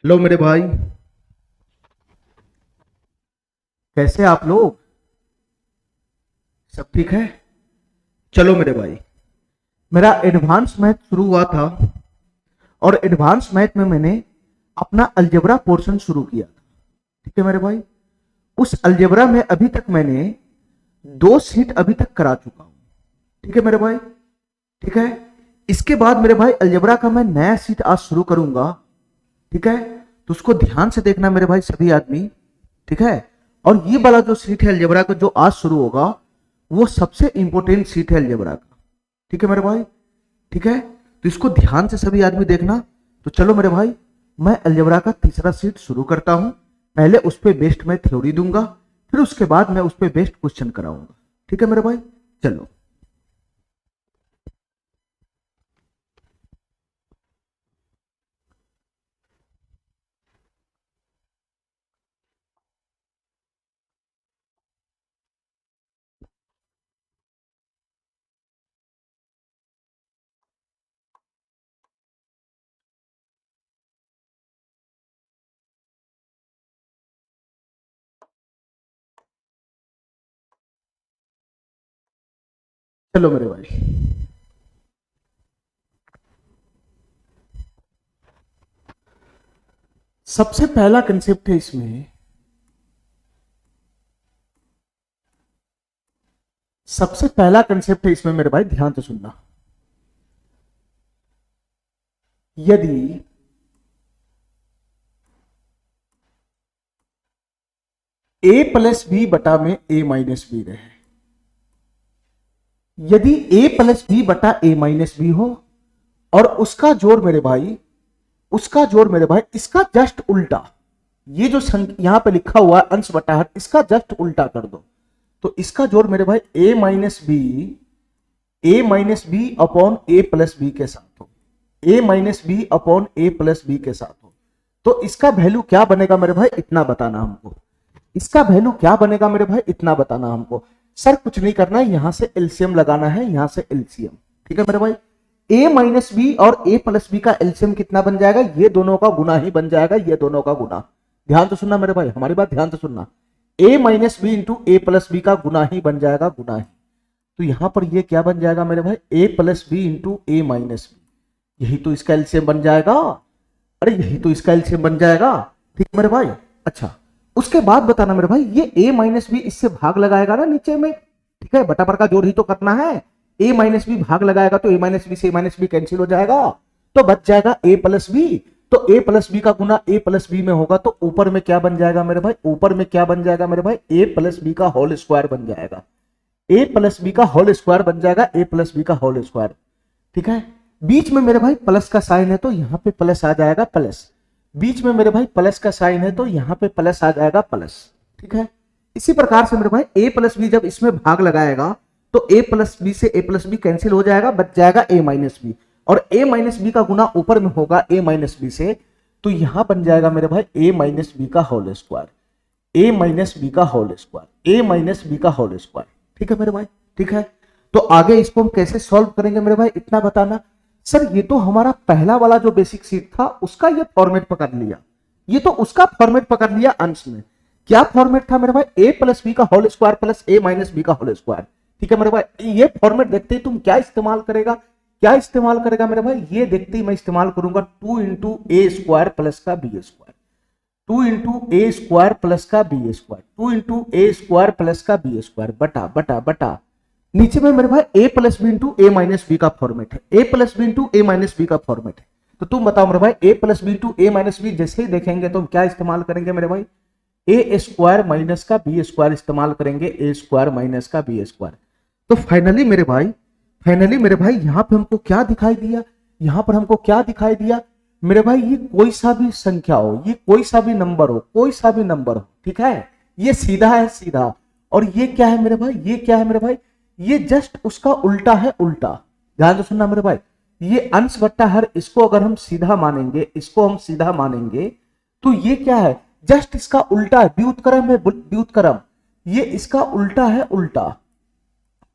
Hello मेरे भाई। कैसे आप लोग? सब ठीक है? चलो मेरे भाई, मेरा एडवांस मैथ शुरू हुआ था और एडवांस मैथ में मैंने अपना अलजेब्रा पोर्शन शुरू किया था। ठीक है मेरे भाई, उस अलजेब्रा में अभी तक मैंने 2 सीट अभी तक करा चुका हूं। ठीक है मेरे भाई, ठीक है। इसके बाद मेरे भाई अलजेब्रा का मैं नया सीट आज शुरू करूंगा। ठीक है, तो उसको ध्यान से देखना मेरे भाई सभी आदमी। ठीक है, और ये वाला जो सीट है अलजेब्रा का जो आज शुरू होगा, वो सबसे इंपॉर्टेंट सीट है अलजेब्रा का। ठीक है मेरे भाई, ठीक है। तो इसको ध्यान से सभी आदमी देखना। तो चलो मेरे भाई, मैं अलजेब्रा का तीसरा सीट शुरू करता हूं। पहले उस पर बेस्ड मैं थ्योरी दूंगा, फिर उसके बाद मैं उस पर बेस्ड क्वेश्चन कराऊंगा। ठीक है मेरे भाई, चलो। चलो मेरे भाई, सबसे पहला कंसेप्ट है इसमें, सबसे पहला कंसेप्ट है इसमें मेरे भाई, ध्यान से सुनना। यदि ए प्लस बी बटा में ए माइनस बी रहे, यदि ए प्लस बी बटा ए माइनस बी हो और उसका जोड़ मेरे भाई, उसका जोड़ मेरे भाई इसका जस्ट उल्टा, ये जो यहां पे लिखा हुआ है अंश बटा हर, इसका जस्ट उल्टा कर दो। तो इसका जोड़ मेरे भाई ए माइनस बी अपॉन ए प्लस बी के साथ हो, ए माइनस बी अपॉन ए प्लस बी के साथ हो। तो इसका वैल्यू क्या बनेगा मेरे भाई, इतना बताना हमको। इसका वैल्यू क्या बनेगा मेरे भाई, इतना बताना हमको। सर कुछ नहीं करना है, यहां से एलसीएम लगाना है, यहां से एलसीएम। ठीक है मेरे भाई, ए माइनस बी और ए प्लस बी का एलसीएम कितना बन जाएगा, ये दोनों का गुना ही बन जाएगा, ये दोनों का गुना। ध्यान से सुनना मेरे भाई, हमारी बात ध्यान से सुनना। ए माइनस बी इंटू ए प्लस बी का गुना ही बन जाएगा, गुना ही। तो यहां पर ये क्या बन जाएगा मेरे भाई, A plus B into A minus B, यही तो इसका एलसीएम बन जाएगा। अरे यही तो इसका एलसीएम बन जाएगा। ठीक मेरे भाई, अच्छा। उसके बाद बताना मेरे भाई, ये a माइनस बी इससे भाग लगाएगा ना नीचे में। ठीक है, बटा पर का जोड़ ही तो करना है। a माइनस बी भाग लगाएगा तो a माइनस बी से a माइनस बी कैंसिल हो जाएगा, तो बच जाएगा a प्लस बी। तो a प्लस बी का गुना a प्लस बी में होगा, तो ऊपर में क्या बन जाएगा मेरे भाई, ऊपर में क्या बन जाएगा मेरे भाई, a प्लस बी का होल स्क्वायर बन जाएगा। a प्लस बी का होल स्क्वायर बन जाएगा, a प्लस बी का होल स्क्वायर। ठीक है, बीच में मेरे भाई प्लस का साइन है तो यहां पे प्लस आ जाएगा, प्लस। बीच में मेरे भाई प्लस का साइन है तो यहां पे प्लस आ जाएगा, प्लस। ठीक है, इसी प्रकार से मेरे भाई ए प्लस बी जब इसमें भाग लगाएगा तो ए प्लस बी से ए प्लस बी कैंसिल हो जाएगा, बच जाएगा ए माइनस बी। और ए माइनस बी का गुना ऊपर में होगा ए माइनस बी से, तो यहां बन जाएगा मेरे भाई ए माइनस बी का होल स्क्वायर, ए माइनस बी का होल स्क्वायर, ए माइनस बी का होल स्क्वायर। ठीक है मेरे भाई, ठीक है। तो आगे इसको हम कैसे सॉल्व करेंगे मेरे भाई, इतना बताना। सर ये तो हमारा पहला वाला जो बेसिक सीट था उसका ये फॉर्मेट पकड़ लिया, ये तो उसका फॉर्मेट पकड़ लिया अंश में। क्या फॉर्मेट था मेरे भाई, ए प्लस बी का होल स्क्वायर प्लस ए माइनस बी का होल स्क्वायर। ठीक है मेरे भाई, ये फॉर्मेट देखते ही तुम क्या इस्तेमाल करेगा, क्या इस्तेमाल करेगा मेरे भाई, ये देखते ही मैं इस्तेमाल करूंगा 2 इंटू ए स्क्वायर प्लस का B square, 2 into a square plus का B square, 2 into a square plus का बी स्क्वायर, बटा बटा बटा। नीचे में मेरे भाई A plus B into A minus B का फॉर्मेट है, ए प्लस बी इंटू ए माइनस बी का फॉर्मेट है। तो तुम बताओ मेरे भाई, A plus B into A minus B जैसे ही देखेंगे तो हम क्या इस्तेमाल करेंगे मेरे भाई, ए स्क्वायर माइनस का बी स्क्वायर इस्तेमाल करेंगे, ए स्क्वायर माइनस का बी स्क्वायर। तो फाइनली मेरे भाई, फाइनली मेरे भाई यहां पे हमको क्या दिखाई दिया, यहां पर हमको क्या दिखाई दिया मेरे भाई, ये कोई सा भी संख्या हो, ये कोई सा भी नंबर हो, कोई सा भी नंबर हो। ठीक है, ये सीधा है, सीधा। और ये क्या है मेरे भाई, ये क्या है मेरे भाई, ये जस्ट उसका उल्टा है, उल्टा। ध्यान से सुनना मेरे भाई, ये अंश बट्टा हर, इसको अगर हम सीधा मानेंगे, इसको हम सीधा मानेंगे तो ये क्या है, जस्ट इसका उल्टा है, व्युत्क्रम है, व्युत्क्रम, ये इसका उल्टा है, उल्टा।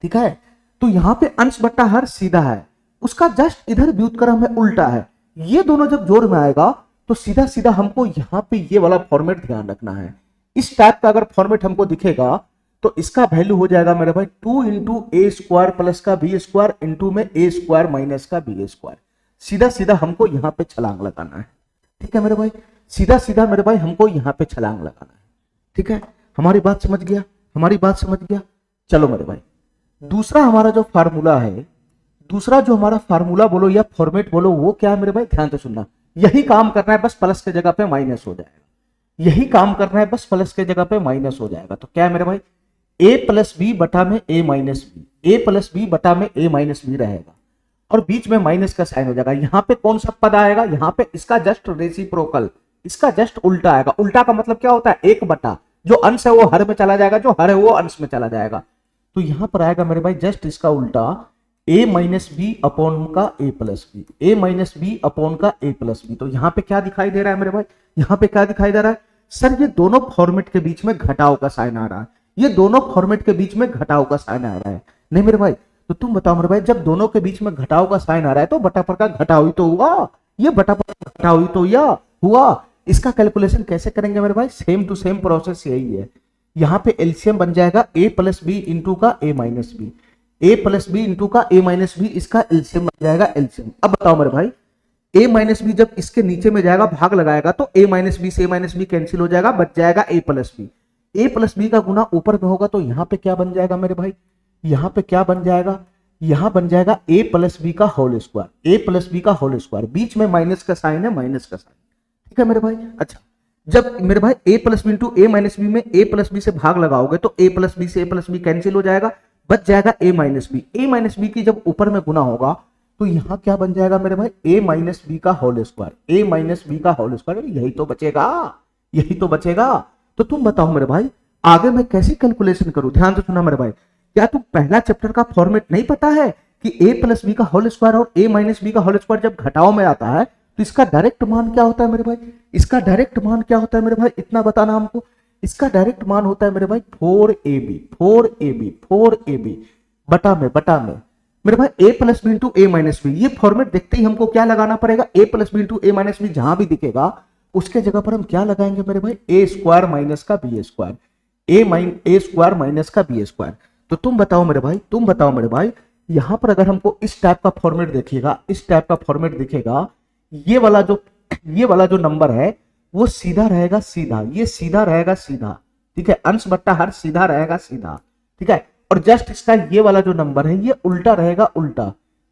ठीक है, तो यहां पे अंश बट्टा हर सीधा है, उसका जस्ट इधर व्युत्क्रम है, उल्टा है। ये दोनों जब जोड़ में आएगा तो सीधा सीधा हमको यहाँ पे ये वाला फॉर्मेट ध्यान रखना है। इस टाइप का अगर फॉर्मेट हमको दिखेगा तो इसका वैल्यू हो जाएगा मेरे भाई 2 इंटू ए स्क्वायर प्लस का बी स्क्वायर इंटू में ए स्क्वायर माइनस का बी स्क्वायर। सीधा सीधा हमको यहाँ पे छलांग लगाना है, ठीक है मेरे भाई, सीधा सीधा मेरे भाई हमको यहाँ पे छलांग लगाना है, ठीक है। हमारी बात समझ गया, हमारी बात समझ गया। चलो मेरे भाई, दूसरा हमारा जो फार्मूला है, दूसरा जो हमारा फार्मूला बोलो या फॉर्मेट बोलो, वो क्या है मेरे भाई, ध्यान से सुनना। यही काम करना है, बस प्लस के जगह पे माइनस हो जाएगा। यही काम करना है, बस प्लस के जगह पे माइनस हो जाएगा। तो क्या है मेरे भाई, ए प्लस बी बटा में ए माइनस बी, ए प्लस बी बटा में ए माइनस बी रहेगा और बीच में माइनस का साइन हो जाएगा। यहां पे कौन सा पद आएगा, यहां पे इसका जस्ट रेसिप्रोकल, इसका जस्ट उल्टा आएगा। उल्टा का मतलब क्या होता है, एक बटा, जो अंश है वो हर में चला जाएगा, जो हर है वो अंश में चला जाएगा। तो यहां पर आएगा मेरे भाई जस्ट इसका उल्टा, ए माइनस बी अपॉन का ए प्लस बी, ए माइनस बी अपॉन का ए प्लस बी। तो यहां पे क्या दिखाई दे रहा है मेरे भाई, यहां पे क्या दिखाई दे रहा है, सर ये दोनों फॉर्मेट के बीच में घटाव का साइन आ रहा है, ये दोनों फॉर्मेट के बीच में घटाव का साइन आ रहा है। नहीं मेरे भाई, तो तुम बताओ मेरे भाई, जब दोनों के बीच में घटाव का साइन आ रहा है तो बटा पर का घटाव ही तो हुआ, ये बटा पर का घटाव ही तो या हुआ। इसका कैलकुलेशन कैसे करेंगे मेरे भाई, सेम टू सेम प्रोसेस यही है। यहां पे एलसीएम बन जाएगा ए प्लस बी इंटू का ए माइनस बी, ए प्लस बी इंटू का ए माइनस बी, इसका एलसीएम बन जाएगा एलसीएम। अब बताओ मेरे भाई, ए माइनस बी जब इसके नीचे में जाएगा, भाग लगाएगा, तो ए माइनस बी से ए माइनस बी कैंसिल हो जाएगा, बच जाएगा ए प्लस बी। ए प्लस बी का गुना ऊपर में होगा तो यहां पे क्या बन जाएगा मेरे भाई, यहां पे क्या बन जाएगा, यहां बन जाएगा ए प्लस बी का होल स्क्वायर, ए प्लस बी का होल स्क्वायर, बीच में माइनस का साइन है, माइनस का साइन, ठीक है मेरे भाई। अच्छा, जब मेरे भाई A plus B into A minus B में ए प्लस बी से भाग लगाओगे तो ए प्लस बी से ए प्लस बी कैंसिल हो जाएगा, बच जाएगा ए माइनस बी। ए माइनस बी की जब ऊपर में गुना होगा तो यहां क्या बन जाएगा मेरे भाई, ए माइनस बी का होल स्क्वायर, ए माइनस बी का होल स्क्वायर, यही तो बचेगा, यही तो बचेगा। तो तुम बताओ मेरे भाई, आगे मैं कैसे कैलकुलेशन करूं, ध्यान से सुना मेरे भाई। क्या तुम पहला चैप्टर का फॉर्मेट नहीं पता है कि ए प्लस बी का होल स्क्वायर और ए माइनस बी का होल स्क्वायर जब घटाव में आता है तो इसका डायरेक्ट मान क्या होता है मेरे भाई, इसका डायरेक्ट मान क्या होता है मेरे भाई, इतना बताना हमको। इसका डायरेक्ट मान होता है मेरे भाई 4ab, 4ab, 4ab बटा में मेरे भाई A plus B into A minus B. ये फॉर्मेट देखते ही हमको क्या लगाना पड़ेगा, ए प्लस बी इंटू ए माइनस बी, जहां भी दिखेगा उसके जगह पर हम क्या लगाएंगे मेरे भाई, ए स्क्वायर माइनस का B square, a square minus का बी स्क्वायर। तो तुम बताओ मेरे भाई, तुम बताओ मेरे भाई, यहां पर अगर हमको इस टाइप का फॉर्मेट देखिएगा, इस टाइप का फॉर्मेट दिखेगा, ये वाला जो नंबर है वो सीधा रहेगा सीधा, ये सीधा रहेगा सीधा, ठीक है, अंश बट्टा हर सीधा रहेगा सीधा, ठीक है। और जस्ट इसका ये वाला जो नंबर है ये उल्टा रहेगा उल्टा,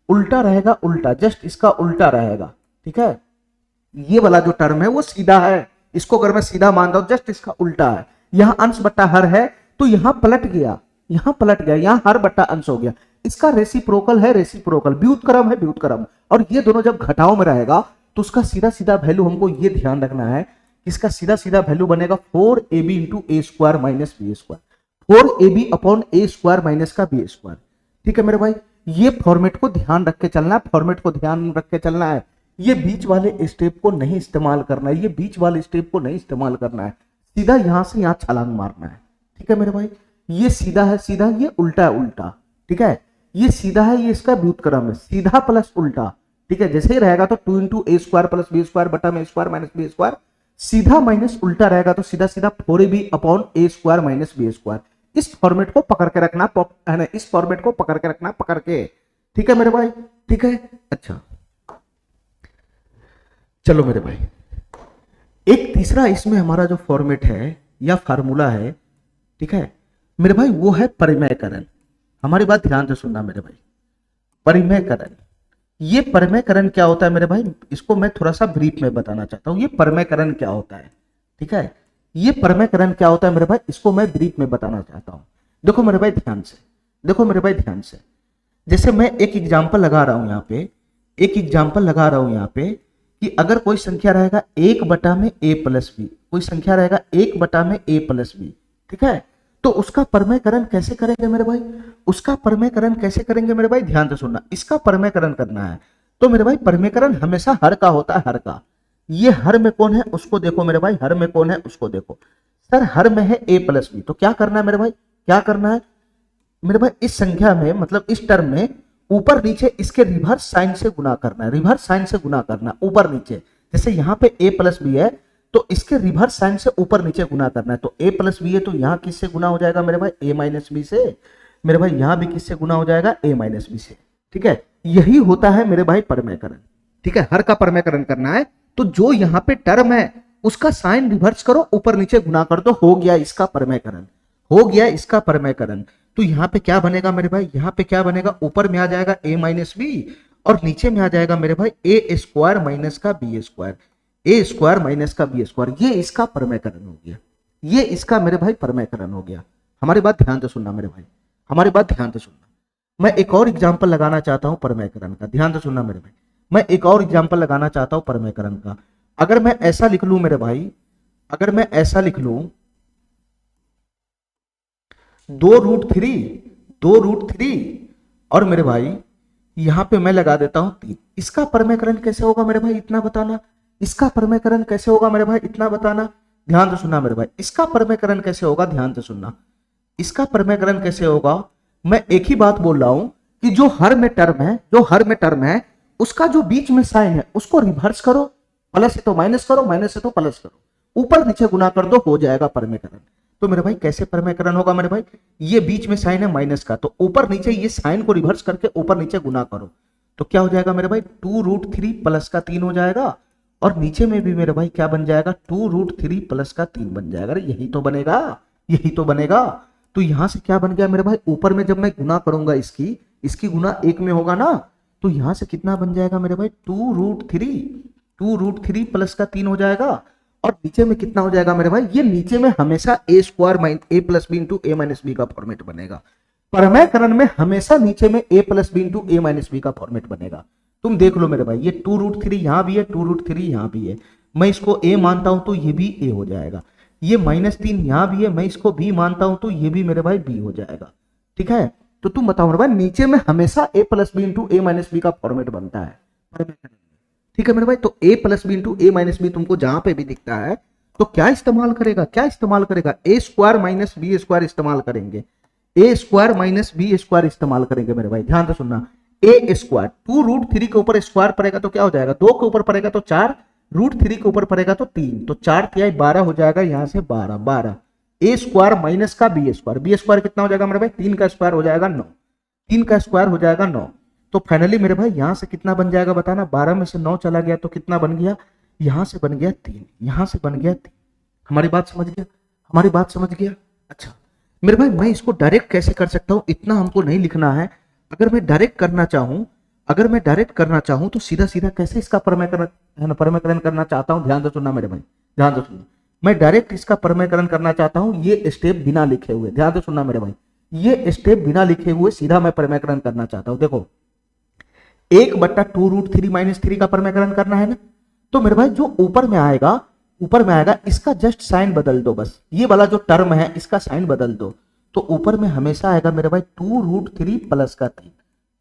उल्टा रहेगा उल्टा, जस्ट इसका उल्टा रहेगा, ठीक है। ये वाला जो टर्म है वो सीधा है, इसको अगर मैं सीधा मान रहा हूं, जस्ट इसका उल्टा है। यहां अंश बट्टा हर है तो यहां पलट गया, यहां पलट गया, यहां हर बट्टा अंश हो गया। इसका रेसिप्रोकल है रेसिप्रोकल, व्युत्क्रम है व्युत्क्रम, और ये दोनों जब घटाव में रहेगा तो उसका सीधा सीधा वैल्यू हमको ये ध्यान रखना है, इसका सीधा सीधा वैल्यू बनेगा 4ab into a square minus B square, 4ab upon a square minus का बी स्क्वायर, ठीक है मेरे भाई। ये फॉर्मेट को ध्यान रख के चलना है, फॉर्मेट को ध्यान रख के चलना है। ये बीच वाले स्टेप को नहीं इस्तेमाल करना है, ये बीच वाले स्टेप को नहीं इस्तेमाल करना है, सीधा यहां से यहां छलांग मारना है, ठीक है मेरे भाई। ये सीधा है सीधा, ये उल्टा है उल्टा, ठीक है। ये सीधा है, ये इसका व्युत्क्रम है, सीधा प्लस उल्टा, ठीक है। जैसे ही रहेगा तो 2 into a square plus B square बटा में स्क्वायर माइनस बी स्क्वायर, सीधा माइनस उल्टा रहेगा तो सीधा सीधा 4ab upon a square minus B square. इस फॉर्मेट को पकड़ के रखना है ना, इस फॉर्मेट को पकड़ के रखना, पकड़ के, ठीक है मेरे भाई, ठीक है। अच्छा चलो मेरे भाई, एक तीसरा इसमें हमारा जो फॉर्मेट है या फार्मूला है, ठीक है मेरे भाई, वो है परिमेयकरण। हमारी बात ध्यान से सुनना मेरे भाई, परिमेयकरण। ये परिमेयकरण क्या होता है मेरे भाई, इसको मैं थोड़ा सा ब्रीफ में बताना चाहता हूं। ये परिमेयकरण क्या होता है, ठीक है, ये परिमेयकरण क्या होता है मेरे भाई, इसको मैं ब्रीफ में बताना चाहता हूं। देखो मेरे भाई ध्यान से, देखो मेरे भाई ध्यान से, जैसे मैं एक एग्जाम्पल लगा रहा हूं यहाँ पे, एक एग्जाम्पल लगा रहा हूं यहाँ पे कि अगर कोई संख्या रहेगा 1 बटा में a प्लस बी, कोई संख्या रहेगा 1 बटा में a प्लस बी, ठीक है, तो उसका परिमेयकरण कैसे करेंगे मेरे भाई, उसका परिमेयकरण कैसे करेंगे मेरे भाई, ध्यान से सुनना। इसका परिमेयकरण करना है तो मेरे भाई परिमेयकरण हमेशा हर का होता है, हर का। ये हर में कौन है उसको देखो मेरे भाई, हर में कौन है उसको देखो। सर हर में है a प्लस बी, तो क्या करना है मेरे भाई, क्या करना है मेरे भाई, इस संख्या में मतलब इस टर्म में ऊपर नीचे इसके रिवर्स साइन से गुना करना है, रिवर्स साइन से गुना करना ऊपर नीचे। जैसे यहाँ पे a प्लस बी है तो इसके रिवर्स साइन से ऊपर नीचे गुना करना है, तो a प्लस बी है तो यहाँ किससे गुना हो जाएगा मेरे भाई, a माइनस बी से। मेरे भाई यहाँ भी किससे गुना हो जाएगा, a माइनस बी से। ठीक है, यही होता है मेरे भाई परमेयकरण। ठीक है, हर का परमेयकरण करना है तो जो यहाँ पे टर्म है उसका साइन रिवर्स करो, ऊपर नीचे गुना कर दो, हो गया इसका परमेयकरण, हो गया इसका परमेयकरण। तो यहाँ पे क्या बनेगा मेरे भाई, यहाँ पे क्या बनेगा, ऊपर में आ जाएगा a माइनस बी और नीचे में आ जाएगा मेरे भाई a स्क्वायर माइनस का B square, a square minus का बी स्क्वायर। ये इसका परमेयकरण हो गया, ये इसका मेरे भाई परमेयकरण हो गया। हमारी बात ध्यान से सुनना मेरे भाई, हमारी बात ध्यान से सुनना। मैं एक और एग्जाम्पल लगाना चाहता हूं परमेयकरण का, ध्यान से सुनना मेरे भाई। मैं एक और एग्जाम्पल लगाना चाहता हूं परमेयकरण का। अगर मैं ऐसा लिख लूं मेरे भाई, अगर मैं ऐसा लिख लूं 2√3, 2√3 और मेरे भाई यहां पे मैं लगा देता हूं 3, इसका परमेयकरण कैसे होगा मेरे भाई, इतना बताना। इसका परमेयकरण कैसे होगा मेरे भाई, इतना बताना। ध्यान से सुनना मेरे भाई, इसका परमेयकरण कैसे होगा, ध्यान से सुनना। इसका परमेयकरण कैसे होगा, मैं एक ही बात बोल रहा हूं कि जो हर में टर्म है, जो हर में टर्म है उसका जो बीच में साइन है उसको रिवर्स करो, प्लस है तो माइनस करो, माइनस है तो प्लस करो, ऊपर नीचे गुना कर दो, हो जाएगा परमेयकरण। तो मेरे भाई कैसे परमेयकरण होगा मेरे भाई, ये बीच में साइन है माइनस का, तो ऊपर नीचे ये साइन को रिवर्स करके ऊपर नीचे गुना करो, तो क्या हो जाएगा मेरे भाई 2√3 प्लस का 3 हो जाएगा। और नीचे में भी मेरे भाई क्या बन जाएगा, 2√3 प्लस का 3 बन जाएगा। अरे यही तो बनेगा, यही तो बनेगा। तो यहां से क्या बन गया मेरे भाई, ऊपर में जब मैं गुना करूंगा इसकी गुना 1 में होगा ना, तो यहां से कितना बन जाएगा मेरे भाई 2√3 प्लस का 3 हो जाएगा। और नीचे में कितना हो जाएगा मेरे भाई, ये नीचे में हमेशा a square a plus B into a minus B का फॉर्मेट बनेगा। परमेयकरण में हमेशा नीचे में a plus B into a minus B का फॉर्मेट बनेगा। तुम देख लो मेरे भाई, ये 2√3 यहां भी है, 2√3 यहां भी है, मैं इसको a मानता हूं तो ये भी a हो जाएगा। ये -3 यहां भी है, मैं इसको b मानता हूं तो ये भी मेरे भाई b हो जाएगा। ठीक है, तो तुम बताओ मेरे भाई, नीचे में हमेशा a plus B into a minus B का फॉर्मेट बनता है। ठीक है मेरे भाई, तो a plus B into a minus B तुमको जहां पे भी दिखता है तो क्या इस्तेमाल करेगा, क्या इस्तेमाल करेगा, a square minus B square इस्तेमाल करेंगे, a square minus B square इस्तेमाल करेंगे मेरे भाई। ध्यान से सुनना, a स्क्वायर 2√3 के ऊपर स्क्वायर पड़ेगा तो क्या हो जाएगा, 2 के ऊपर पड़ेगा तो 4, √3 के ऊपर पड़ेगा तो 3, तो 4 तिहाई 12 हो जाएगा, यहां से 12 a स्क्वायर माइनस का बी स्क्वायर कितना हो जाएगा मेरे भाई, 3 का स्क्वायर हो जाएगा 9, 3 का स्क्वायर हो जाएगा 9। तो फाइनली मेरे भाई यहां से कितना बन जाएगा बताना, 12 में से 9 चला गया तो कितना बन गया, यहां से बन गया 3, यहां से बन गया 3। हमारी बात समझ गया, हमारी बात समझ गया। अच्छा मेरे भाई, मैं इसको डायरेक्ट कैसे कर सकता हूं, इतना हमको नहीं लिखना है। अगर मैं डायरेक्ट करना चाहूं, अगर मैं डायरेक्ट करना चाहूं तो सीधा सीधा कैसे इसका परमेयकरण करना चाहता हूं, ध्यान से सुनना मेरे भाई, ध्यान से सुनना। मैं डायरेक्ट इसका परमेयकरण करना चाहता हूं, ये स्टेप बिना लिखे हुए, ध्यान से सुनना मेरे भाई, ये स्टेप बिना लिखे हुए सीधा मैं परमेयकरण करना चाहता हूं। देखो 1/2√3 - 3 का परमेयकरण करना है ना, तो मेरे भाई जो ऊपर में आएगा, ऊपर में आएगा इसका जस्ट साइन बदल दो, बस ये वाला जो टर्म है इसका साइन बदल दो, तो ऊपर में हमेशा आएगा मेरे भाई 2√3 प्लस का 3,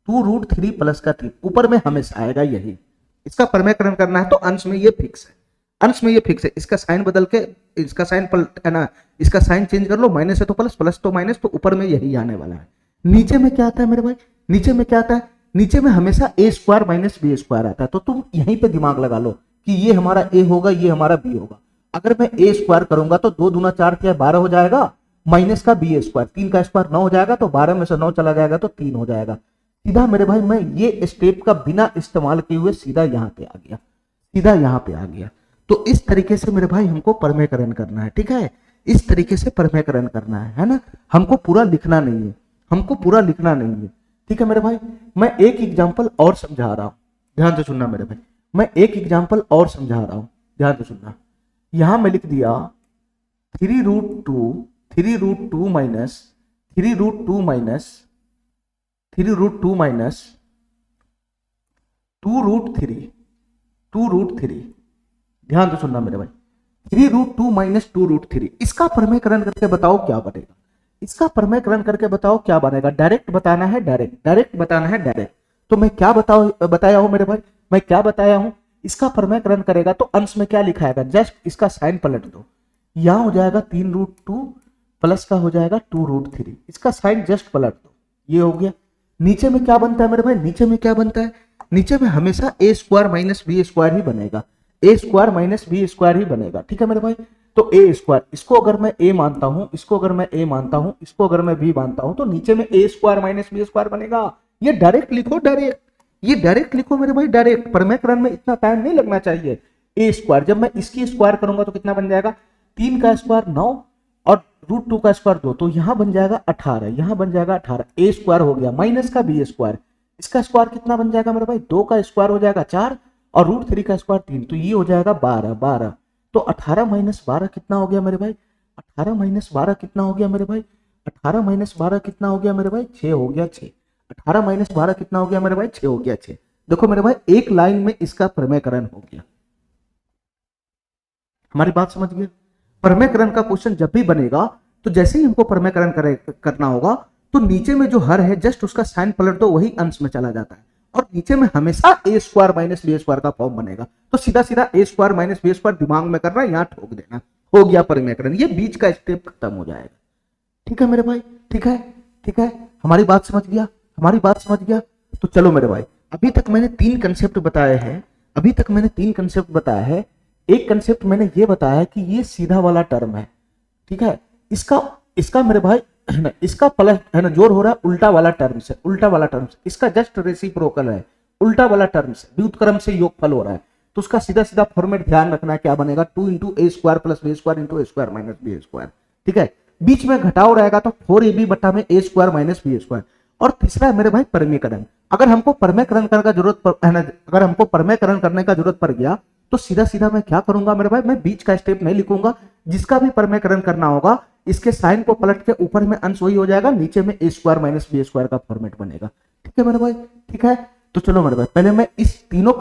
2√3 प्लस का 3 ऊपर में हमेशा आएगा। यही इसका परमेयकरण करना है तो अंश में ये फिक्स है, अंश में ये फिक्स है। इसका साइन बदल के इसका साइन है ना, इसका साइन चेंज कर लो, माइनस है तो प्लस, प्लस तो माइनस, तो ऊपर में यही आने वाला है। नीचे में क्या आता है मेरे भाई, नीचे में क्या आता है, नीचे में हमेशा a square minus B square आता है। तो तुम यहीं पे दिमाग लगा लो कि ये हमारा a होगा, ये हमारा b होगा। अगर मैं a स्क्वायर करूंगा तो 2 दूना 4 तिहाई 12 हो जाएगा, माइनस का b स्क्वायर, 3 का स्क्वायर 9 हो जाएगा, तो 12 में से 9 चला जाएगा तो 3 हो जाएगा। सीधा मेरे भाई मैं ये स्टेप का बिना इस्तेमाल किए हुए सीधा यहाँ पे आ गया, सीधा यहाँ पे आ गया। तो इस तरीके से मेरे भाई हमको परमेयकरण करना है। ठीक है, इस तरीके से परमेयकरण करना है ना, हमको पूरा लिखना नहीं है, हमको पूरा लिखना नहीं है। ठीक है मेरे भाई, मैं एक एग्जांपल और समझा रहा हूं, ध्यान से सुनना मेरे भाई, मैं एक एग्जांपल और समझा रहा हूं, ध्यान से सुनना। यहां मैं लिख दिया 3√2 माइनस 2√3, ध्यान से सुनना मेरे भाई, 3√2 माइनस 2√3, इसका परमेयकरण करके बताओ क्या बनेगा, इसका परमेयकरण करके बताओ क्या बनेगा। डायरेक्ट बताना है, डायरेक्ट बताना है, डायरेक्ट। तो मैं क्या बताया हूं मेरे भाई, मैं क्या बताया हूं, इसका परमेयकरण करेगा तो अंश में क्या लिखा है, जस्ट इसका साइन पलट दो, यहां हो जाएगा 3√2 प्लस का हो जाएगा 2√3, इसका साइन जस्ट पलट दो, ये हो गया। नीचे में क्या बनता है मेरे भाई, नीचे में क्या बनता है, नीचे में हमेशा a square minus B square ही बनेगा। A square minus B square ही बनेगा, ठीक है मेरे भाई। तो ए स्क्वायर, इसको अगर मैं ए मानता हूं, इसको अगर मैं ए मानता हूं, इसको अगर मैं बी मानता हूं, तो नीचे में ए स्क्वायर माइनस बी स्क्वायर बनेगा। ये डायरेक्ट लिखो, डायरेक्ट, ये डायरेक्ट लिखो मेरे भाई, डायरेक्ट। प्रमेयकरण में इतना टाइम नहीं लगना चाहिए। ए स्क्वायर, जब मैं इसकी स्क्वायर करूंगा तो कितना बन जाएगा, 3 का स्क्वायर 9 और √2 का स्क्वायर 2, तो यहां बन जाएगा 18, यहां बन जाएगा 18। ए स्क्वायर हो गया माइनस का बी स्क्वायर, इसका स्क्वायर कितना बन जाएगा मेरे भाई, 2 का स्क्वायर हो जाएगा 4 और √3 का स्क्वायर 3, तो ये हो जाएगा 12। तो 18 माइनस 12 कितना हो गया मेरे भाई, 18 माइनस 12 कितना हो गया मेरे भाई, 18 माइनस 12 कितना हो गया मेरे भाई, 6 हो गया 6। 18 माइनस 12 कितना हो गया मेरे भाई, 6 हो गया 6। देखो मेरे भाई एक लाइन में इसका प्रमेयकरण हो गया। हमारी बात समझ गए। प्रमेयकरण का क्वेश्चन जब भी बनेगा तो जैसे ही हमको प्रमेयकरण करना होगा तो नीचे में जो हर है जस्ट उसका साइन पलट दो, वही अंश में चला जाता है और नीचे में हमेशा ए स्क्वायर माइनस बी स्क्वायर का फॉर्म बनेगा। तो सीधा सीधा ए स्क्वायर माइनस बी स्क्वायर दिमाग में करना, यहां ठोक देना, हो गया प्रमेयकरण। ये बीच का स्टेप खत्म हो जाएगा। ठीक है मेरे भाई, ठीक है, ठीक है, हमारी बात समझ गया, हमारी बात समझ गया। तो चलो मेरे भाई, अभी तक मैंने 3 कंसेप्ट बताए हैं, अभी तक मैंने 3 कंसेप्ट बताया है। एक कंसेप्ट मैंने ये बताया कि ये सीधा वाला टर्म है, ठीक है, इसका मेरे भाई इसका प्लस है ना, जोड़ हो रहा है उल्टा वाला टर्म से, उल्टा वाला टर्म से, इसका जस्ट रेसिप्रोकल है, उल्टा वाला टर्म से व्युत्क्रम से योगफल हो रहा है। तो उसका सीधा सीधा फॉर्मेट ध्यान रखना है, क्या बनेगा, 2 into a square plus B square into a square minus B square, ठीक है। बीच में घटाव रहेगा तो 4ab बटा में ए स्क्वायर माइनस बी स्क्वायर। और तीसरा है मेरे भाई प्रमेयकरण। अगर हमको प्रमेयकरण करने का जरूरत है ना, अगर हमको प्रमेयकरण करने का जरूरत पड़ गया तो सीधा सीधा मैं क्या करूंगा मेरे भाई, मैं बीच का स्टेप नहीं लिखूंगा। जिसका भी प्रमेयकरण करना होगा इसके साइन को पलट के ऊपर में अंश वही हो जाएगा, नीचे में ए स्क्वायर माइनस बी स्क्वायर का फॉर्मेट बनेगा। ठीक है मेरे भाई, ठीक है। तो चलो मेरे भाई, पहले मैं इस तीनों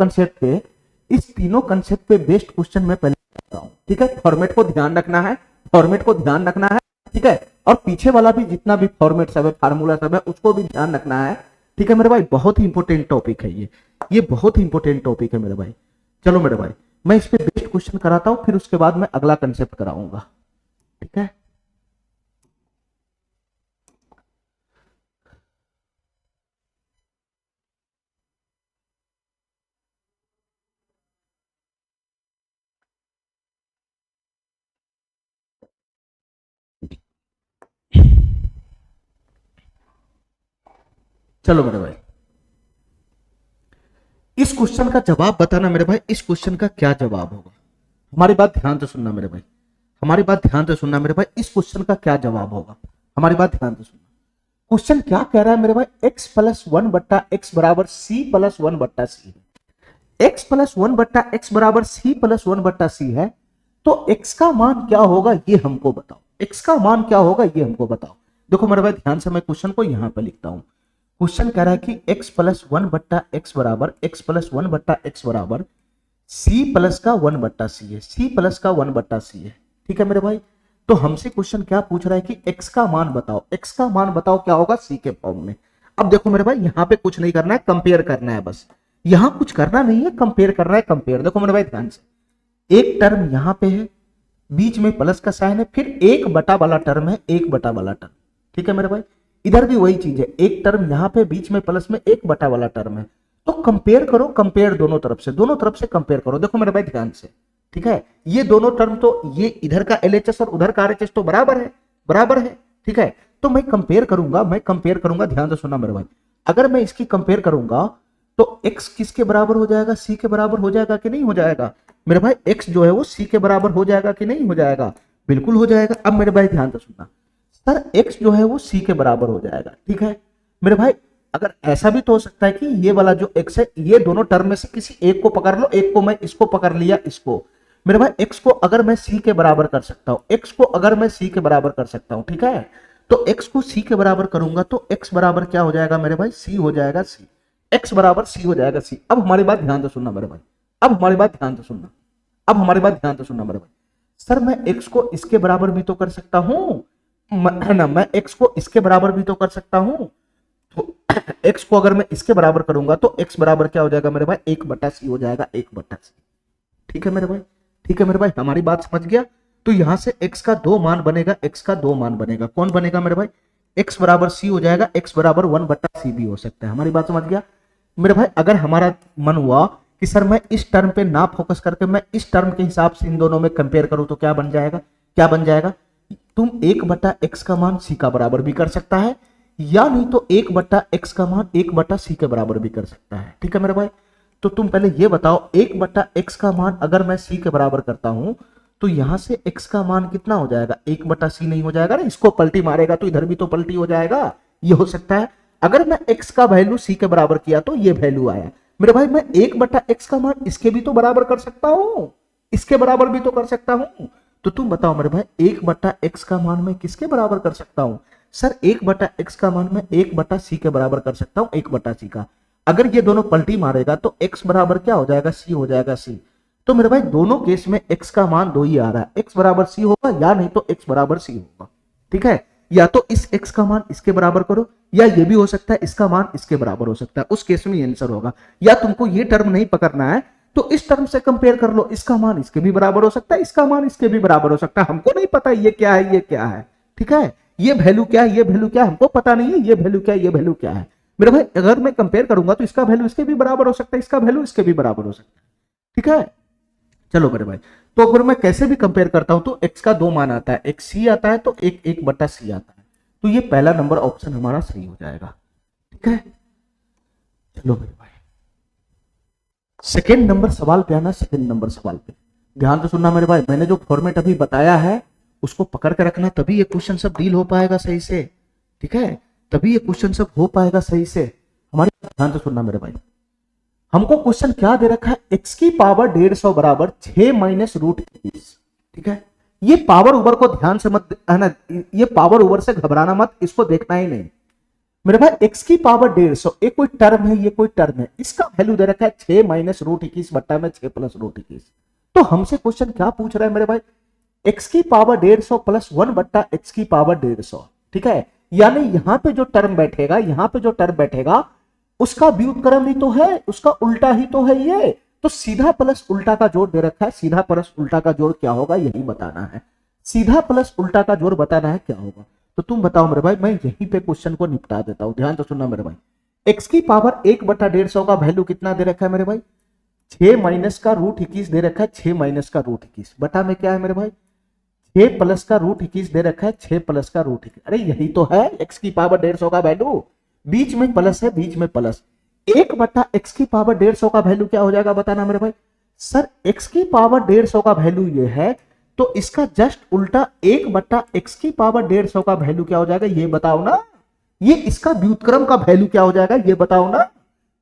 कंसेप्ट पे बेस्ड क्वेश्चन में पहले करता हूं, ठीक है। फॉर्मेट को ध्यान रखना है, फॉर्मेट को ध्यान रखना है, ठीक है। और पीछे वाला भी जितना भी फॉर्मेट सब है, फार्मूला सब है, उसको भी ध्यान रखना है, ठीक है मेरे भाई। बहुत ही इंपॉर्टेंट टॉपिक है ये बहुत ही इंपॉर्टेंट टॉपिक है मेरे भाई। चलो मेरे भाई, मैं इस पे बेस्ड क्वेश्चन कराता हूं, फिर उसके बाद मैं अगला कंसेप्ट कराऊंगा, ठीक है। चलो मेरे भाई, इस क्वेश्चन का जवाब बताना मेरे भाई, इस क्वेश्चन का क्या जवाब होगा। हमारी बात ध्यान से सुनना मेरे भाई, हमारी बात ध्यान से सुनना मेरे भाई, इस क्वेश्चन का क्या जवाब होगा, हमारी बात ध्यान से सुनना। क्वेश्चन क्या कह रहा है मेरे भाई, x प्लस 1 बट्टा x बराबर c प्लस 1 बट्टा c है। x प्लस 1 बट्टा x बराबर c प्लस 1 बट्टा c है, तो x का मान क्या होगा ये हमको बताओ, x का मान क्या होगा ये हमको बताओ। देखो मेरे भाई ध्यान से मैं क्वेश्चन को यहां पे लिखता हूं। क्वेश्चन कह रहा है कि x प्लस 1 बट्टा x बराबर x प्लस 1 बट्टा x बराबर c प्लस का 1 बट्टा c है, c प्लस का 1 बट्टा c है, ठीक है मेरे भाई। तो हमसे क्वेश्चन क्या पूछ रहा है कि x का मान बताओ, x का मान बताओ क्या होगा c के फॉर्म में। अब देखो मेरे भाई, यहां पे कुछ नहीं करना है, कंपेयर करना है बस, यहां कुछ करना नहीं है, कंपेयर करना है, कंपेयर। देखो मेरे भाई ध्यान से, एक टर्म यहां पे है, बीच में प्लस का साइन है, फिर एक बटा वाला टर्म है, एक बटा वाला टर्म, ठीक है मेरे भाई। इधर भी वही चीज है, एक टर्म यहां पे बीच में प्लस में एक बटा वाला टर्म है। तो कंपेयर करो, कंपेयर दोनों तरफ से कंपेयर करो। देखो मेरे भाई ध्यान से, ठीक है, ये दोनों टर्म तो ये इधर का एलएचएस और उधर का आरएचएस तो बराबर है, बराबर है, ठीक है। तो मैं कंपेयर करूंगा, ध्यान से सुनना मेरे भाई। अगर मैं इसकी कंपेयर करूंगा तो x किसके बराबर हो जाएगा, c के बराबर हो जाएगा कि नहीं हो जाएगा मेरे भाई। x जो है वो c के बराबर हो जाएगा कि नहीं हो जाएगा, बिल्कुल हो जाएगा। अब मेरे भाई ध्यान से सुनना, सर x जो है वो c के बराबर हो जाएगा, ठीक है मेरे भाई। अगर ऐसा भी तो हो सकता है कि ये वाला जो x है, ये दोनों टर्म में से किसी एक को पकड़ लो, एक को मैं इसको पकड़ लिया, इसको मेरे भाई x को अगर मैं c के बराबर कर सकता हूं, x को अगर मैं c के बराबर कर सकता हूं, ठीक है। तो x को c के बराबर करूंगा तो x बराबर क्या हो जाएगा मेरे भाई, c हो जाएगा c, x बराबर c हो जाएगा c। अब हमारी बात ध्यान से सुनना मेरे भाई, अब हमारी बात ध्यान से सुनना, अब हमारी बात ध्यान से सुनना मेरे भाई। सर मैं x को इसके बराबर भी तो कर सकता हूं, है ना, मैं x को इसके बराबर भी तो कर सकता हूं। तो x को अगर मैं इसके बराबर करूंगा तो x बराबर क्या हो जाएगा मेरे भाई, 1 बटा c हो जाएगा, 1 बटा c, ठीक है मेरे भाई, ठीक है मेरे भाई, हमारी बात समझ गया। तो यहां से x का 2 मान बनेगा, x का 2 मान बनेगा, कौन बनेगा मेरे भाई, x बराबर c हो जाएगा, x बराबर 1 बटा c भी हो सकता है। हमारी बात समझ गया मेरे भाई। अगर हमारा मन हुआ कि सर मैं इस टर्म पे ना फोकस करके मैं इस टर्म के हिसाब से इन दोनों में कंपेयर करूं तो क्या बन जाएगा, क्या बन जाएगा, तुम 1/x का मान c का बराबर भी कर सकता है, या नहीं तो 1/x का मान 1/c के बराबर भी कर सकता है। ठीक है मेरे भाई, तो तुम पहले ये बताओ 1/x का मान अगर मैं c के बराबर करता हूं तो यहां से x का मान कितना हो जाएगा, 1/c नहीं हो जाएगा ना, इसको पलटी मारेगा तो इधर भी तो पलटी हो जाएगा, ये हो सकता है। अगर मैं x का वैल्यू c के बराबर किया तो ये वैल्यू आया मेरे भाई, मैं 1/x का मान इसके भी तो बराबर कर सकता हूं, इसके बराबर भी तो कर सकता हूं। तो तुम बताओ मेरे भाई 1/x का मान मैं किसके बराबर कर सकता हूं, सर 1/x का मान मैं 1/c के बराबर कर सकता हूं, 1/c का। अगर ये दोनों पलटी मारेगा तो x बराबर क्या हो जाएगा, c हो जाएगा c। तो मेरे भाई दोनों केस में x का मान 2 ही आ रहा है, x बराबर c होगा या नहीं तो x बराबर c होगा। ठीक है, या तो इस x का मान इसके बराबर करो, या ये भी हो सकता है इसका मान इसके बराबर हो सकता है, उस केस में आंसर होगा। या तुमको ये टर्म नहीं पकड़ना है तो इस टर्म से कंपेयर कर लो, इसका मान इसके भी बराबर हो सकता है, इसका मान इसके भी बराबर हो सकता है, हमको नहीं पता ये क्या है ये क्या है। ठीक है, ये वैल्यू क्या है ये वैल्यू क्या है हमको पता नहीं है, ये वैल्यू क्या है ये वैल्यू क्या है। मेरे भाई अगर मैं कंपेयर करूंगा तो इसका वैल्यू इसके भी बराबर हो सकता है, इसका वैल्यू इसके भी बराबर हो सकता है। ठीक है, चलो मेरे भाई, तो अगर मैं कैसे भी कंपेयर करता हूं तो x का 2 मान आता है, एक c आता है तो एक 1/c आता है, तो ये पहला नंबर ऑप्शन हमारा सही हो जाएगा। ठीक है, चलो मेरे भाई सेकेंड नंबर सवाल पे आना, सेकेंड नंबर सवाल पे ध्यान से सुनना मेरे भाई, मैंने जो फॉर्मेट अभी बताया है उसको पकड़ के रखना, तभी ये क्वेश्चन सब डील हो पाएगा सही से। ठीक है, तभी ये क्वेश्चन सब हो पाएगा सही से, हमारी ध्यान से सुनना मेरे भाई। हमको क्वेश्चन क्या दे रखा है, x की पावर 150 बराबर 6 माइनस रूट 21। ठीक है, ये पावर ओवर को ध्यान से मत है ना, ये पावर ओवर से घबराना मत, इसको देखना ही नहीं मेरे भाई। x की पावर 150 एक कोई टर्म है, ये कोई टर्म है, इसका वैल्यू दे रखा है 6 माइनस रूट 21 बट्टा में 6 प्लस रूट 21। तो हमसे क्वेश्चन क्या पूछ रहा है मेरे भाई, x की पावर 150 प्लस 1 बट्टा x की पावर 150। ठीक है, यानी यहां पे जो टर्म बैठेगा, यहां पे जो टर्म बैठेगा उसका व्युत्क्रम ही तो है, उसका उल्टा ही तो है ये, तो सीधा प्लस उल्टा का जोड़ दे रखा है, सीधा प्लस उल्टा का जोड़ क्या होगा यही बताना है, सीधा प्लस उल्टा का जोड़ बताना है क्या होगा। तो तुम बताओ मेरे भाई, मैं यहीं पे क्वेश्चन को निपटा देता हूं, ध्यान तो सुनना मेरे भाई। x की पावर 1/150 का वैल्यू कितना दे रखा है मेरे भाई, 6 माइनस का रूट 21 दे रखा है, 6 माइनस का रूट 21 बटा में क्या है मेरे भाई, 6 प्लस का रूट 21 दे रखा है, 6 प्लस का रूट 21। अरे यही तो है x की पावर 150 का वैल्यू, बीच में प्लस है, बीच में प्लस। 1/x की पावर 150 का वैल्यू क्या हो जाएगा बताना मेरे भाई। सर x की पावर 150 का वैल्यू ये है, तो इसका जस्ट उल्टा 1/x की पावर 150 का वैल्यू क्या हो जाएगा ये बताओ ना, ये इसका व्युत्क्रम का वैल्यू क्या हो जाएगा ये बताओ ना।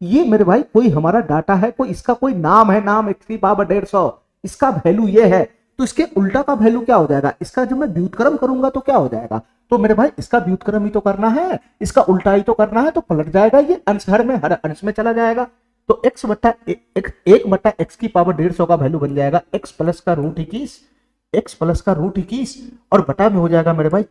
ये मेरे भाई कोई हमारा डाटा है, कोई इसका कोई नाम है, नाम x की पावर 150, इसका वैल्यू ये है, तो इसके उल्टा का वैल्यू क्या हो जाएगा, इसका जब मैं व्युत्क्रम करूंगा तो क्या हो जाएगा, तो मेरे भाई इसका व्युत्क्रम ही तो करना है, इसका उल्टा ही तो करना है, तो पलट जाएगा ये अंश, हर में हर अंश में चला जाएगा, तो x बट्टा 1/x की पावर 150 का वैल्यू बन जाएगा x प्लस का रूट 21, x प्लस का रूट 21 और बटा में हो जाएगा मेरे भाई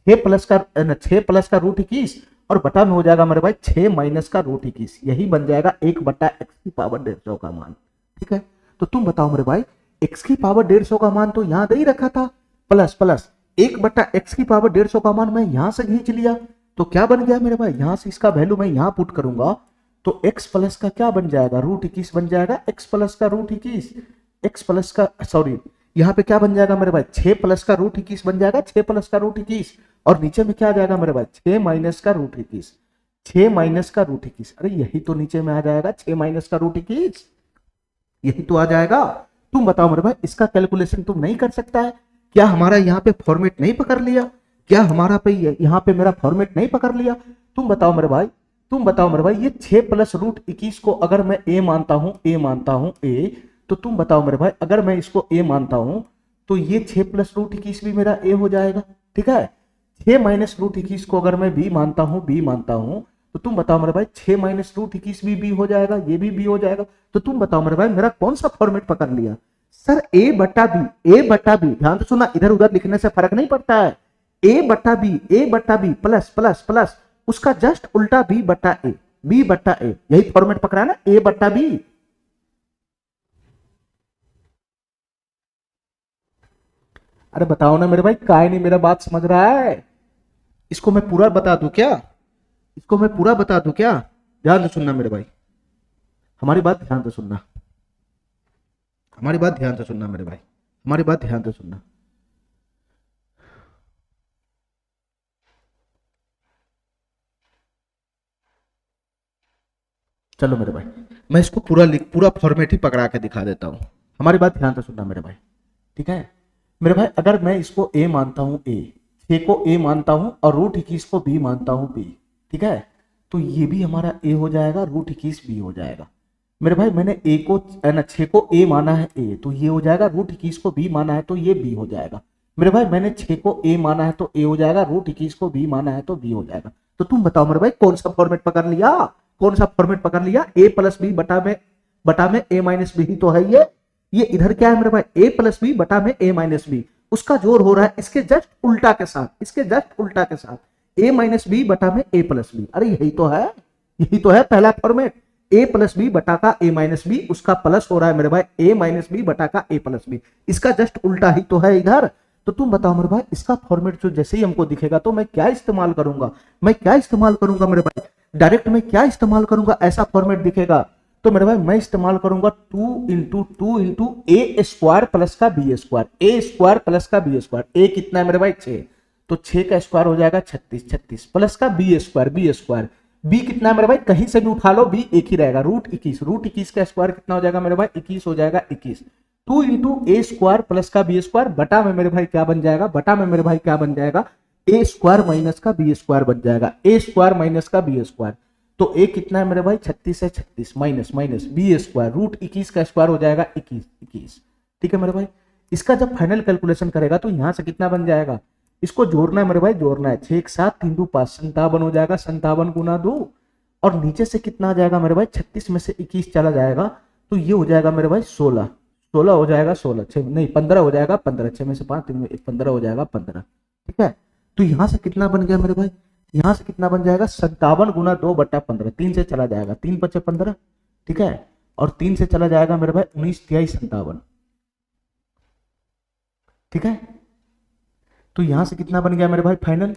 6 प्लस का रूट 21 और बटा में हो जाएगा मेरे भाई 6 माइनस का रूट 21, यही बन जाएगा 1/x की पावर 150 का मान। ठीक है, तो तुम बताओ मेरे भाई x की पावर 150 का मान तो यहां दे ही रखा था, प्लस प्लस 1/x की पावर 150 का मान मैं यहां से खींच लिया, तो क्या बन गया मेरे भाई, यहां से इसका वैल्यू मैं यहां पुट करूंगा तो x प्लस का क्या बन जाएगा, रूट 21 बन जाएगा, x प्लस का रूट 21, x प्लस का सॉरी यहाँ पे क्या बन जाएगा मेरे भाई, 6 प्लस का रूट 21 बन जाएगा, 6 प्लस का रूट 21 और नीचे में क्या आ जाएगा मेरे भाई 6 माइनस का रूट 21, 6 माइनस का रूट 21। अरे यही तो नीचे में आ जाएगा 6 माइनस का रूट 21, यही तो आ जाएगा। तुम बताओ मेरे भाई इसका कैलकुलेशन तुम नहीं कर सकता है क्या, हमारा यहाँ पे फॉर्मेट नहीं पकड़ लिया क्या, हमारा पे यहाँ पे मेरा फॉर्मेट नहीं पकड़ लिया। तुम बताओ मेरे भाई, तुम बताओ मेरे भाई, ये 6 प्लस रूट 21 को अगर मैं a मानता हूं, a मानता हूं a, तो तुम बताओ मेरे भाई अगर मैं इसको a मानता हूं तो ये 6 प्लस रूट 21 भी मेरा a हो जाएगा। ठीक है, 6 माइनस रूट 21 को अगर मैं b मानता हूं तो तुम बताओ मेरे भाई 6 माइनस रूट 21 भी b हो जाएगा, ये भी b हो जाएगा। तो तुम बताओ मेरे भाई मेरा कौन सा फॉर्मेट पकड़ लिया, सर a बटा b, ध्यान से सुनना, इधर उधर लिखने से फर्क नहीं पड़ता है, a बटा b प्लस प्लस प्लस उसका जस्ट उल्टा b बटा a, यही फॉर्मेट पकड़ा है ना, a बटा b। अरे बताओ ना मेरे भाई, काय नहीं मेरा बात समझ रहा है, इसको मैं पूरा बता दूं क्या, इसको मैं पूरा बता दूं क्या, ध्यान से सुनना मेरे भाई। हमारी बात ध्यान से सुनना, हमारी बात ध्यान से सुनना मेरे भाई, हमारी बात ध्यान से सुनना। चलो मेरे भाई, मैं इसको पूरा फॉर्मेट ही पकड़ा के दिखा देता हूं। हमारी बात ध्यान से सुनना मेरे भाई, ठीक है मेरे भाई। अगर मैं इसको ए मानता हूं, ए 6 को ए मानता हूं और रूट 21 को बी मानता हूं, बी, ठीक है, तो ये भी हमारा ए हो जाएगा, रूट 21 बी हो जाएगा मेरे भाई। मैंने ए को ना 6 को ए माना है, ए तो ये हो जाएगा, रूट 21 को बी माना है तो ये बी हो जाएगा मेरे भाई। मैंने 6 को ए माना है तो ए हो जाएगा, रूट 21 को बी माना है तो बी हो जाएगा। तो तुम बताओ मेरे भाई कौन सा फॉर्मेट पकड़ लिया, कौन सा फॉर्मेट पकड़ लिया? ए प्लस बी बटा में ए माइनस बी ही तो है ये इधर क्या है मेरे भाई, ए प्लस बी बटा में ए माइनस बी, उसका जोड़ हो रहा है इसके जस्ट उल्टा के साथ, इसके जस्ट उल्टा के साथ ए माइनस बी बटा में ए प्लस बी। अरे यही तो है, यही तो है पहला फॉर्मेट। ए प्लस बी बटा का ए माइनस बी, उसका प्लस हो रहा है मेरे भाई ए माइनस बी बटा का ए प्लस बी, इसका जस्ट उल्टा ही तो है इधर। तो तुम बताओ मेरे भाई इसका फॉर्मेट जो जैसे ही हमको दिखेगा तो मैं क्या इस्तेमाल करूंगा, मैं क्या इस्तेमाल करूंगा मेरे भाई, डायरेक्ट मैं क्या इस्तेमाल करूंगा? ऐसा फॉर्मेट दिखेगा तो मेरे भाई मैं इस्तेमाल करूंगा 2 इंटू ए स्क्वायर प्लस का B square, a square plus का बी स्क्वायर। ए कितना है मेरे भाई 6, तो 6 का स्क्वायर हो जाएगा 36, 36 प्लस का B square, B square, B कितना है मेरे भाई, कहीं से भी उठा लो बी एक ही रहेगा, रूट 21, रूट 21 का स्क्वायर कितना हो जाएगा मेरे भाई 21 हो जाएगा 21। 2 इंटू ए स्क्वायर प्लस का बी स्क्वायर बटा में मेरे भाई क्या बन जाएगा, बटा में मेरे भाई क्या बन जाएगा, ए स्क्वायर माइनस का बी स्क्वायर बन जाएगा, ए स्क्वायर माइनस का बी स्क्वायर। तो ए कितना है मेरे भाई 36 है, 36 minus minus B square, root 21 का स्क्वायर हो जाएगा 21, 21, ठीक है मेरे भाई। इसका जब फाइनल कैलकुलेशन करेगा तो यहां से कितना बन जाएगा, इसको जोड़ना है मेरे भाई, जोड़ना है 6 7 3 2 5 57 हो जाएगा, 57 गुना 2, और नीचे से कितना आ जाएगा मेरे भाई 36 में से 21 चला जाएगा तो ये हो जाएगा मेरे भाई 16, 16 हो जाएगा 16, 6 नहीं 15 हो जाएगा 15, 6 में से 5 3 में 15 हो जाएगा 15, ठीक है। तो यहां से कितना बन गया मेरे भाई, यहां से कितना बन जाएगा 57 गुना 2 बटा 15, 3 से चला जाएगा, 3 बचे 15, ठीक है, और 3 से चला जाएगा मेरे भाई 19 तिहाई 57, ठीक है। तो यहां से कितना बन गया मेरे भाई फाइनल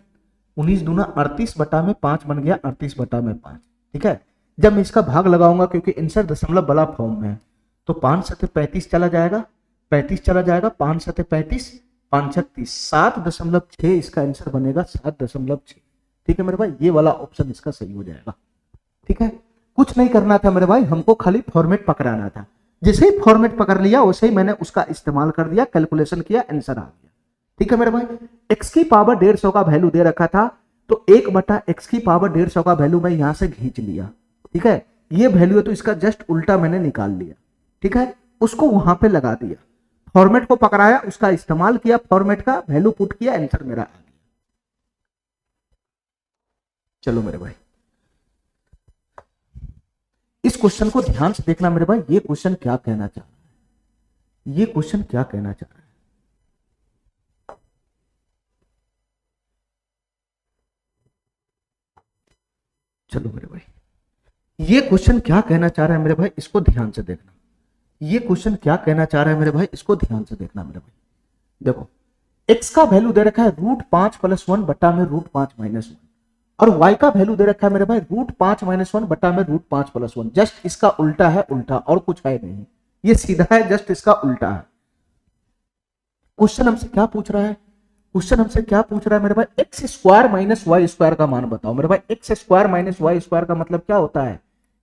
19 दूना 38 बटा में 5 बन गया 38 बटा में 5, ठीक है। जब मैं इसका भाग लगाऊंगा क्योंकि आंसर दशमलव वाला फॉर्म में है तो 5 सते 35 चला जाएगा, 35 चला जाएगा, 5 सते 35, 5 36, 7.6 इसका आंसर बनेगा, 7.6, ठीक है मेरे भाई। ये वाला ऑप्शन इसका सही हो जाएगा, ठीक है। कुछ नहीं करना था मेरे भाई, हमको खाली फॉर्मेट पकड़ाना था। जैसे ही फॉर्मेट पकड़ लिया वैसे ही मैंने उसका इस्तेमाल कर दिया, कैलकुलेशन किया, आंसर आ गया, ठीक है मेरे भाई। x की पावर 150 का वैल्यू दे रखा था तो 1 बटा x की पावर 150 का वैल्यू मैं यहां से खींच लिया, ठीक है। ये वैल्यू है तो इसका जस्ट उल्टा मैंने निकाल लिया, ठीक है, उसको वहां पे लगा दिया, फॉर्मेट को पकड़ाया, उसका इस्तेमाल किया, फॉर्मेट का वैल्यू पुट किया, आंसर मेरा आ गया। चलो मेरे भाई इस क्वेश्चन को ध्यान से देखना मेरे भाई, ये क्वेश्चन क्या कहना चाह रहा है, ये क्वेश्चन क्या कहना चाह रहा है। चलो मेरे भाई ये क्वेश्चन क्या कहना चाह रहा है मेरे भाई, इसको ध्यान से देखना। ये क्वेश्चन क्या कहना चाह रहा है मेरे भाई, इसको ध्यान से देखना मेरे भाई। देखो x का वैल्यू दे रखा है √5 + 1 बटा में √5 - 1, और y का वैल्यू दे रखा है मेरे भाई √5 - 1 बटा में √5 + 1। जस्ट इसका उल्टा है, उल्टा, और कुछ है नहीं, ये सीधा है, जस्ट इसका उल्टा है। क्वेश्चन हमसे क्या पूछ रहा है, क्वेश्चन हमसे क्या पूछ रहा है मेरे भाई, X square minus Y square का मान बताओ मेरे भाई। X square minus Y square का मतलब क्या होता है,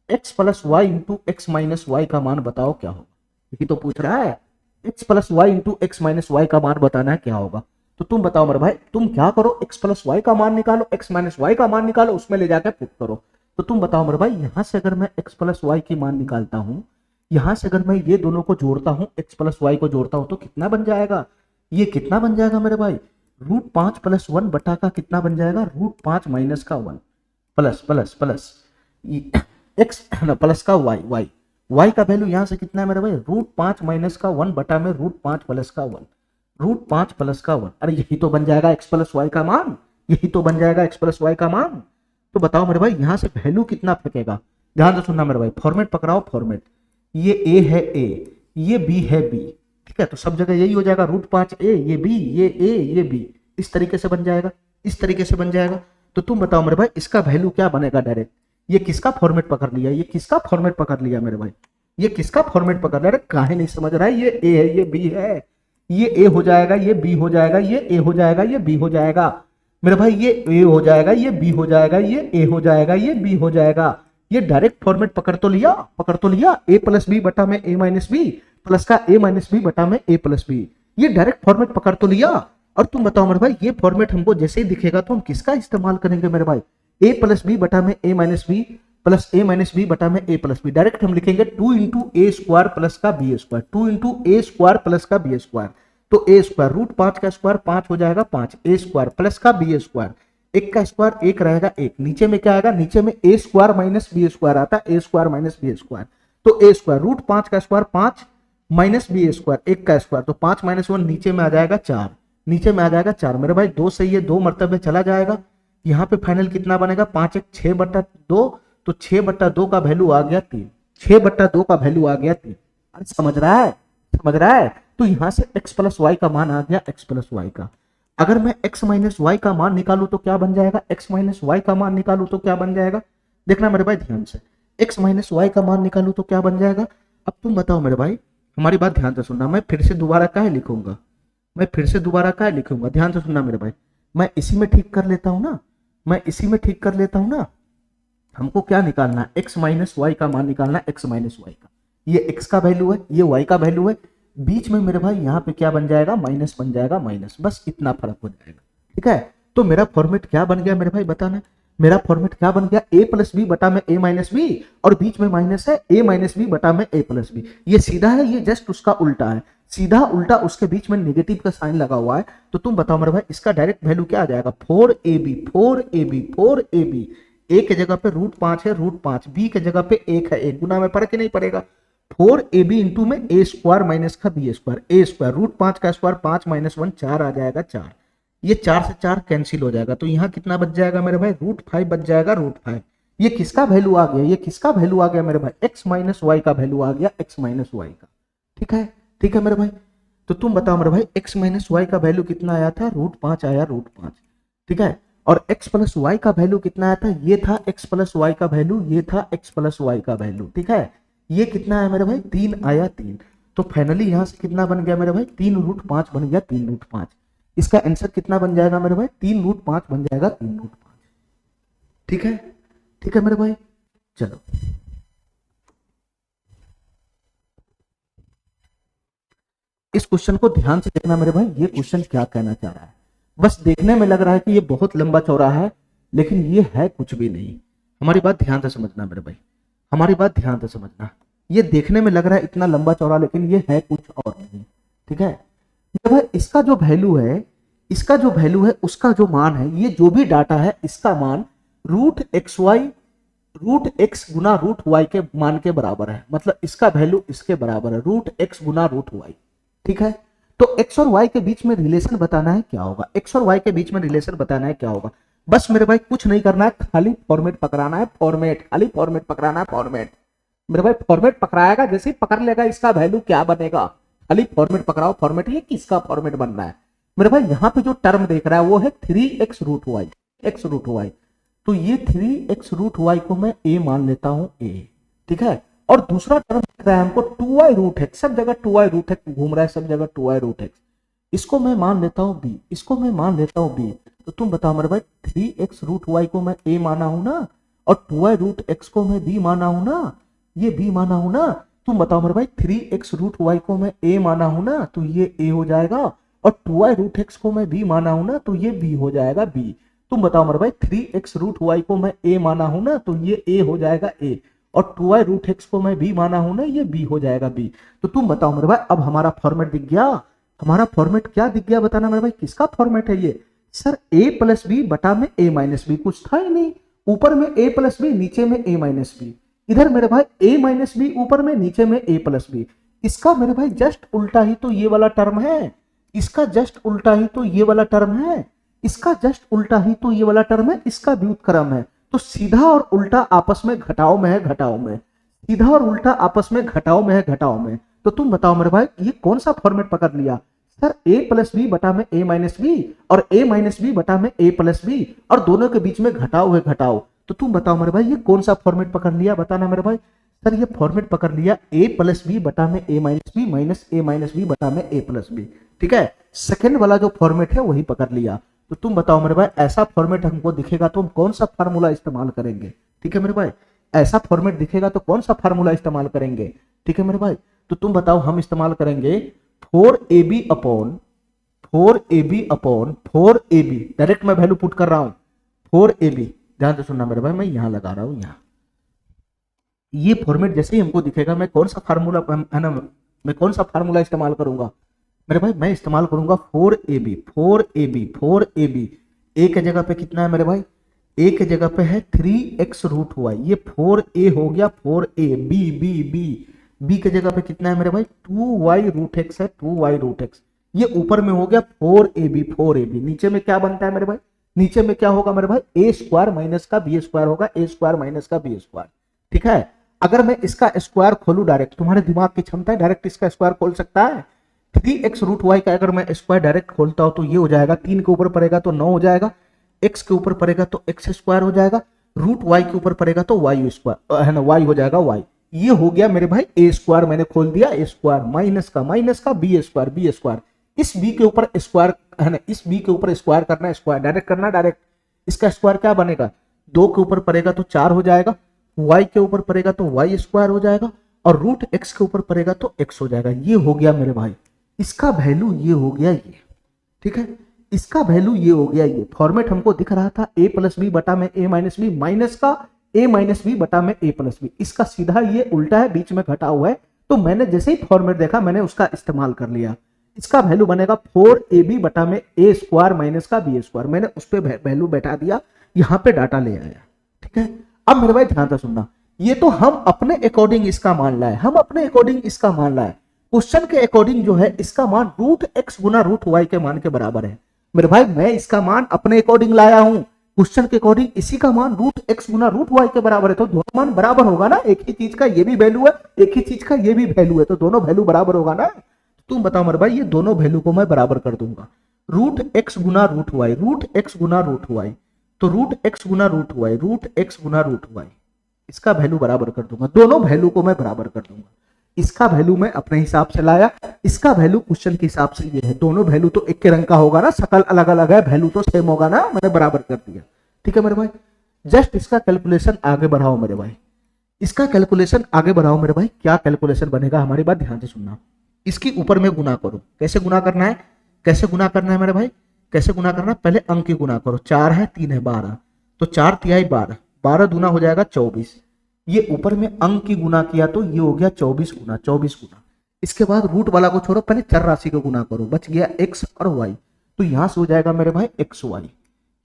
X plus Y into X minus Y का मान बताओ क्या होगा, यही तो पूछ रहा है। X plus Y into X minus Y का मान बताना है क्या होगा। तो तुम बताओ मेरे भाई, तुम क्या करो, एक्स प्लस वाई का मान निकालो, एक्स माइनस वाई का मान निकालो, उसमें ले जाकर पुट करो। तो तुम बताओ मेरे भाई, यहां से अगर मैं एक्स प्लस वाई की मान निकालता हूं, यहां से अगर मैं ये दोनों को जोड़ता हूं, एक्स प्लस वाई को जोड़ता हूं, तो कितना बन जाएगा, ये कितना बन जाएगा मेरे भाई, √5 + 1 बटा का कितना बन जाएगा, √5 माइनस का 1 plus plus plus x plus का वाई, वाई वाई का वैल्यू यहां से कितना है मेरे भाई, √5 माइनस का 1 बटा में √5 प्लस का 1, √5 प्लस का 1। अरे यही तो बन जाएगा एक्स प्लस वाई का मान, यही तो बन जाएगा एक्स प्लस वाई का मान। तो बताओ मेरे भाई यहां से वैल्यू कितना फेंकेगा, ध्यान से सुनना मेरे भाई, फॉर्मेट पकड़ाओ, फॉर्मेट, ये ए है ए, ये बी है बी, ठीक है, तो सब जगह यही हो जाएगा, √5 ए, ये बी, ये ए, ये बी, इस तरीके से बन जाएगा, इस तरीके से बन जाएगा। तो तुम बताओ मेरे भाई इसका वैल्यू क्या बनेगा डायरेक्ट, ये किसका फॉर्मेट पकड़ लिया, ये किसका फॉर्मेट पकड़ लिया मेरे भाई, ये किसका फॉर्मेट पकड़ लिया, अरे काहे नहीं समझ रहा है, ये ए है ये बी है, ये ए हो जाएगा ये बी हो जाएगा, ये ए हो जाएगा ये बी हो जाएगा मेरे भाई, ये ए हो जाएगा ये बी हो जाएगा, ये ए हो जाएगा ये बी हो जाएगा। ये डायरेक्ट फॉर्मेट पकड़ तो लिया, पकड़ तो लिया, ए प्लस बी बटा में ए माइनस बी प्लस का ए माइनस बी बटा में ए प्लस बी, ये डायरेक्ट फॉर्मेट पकड़ तो लिया। और तुम बताओ मेरे भाई, ये फॉर्मेट हमको जैसे ही दिखेगा तो हम किसका इस्तेमाल करेंगे मेरे भाई, ए प्लस बी बटा में ए माइनस बी प्लस ए माइनस बी बटा में ए प्लस बी, डायरेक्ट हम लिखेंगे 2 इंटू ए स्क्वायर प्लस का B square, 2 into a square plus का बी स्क्वायर, तो ए स्क्वायर रूट 5 का स्क्वायर 5 हो जाएगा 5, ए स्क्वायर प्लस का बी स्क्वायर, एक का स्क्वायर एक रहेगा एक, नीचे में क्या आएगा, नीचे में ए स्क्वायर माइनस बी स्क्वायर आता है, a square minus B square, तो ए स्क्वायर रूट 5 का स्क्वायर 5 माइनस बी स्क्वायर, एक का स्क्वायर, तो 5 माइनस 1 नीचे में आ जाएगा 4, नीचे में आ जाएगा 4 मेरे भाई, 2 सही है 2 मरतबे चला जाएगा, यहाँ पे फाइनल कितना बनेगा 5 एक 6 बट्टा 2, तो 6 बट्टा 2 का वैल्यू आ गया 3, 6 बट्टा 2 का वैल्यू आ गया 3। अरे समझ रहा है, समझ रहा है, तो यहां से x प्लस वाई का मान आ गया x प्लस वाई का। अगर मैं x माइनस वाई का मान निकालू तो क्या बन जाएगा, x माइनस वाई का मान निकालू तो क्या बन जाएगा, देखना मेरे भाई ध्यान से, x माइनस वाई का मान निकालू तो क्या बन जाएगा। अब तुम बताओ मेरे भाई, हमारी बात ध्यान से सुनना, मैं फिर से दोबारा क्या लिखूंगा, मैं फिर से दोबारा क्या लिखूंगा, ध्यान से सुनना मेरे भाई, मैं इसी में ठीक कर लेता हूं ना, मैं इसी में ठीक कर लेता हूं ना। हमको क्या निकालना है, x माइनस वाई का मान निकालना है, x माइनस वाई का, ये x का वैल्यू है ये y का वैल्यू है, बीच में मेरे भाई यहाँ पे क्या बन जाएगा, माइनस बन जाएगा माइनस, बस इतना फर्क हो जाएगा, ठीक है। तो मेरा फॉर्मेट क्या बन गया मेरे भाई बताना, मेरा फॉर्मेट क्या बन गया, ए प्लस बी बटा में ए माइनस बी, और बीच में माइनस है ए माइनस बी बटा में ए प्लस बी, ये सीधा है, ये जस्ट उसका उल्टा है, सीधा उल्टा, उसके बीच में नेगेटिव का साइन लगा हुआ है। तो तुम बताओ मेरे भाई इसका डायरेक्ट वैल्यू क्या आ जाएगा, 4ab 4ab 4ab, ए के जगह पे रूट 5 है रूट 5, बी के जगह पे 1 है 1, गुना में फर्क ही नहीं पड़ेगा, 4ab इंटू में ए स्क्वायर माइनस का B square, a square root 5 का स्क्वायर 5 माइनस 1 4 आ जाएगा 4, ये 4 से 4 कैंसिल हो जाएगा, तो यहाँ कितना बच जाएगा मेरे भाई, रूट 5 बच जाएगा रूट 5। ये किसका वैल्यू आ गया, ये किसका वैल्यू आ गया मेरे भाई, x माइनस वाई का वैल्यू आ गया, x माइनस वाई का, ठीक है मेरे भाई। तो तुम बताओ मेरे भाई x माइनस वाई का वैल्यू कितना आया था, रूट 5 आया रूट 5, ठीक है, और x प्लस वाई का वैल्यू कितना आया था, ये था x प्लस वाई का वैल्यू, ये था x प्लस वाई का वैल्यू, ठीक है, ये कितना है मेरे भाई 3 आया 3, तो फाइनली यहां से कितना बन गया मेरे भाई, 3 रूट 5 बन गया 3 रूट 5, इसका आंसर कितना बन जाएगा मेरे भाई, 3 रूट 5 बन जाएगा 3 रूट 5, ठीक है मेरे भाई। चलो इस क्वेश्चन को ध्यान से देखना मेरे भाई, ये क्वेश्चन क्या कहना चाह रहा है, बस देखने में लग रहा है कि ये बहुत लंबा चौड़ा है, लेकिन ये है कुछ भी नहीं, हमारी बात ध्यान से समझना मेरे भाई, हमारी बात ध्यान से समझना, ये देखने में लग रहा है इतना लंबा चौड़ा, लेकिन ये है कुछ और नहीं, ठीक है मेरे भाई। इसका जो वैल्यू है, इसका जो वैल्यू है, उसका जो मान है, ये जो भी डाटा है इसका मान root x y root x गुना रूट वाई के मान के बराबर है, मतलब इसका वैल्यू इसके बराबर है, रूट एक्स गुना रूट वाई, ठीक है। तो x और y के बीच में रिलेशन बताना है क्या होगा, x और y के बीच में रिलेशन बताना है क्या होगा, बस मेरे भाई कुछ नहीं करना है, खाली फॉर्मेट पकड़ाना है, फॉर्मेट, खाली फॉर्मेट पकड़ाना है, फॉर्मेट मेरे भाई, फॉर्मेट पकड़ाएगा, जैसे ही पकड़ लेगा इसका वैल्यू क्या बनेगा, खाली फॉर्मेट पकड़ाओ, फॉर्मेट, ये किसका फॉर्मेट बनना है मेरे भाई, यहाँ पे जो टर्म देख रहा है वो है 3x root Y, x root Y, तो ये 3x रूट वाई को मैं a मान लेता हूं a, ठीक है, और दूसरा टर्म दिख रहा है हमको 2y रूट एक्स, सब जगह 2y रूट एक्स घूम रहा है, सब जगह 2y रूट एक्स, इसको मैं मान लेता हूं b, इसको मैं मान लेता हूं b, तो तुम बताओ मेरे भाई 3x रूट वाई को मैं a माना हूं ना, और 2y रूट एक्स को मैं b माना हूं ना, ये b माना हूं ना, तुम बताओ मेरे भाई 3x रूट वाई को मैं a माना हूं ना, तो ये a हो जाएगा, और 2y रूट एक्स को मैं b माना हूं ना, तो ये b हो जाएगा b। तुम बताओ मेरे भाई 3x रूट वाई को मैं a माना हूं ना, तो ये a हो जाएगा a, और 2y रूट एक्स को मैं b माना हूं ना, ये b हो जाएगा b। तो तुम बताओ मेरे भाई, अब हमारा फॉर्मेट दिख गया, हमारा फॉर्मेट क्या दिख गया बताना मेरे भाई, किसका फॉर्मेट है ये, सर a प्लस बी बटा में a माइनस बी, कुछ था ही नहीं, ऊपर में a प्लस बी नीचे में a माइनस बी, इधर मेरे भाई a माइनस बी ऊपर में नीचे में a प्लस बी, इसका मेरे भाई जस्ट उल्टा ही तो ये वाला टर्म है, इसका जस्ट उल्टा ही तो ये वाला टर्म है, इसका जस्ट उल्टा ही तो ये वाला टर्म है, इसका व्युत्क्रम है, तो सीधा और उल्टा आपस में घटाओ में है, घटाओ में, सीधा और उल्टा आपस में घटाओ में है, घटाओ में। तो तुम बताओ मेरे भाई ये कौन सा फॉर्मेट पकड़ लिया, सर a प्लस बी बटा में a माइनस बी, और a माइनस बी बटा में a प्लस बी, और दोनों के बीच में घटाओ है, घटाओ, तो तुम बताओ मेरे भाई ये कौन सा फॉर्मेट पकड़ लिया, बताना मेरे भाई। सर ये फॉर्मेट पकड़ लिया a प्लस बी बटा में a minus B minus a minus B बटा में a प्लस बी। ठीक है, सेकंड वाला जो फॉर्मेट है वही पकड़ लिया। तो तुम बताओ मेरे भाई ऐसा फॉर्मेट हमको दिखेगा तो हम कौन सा फार्मूला इस्तेमाल करेंगे। ठीक है मेरे भाई, ऐसा फॉर्मेट दिखेगा तो कौन सा फार्मूला इस्तेमाल करेंगे। ठीक है मेरे भाई, तो तुम बताओ हम इस्तेमाल करेंगे 4ab अपॉन 4ab डायरेक्ट मैं वैल्यू पुट कर रहा हूं 4ab। ध्यान से सुनना मेरे भाई, मैं यहां लगा रहा हूं, यहां ये फॉर्मेट जैसे ही हमको दिखेगा मैं कौन सा फार्मूला है ना, मैं कौन सा फार्मूला इस्तेमाल करूंगा मेरे भाई, मैं इस्तेमाल करूंगा 4ab। ए के जगह पे कितना है मेरे भाई, ए के जगह पे है 3x रूट वाई, ये 4a हो गया 4a। बी के जगह पे कितना है मेरे भाई 2y रूट x है, 2y रूट x, ये ऊपर में हो गया 4ab। नीचे में क्या बनता है मेरे भाई, नीचे में क्या होगा मेरे भाई a स्क्वायर माइनस का b स्क्वायर होगा, a स्क्वायर माइनस का b स्क्वायर। ठीक है, अगर मैं इसका स्क्वायर खोलूं डायरेक्ट, तुम्हारे दिमाग की क्षमता है डायरेक्ट इसका स्क्वायर खोल सकता है। 3x रूट वाई का अगर मैं स्क्वायर डायरेक्ट खोलता हूं तो ये हो जाएगा, 3 के ऊपर पड़ेगा तो 9 हो जाएगा, x के ऊपर पड़ेगा तो x स्क्वायर हो जाएगा, रूट y के ऊपर पड़ेगा तो y स्क्वायर है ना, y हो जाएगा y। ये हो गया मेरे भाई a स्क्वायर, मैंने खोल दिया a स्क्वायर माइनस का b स्क्वायर। इस b के ऊपर स्क्वायर है ना, इस b के ऊपर स्क्वायर करना है, स्क्वायर डायरेक्ट करना डायरेक्ट। इसका स्क्वायर क्या बनेगा, 2 के ऊपर पड़ेगा तो 4 हो जाएगा, y के ऊपर पड़ेगा तो y स्क्वायर हो जाएगा, और रूट x के ऊपर पड़ेगा तो x हो जाएगा। ये हो गया मेरे भाई, इसका वैल्यू ये हो गया ये। ठीक है, इसका वैल्यू ये हो गया ये। फॉर्मेट हमको दिख रहा था a प्लस बी बटा में a माइनस बी माइनस का a माइनस बी बटा में a प्लस बी, इसका सीधा ये उल्टा है, बीच में घटा हुआ है। तो मैंने जैसे ही फॉर्मेट देखा मैंने उसका इस्तेमाल कर लिया। इसका वैल्यू बनेगा 4ab बटा में a स्क्वायर माइनस का b स्क्वायर, मैंने उस पर वैल्यू बैठा दिया, यहाँ पे डाटा ले आया। ठीक है, अब मेरे भाई ध्यान से सुनना, ये तो हम अपने अकॉर्डिंग इसका मान लाए, हम अपने अकॉर्डिंग इसका मान लाए। क्वेश्चन के अकॉर्डिंग जो है इसका मान रूट x गुना रूट y के मान के बराबर है। मेरे भाई मैं इसका मान अपने अकॉर्डिंग लाया हूं, क्वेश्चन के अकॉर्डिंग इसी का मान रूट x गुना रूट y के बराबर है, तो दोनों मान बराबर होगा ना, एक ही चीज का ये भी वैल्यू है, एक ही चीज का ये भी वैल्यू है, तो दोनों वैल्यू बराबर होगा ना। तुम बताओ मेरे भाई, ये दोनों वैल्यू को मैं बराबर कर दूंगा, रूट x गुना रूट y, रूट x गुना रूट y, तो रूट x गुना रूट y, रूट x गुना रूट y, इसका वैल्यू बराबर कर दूंगा, दोनों वैल्यू को मैं बराबर कर दूंगा। इसका वैल्यू मैं अपने हिसाब से लाया, इसका वैल्यू क्वेश्चन के हिसाब से ये है, दोनों वैल्यू तो एक के रंग का होगा ना, शकल अलग अलग है, वैल्यू तो सेम होगा ना, मैंने बराबर कर दिया। ठीक है मेरे भाई, जस्ट इसका कैलकुलेशन आगे बढ़ाओ मेरे भाई, इसका कैलकुलेशन आगे बढ़ाओ मेरे भाई। क्या कैलकुलेशन बनेगा, हमारी बात ध्यान से सुनना। इसकी ऊपर में गुना करो, कैसे गुना करना है, कैसे गुना करना है मेरे भाई, कैसे गुना करना है, पहले अंक की गुना करो, 4 है 3 है 12, तो 4 तिहाई 12, 12 दूना हो जाएगा 24, ये ऊपर में अंक की गुना किया तो ये हो गया 24 गुना, 24 गुना। इसके बाद रूट वाला को छोड़ो, पहले चर राशि को गुना करो, बच गया x और y, तो यहां से हो जाएगा मेरे भाई xy,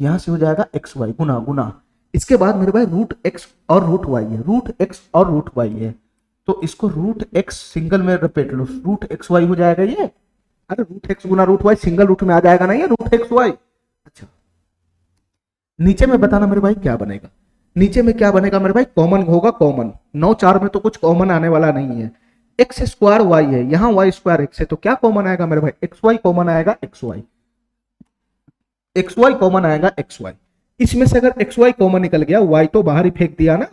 यहां से हो जाएगा xy गुना गुना। इसके बाद मेरे भाई रूट x और रूट y है, रूट x और रूट y है, तो इसको रूट x सिंगल में रिपीट लो, रूट xy हो जाएगा ये। अरे रूट x गुना रूट y सिंगल रूट में आ जाएगा ना ये, रूट xy। अच्छा, नीचे में बताना मेरे भाई क्या बनेगा, नीचे में क्या बनेगा मेरे भाई, कॉमन होगा, कॉमन 9 4 में तो कुछ कॉमन आने वाला नहीं है, एक्स स्क्वायर वाई है, यहाँ वाई स्क्वायर एक्स है, तो क्या कॉमन आएगा मेरे भाई, एक्स वाई कॉमन आएगा, एक्स वाई कॉमन आएगा, एक्स वाई। इसमें से अगर एक्स वाई कॉमन निकल गया, वाई तो बाहर ही फेंक दिया ना,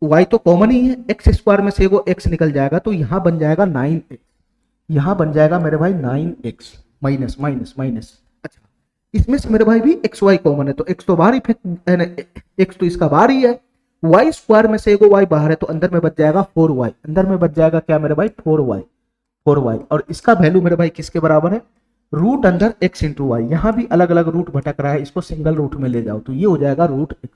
वाई तो कॉमन ही है, एक्स स्क्वायर में से वो एक्स निकल जाएगा, तो यहां बन जाएगा 9x, यहां बन जाएगा मेरे भाई 9x माइनस माइनस माइनस। अच्छा, इसमें से मेरे भाई भी एक्स वाई कॉमन है, तो एक्स तो बाहर ही फेंक, एक्स तो इसका बाहर ही है, वाई स्क्वायर में से एगो वाई बाहर है, तो अंदर में बच जाएगा 4y, अंदर में बच जाएगा क्या मेरे भाई 4y, और इसका वैल्यू मेरे भाई किसके बराबर है, रूट अंदर x इंटू वाई। यहां भी अलग अलग रूट भटक रहा है, इसको सिंगल रूट में ले जाओ, तो ये हो जाएगा रूट x।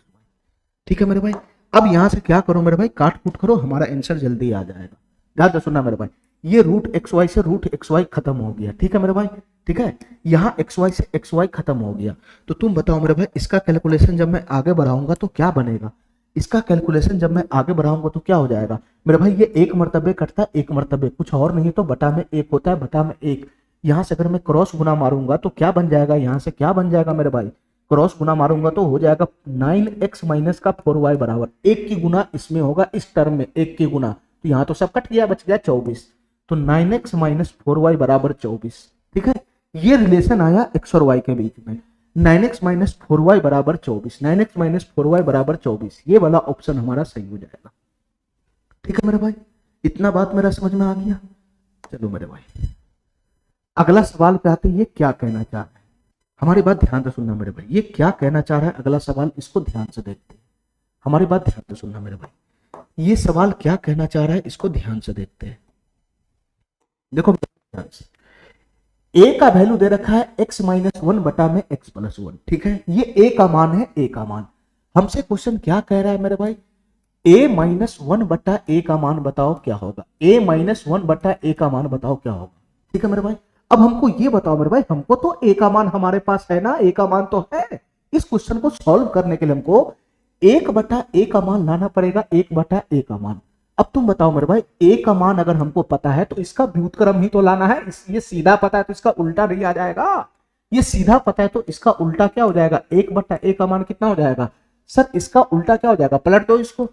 ठीक है मेरे भाई, अब यहां से क्या करो मेरे भाई, काट कूट करो, हमारा आंसर जल्दी आ जाएगा। ध्यान से सुनना मेरे भाई, ये रूट xy से रूट xy खत्म हो गया। ठीक है मेरे भाई, ठीक है, यहाँ xy से xy खत्म हो गया। तो तुम बताओ मेरे भाई, इसका कैलकुलेशन जब मैं आगे बढ़ाऊंगा तो क्या बनेगा, इसका कैलकुलेशन जब मैं आगे बढ़ाऊंगा तो क्या हो जाएगा मेरे भाई, ये एक मर्तबे कटता है, एक मर्तबे, कुछ और नहीं तो बटा में एक होता है, बटा में एक। यहाँ से अगर मैं क्रॉस गुना मारूंगा तो क्या बन जाएगा, यहाँ से क्या बन जाएगा मेरे भाई, क्रॉस गुना मारूंगा तो हो जाएगा 9x माइनस का 4y बराबर, एक की गुना इसमें होगा, इस टर्म में एक की गुना, तो यहाँ तो सब कट गया, बच गया 24, तो 9x माइनस 4y बराबर 24। ठीक है, ये रिलेशन आया x और y के बीच में। 9x माइनस 4y बराबर 24, 9x माइनस 4y बराबर 24, ये वाला ऑप्शन हमारा सही हो जाएगा। ठीक है मेरे भाई, इतना बात मेरा समझ में आ गया। चलो मेरे भाई अगला सवाल पे आते हैं, ये क्या कहना चाह रहा है, हमारी बात ध्यान से सुनना मेरे भाई, ये क्या कहना चाह रहा है अगला सवाल, इसको ध्यान से देखते हैं। हमारी बात ध्यान से सुनना मेरे भाई, ये सवाल क्या कहना चाह रहा है इसको ध्यान से देखते हैं। देखो ध्यान से, ए का वैल्यू दे रखा है x माइनस 1 बटा में x प्लस 1, ठीक है, ये ए का मान है, ए का मान। हमसे क्वेश्चन क्या कह रहा है मेरे भाई, a माइनस 1 बटा ए का मान बताओ क्या होगा, a माइनस 1 बटा ए का मान बताओ क्या होगा। ठीक है मेरे भाई, अब हमको ये बताओ मेरे भाई, हमको तो ए का मान हमारे पास है ना, ए का मान तो है। इस क्वेश्चन को सॉल्व करने के लिए हमको 1 बटा ए का मान लाना पड़ेगा, 1 बटा ए का मान। अब तुम बताओ मेरे भाई, ए का मान अगर हमको पता है तो इसका व्युत्क्रम ही तो लाना है, ये सीधा पता है तो इसका उल्टा नहीं आ जाएगा, ये सीधा पता है तो इसका उल्टा क्या हो जाएगा, 1 बटा ए का मान कितना हो जाएगा सर, इसका उल्टा क्या हो जाएगा, पलट दो इसको,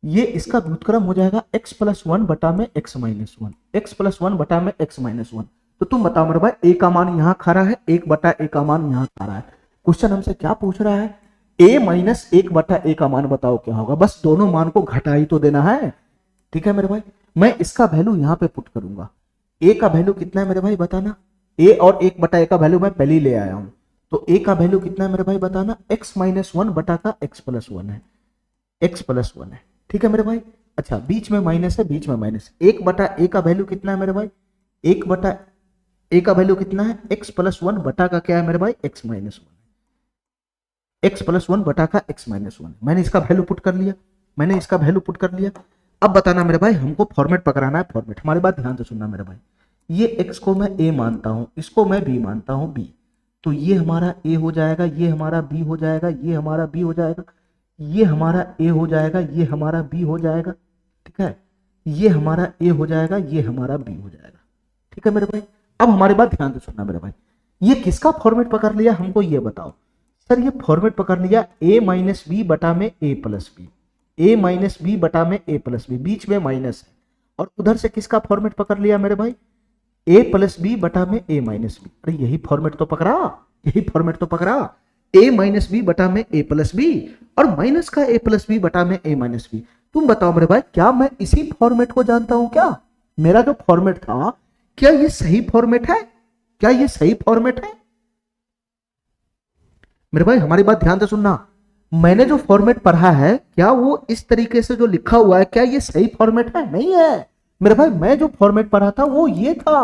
ये इसका व्युत्क्रम हो जाएगा x प्लस 1 बटा में x माइनस 1, x प्लस 1 बटा में x माइनस 1। तो तुम बताओ मेरे भाई, ए का मान यहाँ खड़ा है, 1 बटा ए का मान यहाँ खड़ा है। क्वेश्चन हमसे क्या पूछ रहा है, a माइनस 1 बटा ए का मान बताओ क्या होगा, बस दोनों मान को घटा ही तो देना है। ठीक है मेरे भाई, मैं इसका वैल्यू यहाँ पे पुट करूंगा, a का वैल्यू कितना है मेरे भाई बताना, a और 1 बटा ए का वैल्यू मैं पहले ही ले आया हूं, तो a का वैल्यू कितना है मेरे भाई बताना, x माइनस 1 बटा का x प्लस 1 है, x प्लस 1 है। ठीक है मेरे भाई, अच्छा बीच में माइनस है, बीच में माइनस, 1 बटा ए का वैल्यू कितना है मेरे भाई, 1 बटा ए का वैल्यू कितना है, x प्लस 1 बटा का क्या है मेरे भाई, x माइनस 1, x प्लस 1 बटा का x माइनस 1। मैंने इसका वैल्यू पुट कर लिया, मैंने इसका वैल्यू पुट कर लिया। अब बताना मेरे भाई, हमको फॉर्मेट पकड़ाना है, फॉर्मेट। हमारी बात ध्यान से सुनना मेरे भाई, ये x को मैं a मानता हूं, इसको मैं b मानता हूं, b, तो ये हमारा a हो जाएगा, ये हमारा b हो जाएगा, ये हमारा b हो जाएगा, ये हमारा a हो जाएगा, ये हमारा b हो जाएगा, ठीक है, ये हमारा a हो जाएगा, ये हमारा b हो जाएगा। ठीक है मेरे भाई, अब हमारी बात ध्यान से सुनना मेरे भाई, ये किसका फॉर्मेट पकड़ लिया हमको ये बताओ सर, ये फॉर्मेट पकड़ लिया a माइनस बी बटा में a plus B, a minus B बटा में a प्लस बी, बीच में माइनस है, और उधर से किसका फॉर्मेट पकड़ लिया मेरे भाई, a प्लस बी बटा में a माइनस बी। अरे यही फॉर्मेट तो पकड़ा, यही फॉर्मेट तो पकड़ा, a माइनस बी बटा में a प्लस बी और माइनस का a प्लस बी बटा में a माइनस बी। तुम बताओ मेरे भाई, क्या मैं इसी फॉर्मेट को जानता हूं क्या, मेरा जो फॉर्मेट था क्या ये सही फॉर्मेट है, क्या ये सही फॉर्मेट है मेरे भाई, हमारी बात ध्यान से सुनना, मैंने जो फॉर्मेट पढ़ा है क्या वो इस तरीके से जो लिखा हुआ है क्या ये सही फॉर्मेट है, नहीं है मेरे भाई। मैं जो फॉर्मेट पढ़ा था वो ये था,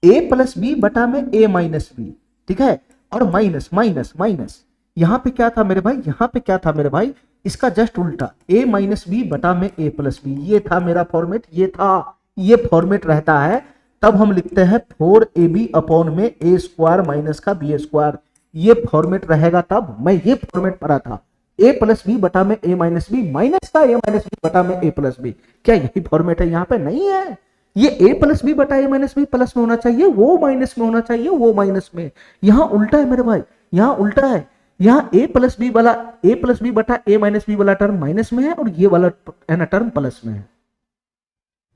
a प्लस बी बटा में a माइनस बी, ठीक है, और माइनस माइनस माइनस, यहां पे क्या था मेरे भाई, यहां पे क्या था मेरे भाई, इसका जस्ट उल्टा, a माइनस बी बटा में a प्लस बी, ये था मेरा फॉर्मेट, ये था, ये फॉर्मेट रहता है तब हम लिखते हैं 4ab अपॉन में a स्क्वायर माइनस का b स्क्वायर, ये फॉर्मेट रहेगा तब। मैं ये फॉर्मेट पढ़ा था, a प्लस बी बटा में a माइनस बी माइनस का a माइनस बी बटा में a प्लस बी, क्या यही फॉर्मेट है, यहाँ पे नहीं है, ये a प्लस बी बटा a माइनस बी प्लस में होना चाहिए, वो माइनस में होना चाहिए, वो माइनस में, यहाँ उल्टा है मेरे भाई, यहाँ उल्टा है, यहाँ a प्लस बी वाला a प्लस बी बटा a माइनस बी वाला टर्म माइनस में है और ये वाला है ना टर्म प्लस में है।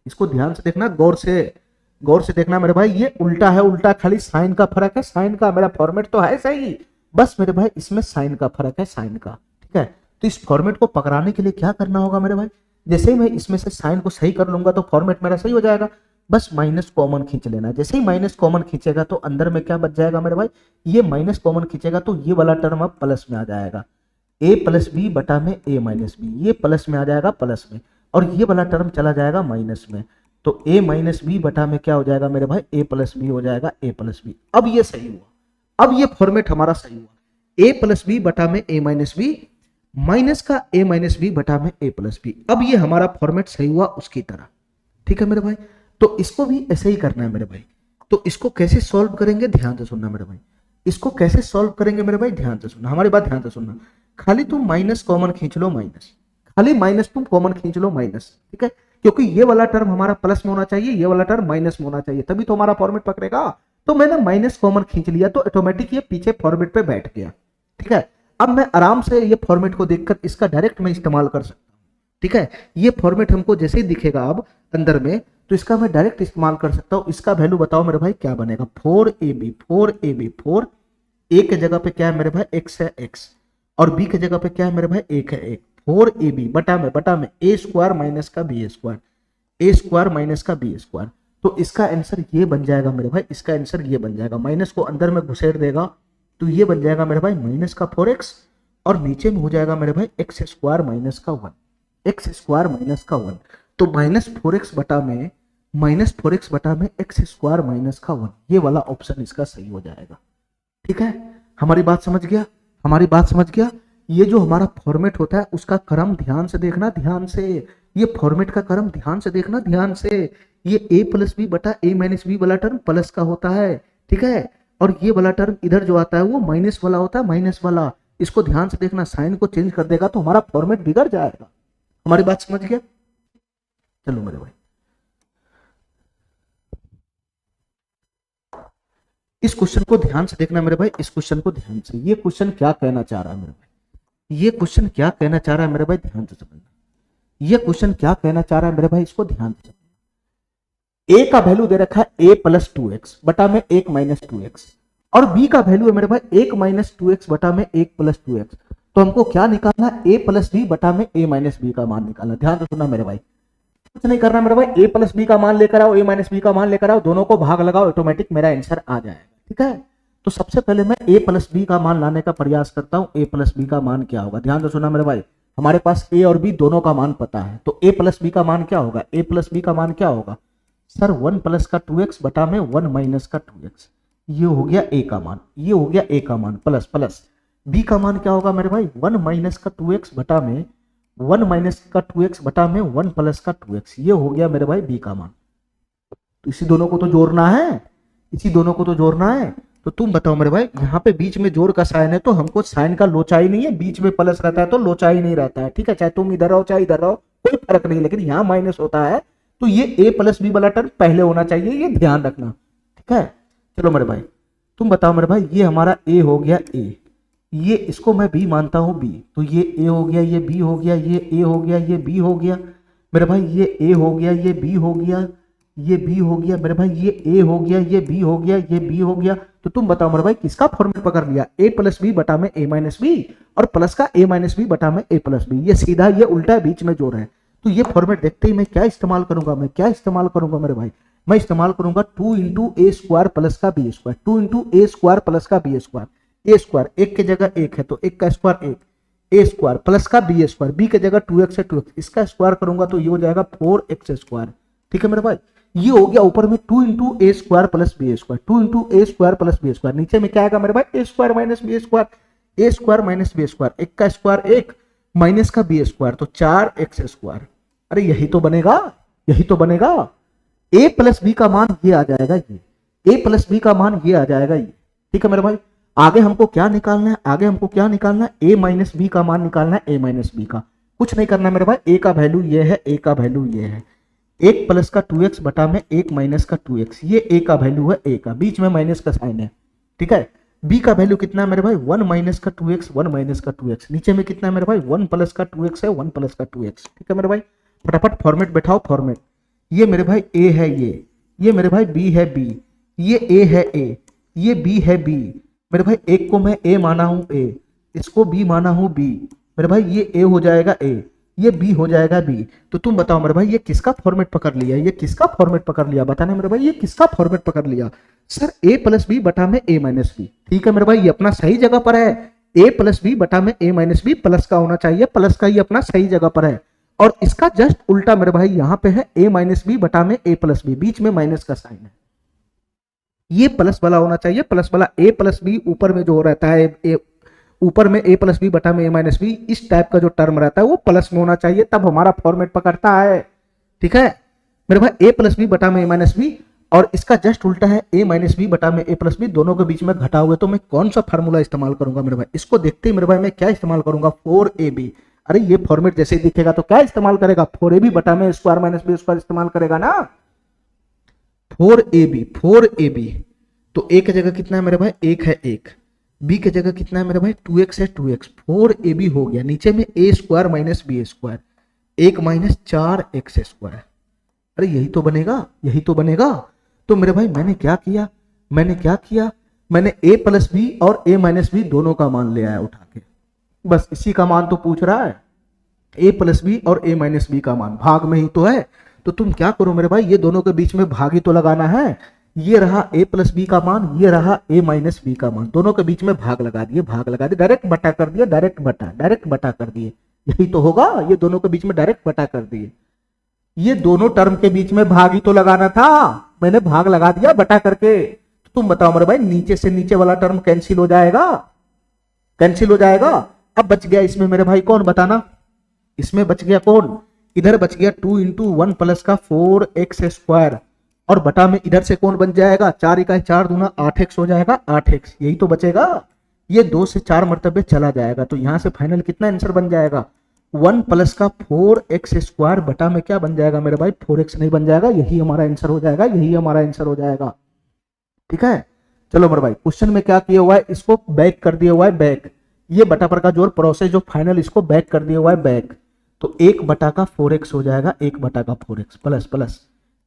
इसको ध्यान से देखना, गौर से देखना मेरे भाई, ये उल्टा है, उल्टा खाली साइन का फर्क है, साइन का, मेरा फॉर्मेट तो है सही, बस मेरे भाई इसमें साइन का फर्क है, साइन का, ठीक है। तो इस फॉर्मेट को पकड़ाने के लिए क्या करना होगा मेरे भाई, जैसे ही मैं इसमें से साइन को सही कर लूंगा तो फॉर्मेट मेरा सही हो जाएगा, बस माइनस कॉमन खींच लेना, जैसे ही माइनस कॉमन खींचेगा तो अंदर में क्या बच जाएगा मेरे भाई, ये माइनस कॉमन खींचेगा तो ये वाला टर्म अब प्लस में आ जाएगा, a प्लस बी बटा में a माइनस बी, ये प्लस में आ जाएगा, प्लस में, और ये वाला टर्म चला जाएगा माइनस में, तो a माइनस बी बटा में क्या हो जाएगा मेरे भाई, a प्लस बी हो जाएगा, a प्लस बी। अब ये सही हुआ, अब ये फॉर्मेट हमारा सही हुआ, a प्लस बी बटा में a माइनस बी माइनस का a माइनस बी बटा में a प्लस बी, अब ये हमारा फॉर्मेट सही हुआ उसकी तरह। ठीक है मेरे भाई, तो इसको भी ऐसे ही करना है मेरे भाई। तो इसको कैसे सॉल्व करेंगे, ध्यान से सुनना मेरे भाई, इसको कैसे सॉल्व करेंगे मेरे भाई, ध्यान से सुनना, हमारी बात ध्यान से सुनना। खाली तुम माइनस कॉमन खींच लो, माइनस, खाली माइनस तुम कॉमन खींच लो, माइनस, ठीक है, क्योंकि ये वाला टर्म हमारा प्लस में होना चाहिए, ये वाला टर्म माइनस में होना चाहिए, तभी तो हमारा फॉर्मेट पकड़ेगा। तो मैंने माइनस कॉमन खींच लिया तो ऑटोमेटिक ये पीछे फॉर्मेट पे बैठ गया। ठीक है, अब मैं आराम से ये फॉर्मेट को देखकर इसका डायरेक्ट मैं इस्तेमाल कर सकता हूँ। ठीक है, ये फॉर्मेट हमको जैसे ही दिखेगा अब अंदर में, तो इसका मैं डायरेक्ट इस्तेमाल कर सकता हूँ। इसका वैल्यू बताओ मेरे भाई क्या बनेगा, 4ab 4ab 4 ए के जगह पे क्या है मेरे भाई एक्स है एक्स, और बी के जगह पे क्या है मेरे भाई एक है एक, 4ab बटा में ए स्क्वायर माइनस का B square, a square minus का बी स्क्वायर। तो इसका आंसर ये बन जाएगा मेरे भाई, इसका आंसर ये बन जाएगा, माइनस को अंदर में घुसेड़ देगा तो ये बन जाएगा मेरे भाई माइनस का 4x, और नीचे में हो जाएगा मेरे भाई एक्स स्क्वायर माइनस का 1, एक्स स्क्वायर माइनस का 1। तो -4x बटा में एक्स स्क्वायर माइनस का 1, ये वाला ऑप्शन इसका सही हो जाएगा। ठीक है, हमारी बात समझ गया, हमारी बात समझ गया। ये जो हमारा फॉर्मेट होता है उसका क्रम ध्यान से देखना, ध्यान से, ये फॉर्मेट का क्रम ध्यान से देखना, ध्यान से। ये a प्लस बी बटा a माइनस बी वाला टर्म प्लस का होता है, ठीक है, और ये वाला टर्म इधर जो आता है वो माइनस वाला होता है, माइनस वाला। इसको ध्यान से देखना, साइन को चेंज कर देगा तो हमारा फॉर्मेट बिगड़ जाएगा। हमारी बात समझ गया? चलो मेरे भाई, इस क्वेश्चन को ध्यान से देखना मेरे भाई, इस क्वेश्चन को ध्यान से। ये क्वेश्चन क्या कहना चाह रहा है मेरे भाई, ये क्वेश्चन क्या कहना चाह रहा है मेरे भाई, ध्यान से समझना। ये क्वेश्चन क्या कहना चाह रहा है मेरे भाई, इसको ध्यान से समझना। ए का वैल्यू दे रखा है a प्लस 2x बटा में 1 माइनस 2x, और b का वैल्यू है मेरे भाई 1 माइनस 2x बटा में 1 प्लस 2x। तो हमको क्या निकालना है, a प्लस बी बटा में a माइनस बी का मान निकालना। ध्यान से सुनना मेरे भाई, कुछ नहीं करना मेरे भाई, a प्लस बी का मान लेकर आओ, a माइनस बी का मान लेकर आओ, दोनों को भाग लगाओ, ऑटोमेटिक मेरा आंसर आ जाएगा। ठीक है, तो सबसे पहले मैं a प्लस बी का मान लाने का प्रयास करता हूं। a प्लस बी का मान क्या होगा, ध्यान से सुना मेरे भाई, हमारे पास a और b दोनों का मान पता है, तो a प्लस बी का मान क्या होगा, a प्लस बी का मान क्या होगा सर, 1 प्लस का 2x बटा में 1 माइनस का 2x। ये हो गया a का मान, ये हो गया a का मान, प्लस प्लस b का मान क्या होगा मेरे भाई, 1 माइनस का 2x बटा में 1 माइनस का 2x बटा में 1 प्लस का 2x। ये हो गया मेरे भाई b का मान। तो इसी दोनों को तो जोड़ना है, इसी दोनों को तो जोड़ना है। तो तुम बताओ मेरे भाई, यहाँ पे बीच में जोड़ का साइन है तो हमको साइन का लोचा ही नहीं है, बीच में प्लस रहता है तो लोचा ही नहीं रहता है। ठीक है, चाहे तुम इधर रहो चाहे इधर रहो कोई फर्क नहीं, लेकिन यहाँ माइनस होता है तो ये a प्लस बी वाला टर्म पहले होना चाहिए, ये ध्यान रखना। ठीक है, चलो मेरे भाई, तुम बताओ मेरे भाई, ये हमारा a हो गया a, ये इसको मैं b मानता हूं b, तो ये a हो गया, ये b हो गया, ये a हो गया, ये b हो गया मेरे भाई, ये a हो गया, ये b हो गया, ये b हो गया मेरे भाई, ये a हो गया, ये b हो गया, ये b हो गया। तो तुम बताओ मेरे भाई किसका फॉर्मेट पकड़ लिया, a प्लस बी बटा में a माइनस बी, और प्लस का a माइनस बी बटा में a प्लस बी। ये सीधा, ये उल्टा है, बीच में जोड़ है। तो ये फॉर्मेट देखते ही मैं क्या इस्तेमाल करूंगा, मैं क्या इस्तेमाल करूंगा मेरे भाई, मैं इस्तेमाल करूंगा 2 इंटू ए स्क्वायर प्लस का B square, 2 into a square plus का बी स्क्वायर। ए स्क्वायर एक के जगह एक है तो एक का स्क्वायर एक, ए स्क्वायर प्लस का बी स्क्वायर, बी के जगह 2x है 2x, इसका स्क्वायर करूंगा तो ये हो जाएगा 4x स्क्वायर। ठीक है मेरे भाई, ये हो गया ऊपर में 2 into a square plus B square, 2 into a square plus B square. नीचे में क्या आएगा मेरे भाई, a square minus B square, a square minus B square, एक का स्क्वायर एक माइनस का बी स्क्वायर, तो 4x स्क्वायर। अरे यही तो बनेगा, यही तो बनेगा। a प्लस बी का मान ये आ जाएगा, ये a प्लस बी का मान ये आ जाएगा ये। ठीक है मेरे भाई, आगे हमको क्या निकालना है, आगे हमको क्या निकालना है, a माइनस बी का मान निकालना है, a माइनस बी का। कुछ नहीं करना मेरे भाई, a का वैल्यू ये है, a का वैल्यू ये है, 1 प्लस का 2x बटा में 1 माइनस का 2x, ये a का वैल्यू है, a का, बीच में माइनस का साइन है। ठीक है, b का वैल्यू कितना है मेरे भाई, 1 माइनस का 2x, 1 माइनस का 2x, नीचे में कितना है मेरे भाई, 1 प्लस का 2x है, 1 प्लस का 2x। ठीक है मेरे भाई, फटाफट फॉर्मेट बैठाओ, फॉर्मेट। ये मेरे भाई a है, ये मेरे भाई b है b, ये a है a, ये b है b मेरे भाई, एक को मैं a माना हूं a, इसको b माना हूं b मेरे भाई, ये a हो जाएगा a, ये b हो जाएगा b। तो तुम बताओ मेरे भाई ये किसका फॉर्मेट पकड़ लिया, ये किसका फॉर्मेट पकड़ लिया, बताना मेरे भाई ये किसका फॉर्मेट पकड़ लिया सर, a प्लस बी बटा में a माइनस बी। ठीक है मेरे भाई, ये अपना सही जगह पर है, a प्लस बी बटा में a माइनस बी, प्लस का होना चाहिए, प्लस का ये अपना सही जगह पर है। और इसका जस्ट उल्टा मेरे भाई यहाँ पे है a माइनस बी बटा में a प्लस बी, बीच में माइनस का साइन है, ये प्लस वाला होना चाहिए, प्लस वाला a प्लस बी ऊपर में जो रहता है, ऊपर में a प्लस बी बटा में a माइनस बी, इस टाइप का जो टर्म रहता है वो प्लस में होना चाहिए, तब हमारा फॉर्मेट पकड़ता है। ठीक है मेरे भाई, a प्लस बी बटा में a माइनस बी, और इसका जस्ट उल्टा है a माइनस बी बटा में a प्लस बी, दोनों के बीच में घटा हुआ। तो मैं कौन सा फार्मूला इस्तेमाल करूंगा मेरे भाई, इसको देखते ही मेरे भाई मैं क्या इस्तेमाल करूंगा, 4ab। अरे ये फॉर्मेट जैसे ही दिखेगा तो क्या इस्तेमाल करेगा, 4ab बटा में स्क्वायर माइनस बी स्क्वायर इस्तेमाल करेगा ना, 4ab। तो a की जगह कितना है मेरे भाई, एक है एक, b की जगह कितना है मेरे भाई, 2x है 2x, 4ab हो गया, नीचे में a square minus B square, 1 minus 4x square. अरे यही तो बनेगा, यही तो बनेगा। तो मेरे भाई मैंने क्या किया, मैंने a प्लस बी और a माइनस बी दोनों का मान ले आया उठा के, बस इसी का मान तो पूछ रहा है, a प्लस बी और a माइनस बी का मान भाग में ही तो है। तो तुम क्या करो मेरे भाई, ये दोनों के बीच में भाग ही तो लगाना है। ये रहा a प्लस बी का मान, ये रहा a माइनस बी का मान, दोनों के बीच में भाग लगा दिए, भाग लगा दिए, डायरेक्ट बटा कर दिया, डायरेक्ट बटा कर दिए, यही तो होगा। ये दोनों के बीच में डायरेक्ट बटा कर दिए, ये दोनों टर्म के बीच में भाग ही तो लगाना था, मैंने भाग लगा दिया बटा करके। तो तुम बताओ मेरे भाई, नीचे से नीचे वाला टर्म कैंसिल हो जाएगा, कैंसिल हो जाएगा। अब बच गया इसमें मेरे भाई कौन, बताना, इसमें बच गया कौन, इधर बच गया 2 इंटू 1 प्लस का 4x स्क्वायर, और बटा में इधर से कौन बन जाएगा, 4 इकाई 4 दूना 8x हो जाएगा, 8x यही तो बचेगा। ये 2 से 4 मरतबे चला जाएगा, तो यहां से फाइनल कितना आंसर बन जाएगा, 1 प्लस का 4x स्क्वायर बटा में क्या बन जाएगा मेरे भाई, 4x नहीं बन जाएगा, यही हमारा आंसर हो जाएगा, यही हमारा आंसर हो जाएगा। ठीक है, चलो मेरे भाई क्वेश्चन में क्या किया हुआ है, इसको बैक कर दिया हुआ है, बैक, ये बटा पर का जोर प्रोसेस जो फाइनल इसको बैक कर दिया हुआ है, बैक। तो 1 बटा का 4x हो जाएगा, 1 बटा का 4x plus plus